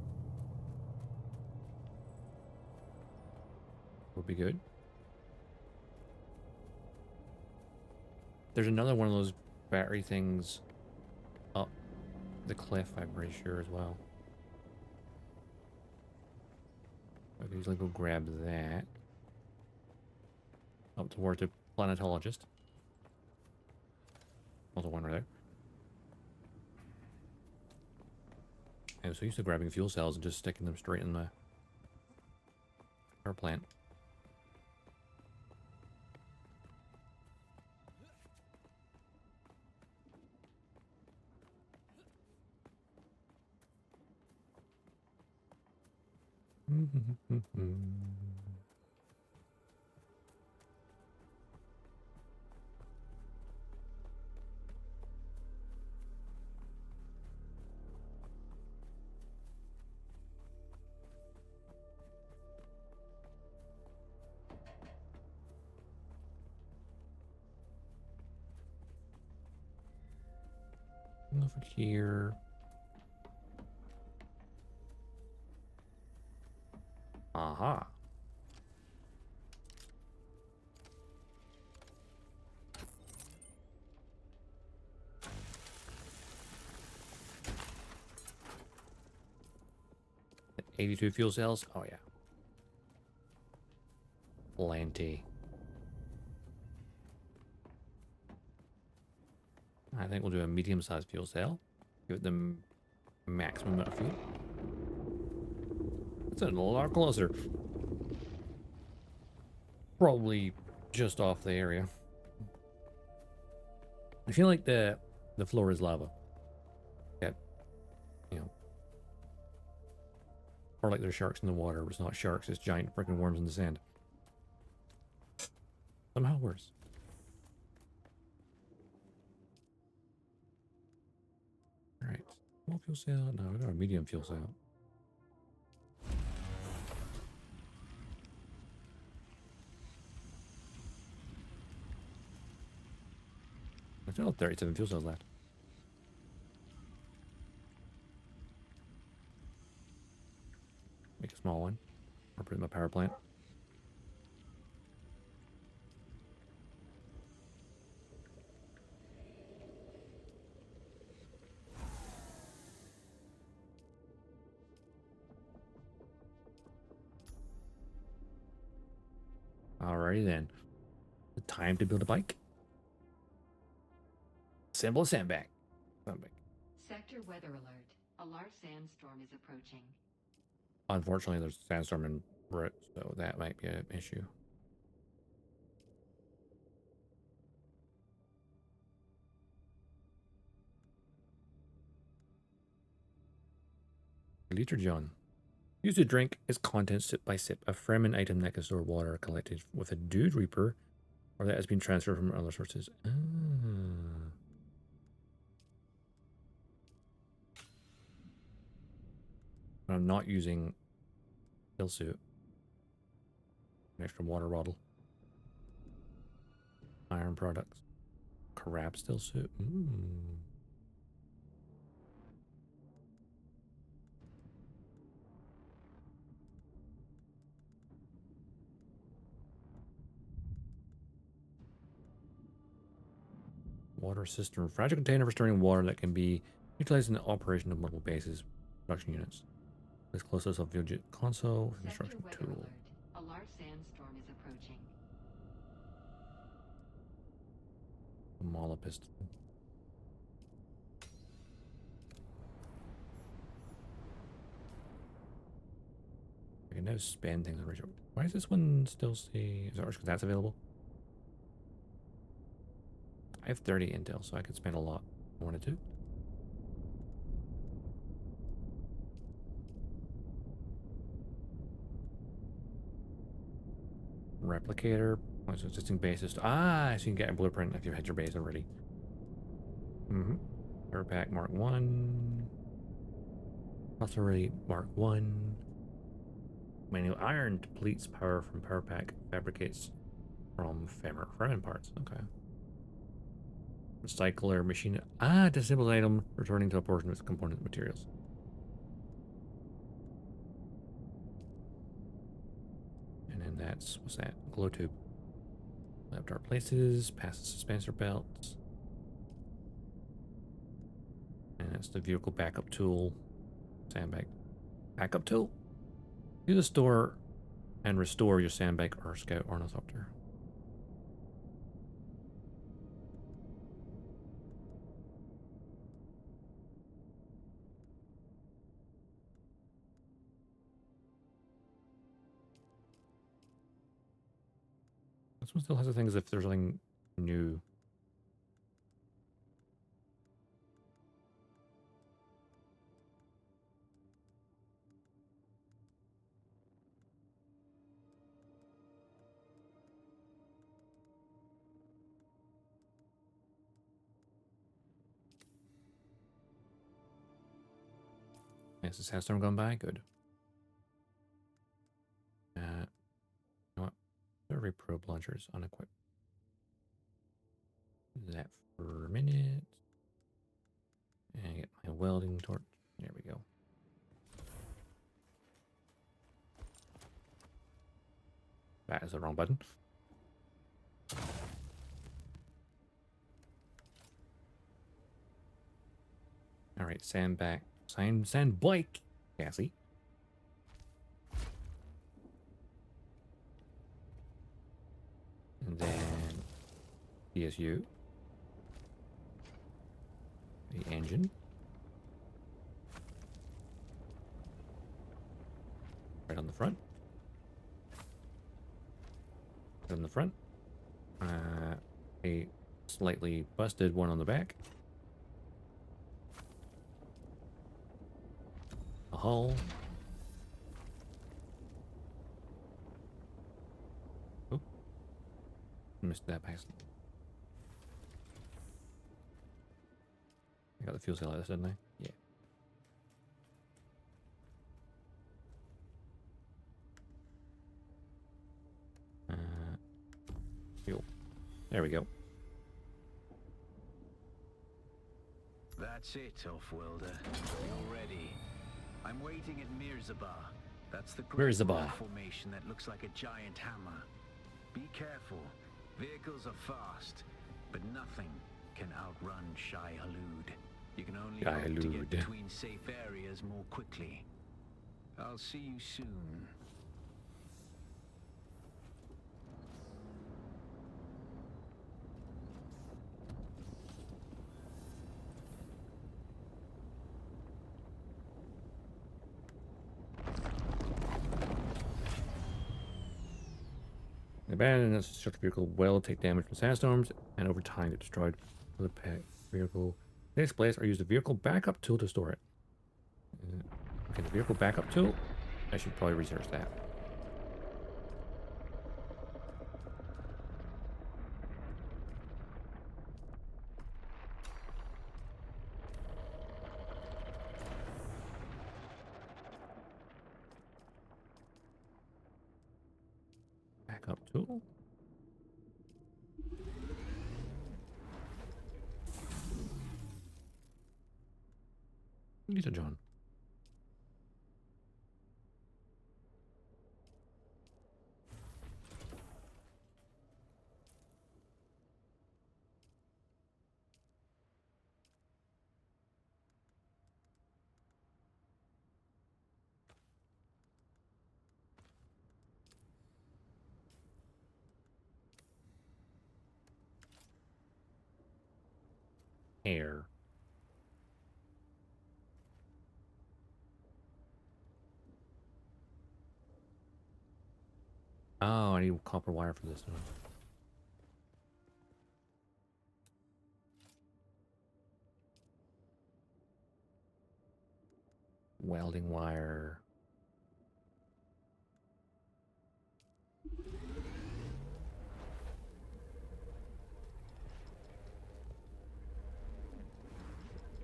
Would be good. There's another one of those battery things up the cliff, I'm pretty sure, as well. I could easily go grab that. Up towards the planetologist. Also one right there. I'm so used to grabbing fuel cells and just sticking them straight in the power plant. Over here. Aha. At 82 fuel cells? Oh yeah. Plenty. I think we'll do a medium-sized fuel cell. Give it the maximum amount of fuel. That's a lot closer. Probably just off the area. I feel like the floor is lava. Yeah, you know. Or like there's sharks in the water, but it's not sharks, it's giant freaking worms in the sand. Somehow worse. Alright. Small fuel cell. No, we got a medium fuel cell. I still have 37 fuel cells left. Make a small one. Or put it in my power plant. Alrighty then. The time to build a bike. Assemble a sandbag. Sector weather alert. A large sandstorm is approaching. Unfortunately, there's a sandstorm in Brit, so that might be an issue. Liter John. Use to drink its contents sip by sip. A Fremen item that can store water collected with a Dude Reaper or that has been transferred from other sources. Ah. I'm not using still suit. An extra water bottle. Iron products. Crab still suit. Water cistern. Fragile container for storing water that can be utilized in the operation of multiple bases. Production units. This closest of Vujit console. Construction tool. Alert. A large sandstorm is approaching. A Mala pistol. I can now spend things. Why does this one still say? Is it because that's available? I have 30 intel, so I could spend a lot if I wanted to. Replicator. Existing bases. Ah, so you can get a blueprint if you had your base already. Airpack Mark 1. Authority Mark 1. Manual iron depletes power from power pack. Fabricates from Fremen parts. Okay. Recycler machine. Ah, disabled item returning to a portion of its component materials. And then that's, what's that? Glow tube. Left our places, past the dispenser belts. And that's the vehicle backup tool. Sandbag. Backup tool? Use the store and restore your sandbag or scout ornithopter. This one still has the thing as if there's something new. Is the sandstorm going by? Good. You know what? Survey probe launchers unequipped. Do that for a minute. And get my welding torch. There we go. That is the wrong button. All right, sand bike, Cassie. And then PSU. The engine. Right on the front. Right on the front. A slightly busted one on the back. A hull. Oh, missed that pass. I got the fuel cell out of this, didn't I? Yeah. Fuel. There we go. That's it, Offworlder. You're ready. I'm waiting at Mirzabah. That's the great rock formation that looks like a giant hammer. Be careful. Vehicles are fast, but nothing can outrun Shai Halud. You can only hope to get between safe areas more quickly. I'll see you soon. Abandoned as a structure vehicle will take damage from sandstorms and over time get destroyed. For the vehicle displays are used a vehicle backup tool to store it. Okay, the vehicle backup tool. I should probably research that. Backup tool. Lisa John. Air. Oh, I need copper wire for this one. Welding wire.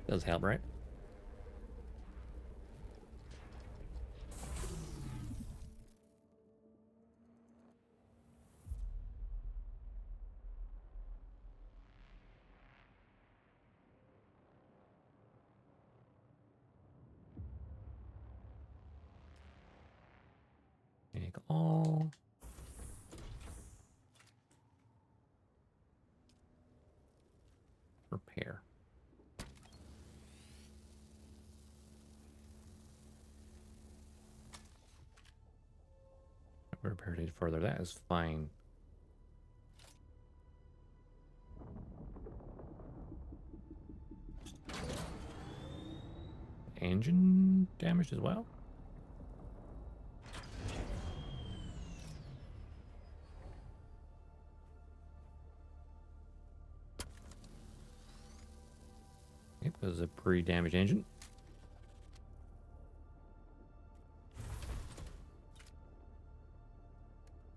Does help, right? Make all. Repair. Repair it further. That is fine. Engine damaged as well. Yep, this is a pretty damaged engine.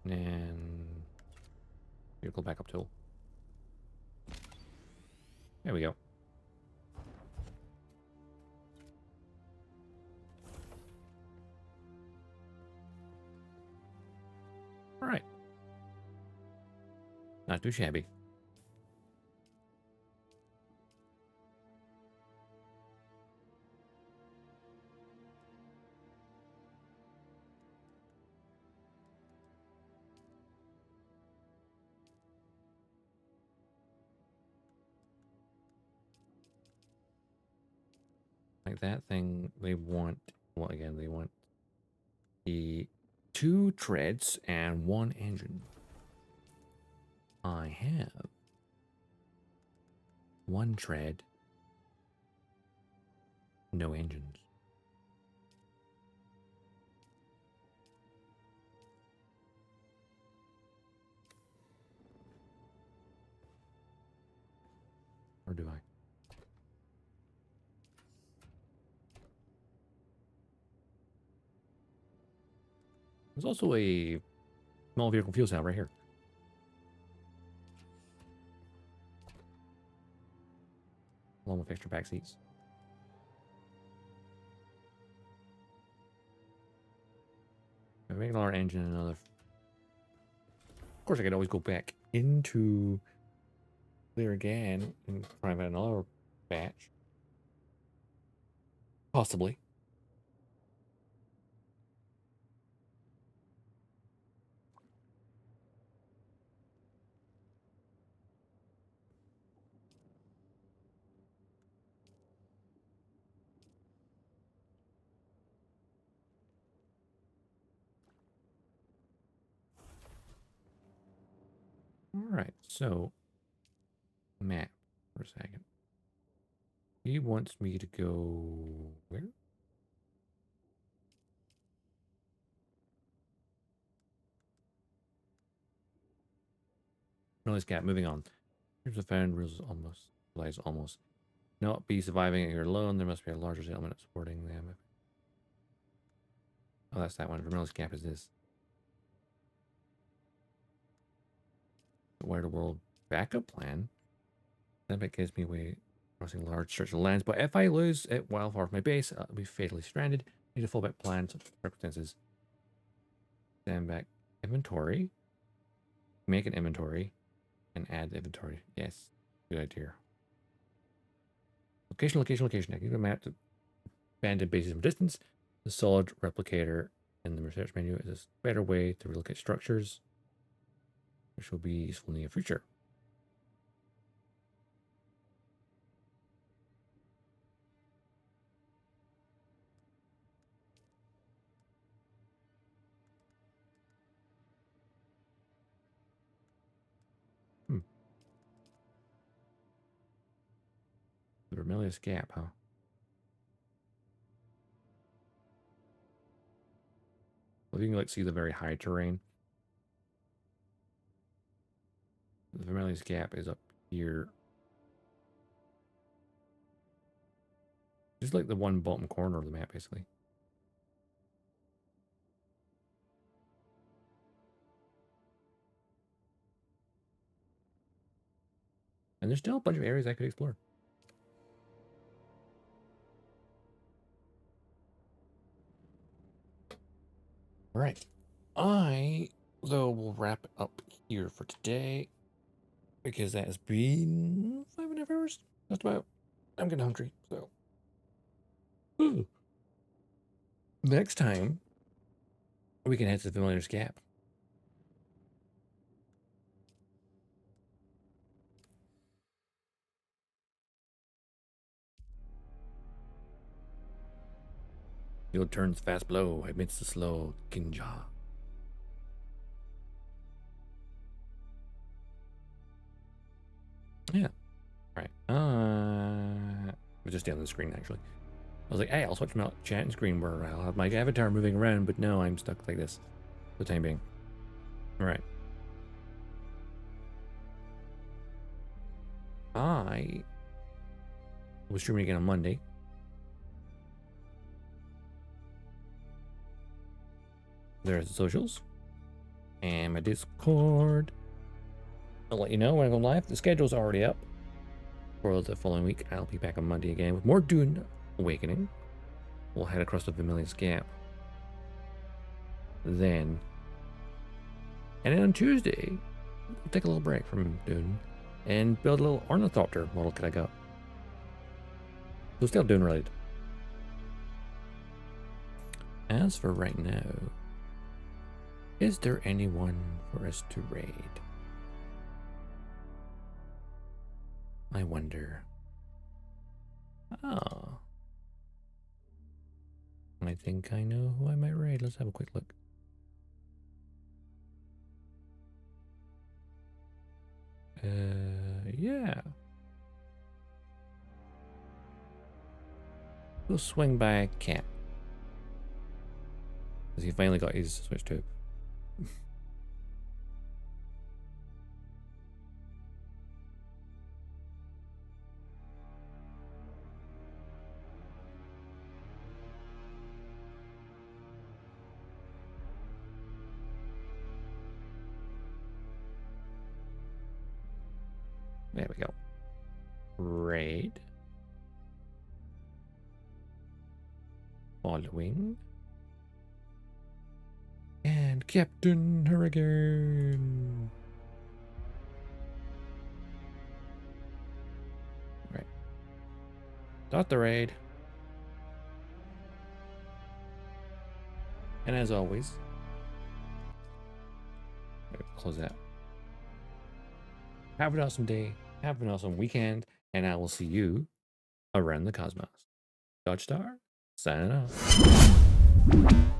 And vehicle backup tool. There we go. Not too shabby. Like that thing, they want, well, again, they want the 2 treads and 1 engine. I have 1 tread, no engines. Or do I? There's also a small vehicle fuel cell right here. Along with extra back seats. I make another engine and another. Of course, I could always go back into there again and try and find another batch. Possibly. All right, so map for a second. He wants me to go where? Noise gap. Moving on. Here's the found rules. Almost lies almost. Not be surviving here alone. There must be a larger settlement supporting them. Oh, that's that one. Vermeil's gap is this. The wider world backup plan. That bit gives me way crossing large stretch of lands. But if I lose it while far from my base, I'll be fatally stranded. Need a fallback plan. Such circumstances. Stand back inventory. Make an inventory. And add inventory. Yes. Good idea. Location, location, location. I can give a map to abandoned bases from distance. The solid replicator in the research menu is a better way to relocate structures, which will be useful in the near future. The Vermilius Gap, huh? Well, you can like see the very high terrain. The Vermilius Gap is up here. Just like the one bottom corner of the map, basically. And there's still a bunch of areas I could explore. All right. I, though, will wrap it up here for today because that has been 5.5 hours. Just about. I'm getting hungry, so. Ooh. Next time, we can head to the Familiar's Gap. Field turns fast blow amidst the slow Kinja. Yeah. All right. It was just down the screen, actually. I was like, hey, I'll switch my chat and screen where I'll have my avatar moving around, but no, I'm stuck like this for the time being. All right. I was streaming again on Monday. There's the socials and my Discord. I'll let you know when I go live. The schedule's already up for the following week. I'll be back on Monday again with more Dune Awakening. We'll head across the Vermilius Gap. Then, and then on Tuesday, take a little break from Dune and build a little ornithopter model kit I got. So still Dune related. As for right now, is there anyone for us to raid? I wonder. Oh. I think I know who I might raid. Let's have a quick look. Yeah. We'll swing by camp. Because he finally got his Switch 2. There we go. Raid. Following. And Captain Hurricane. Right. Start the raid. And as always, close that. Have an awesome day. Have an awesome weekend. And I will see you around the cosmos. Dodgestar, signing off.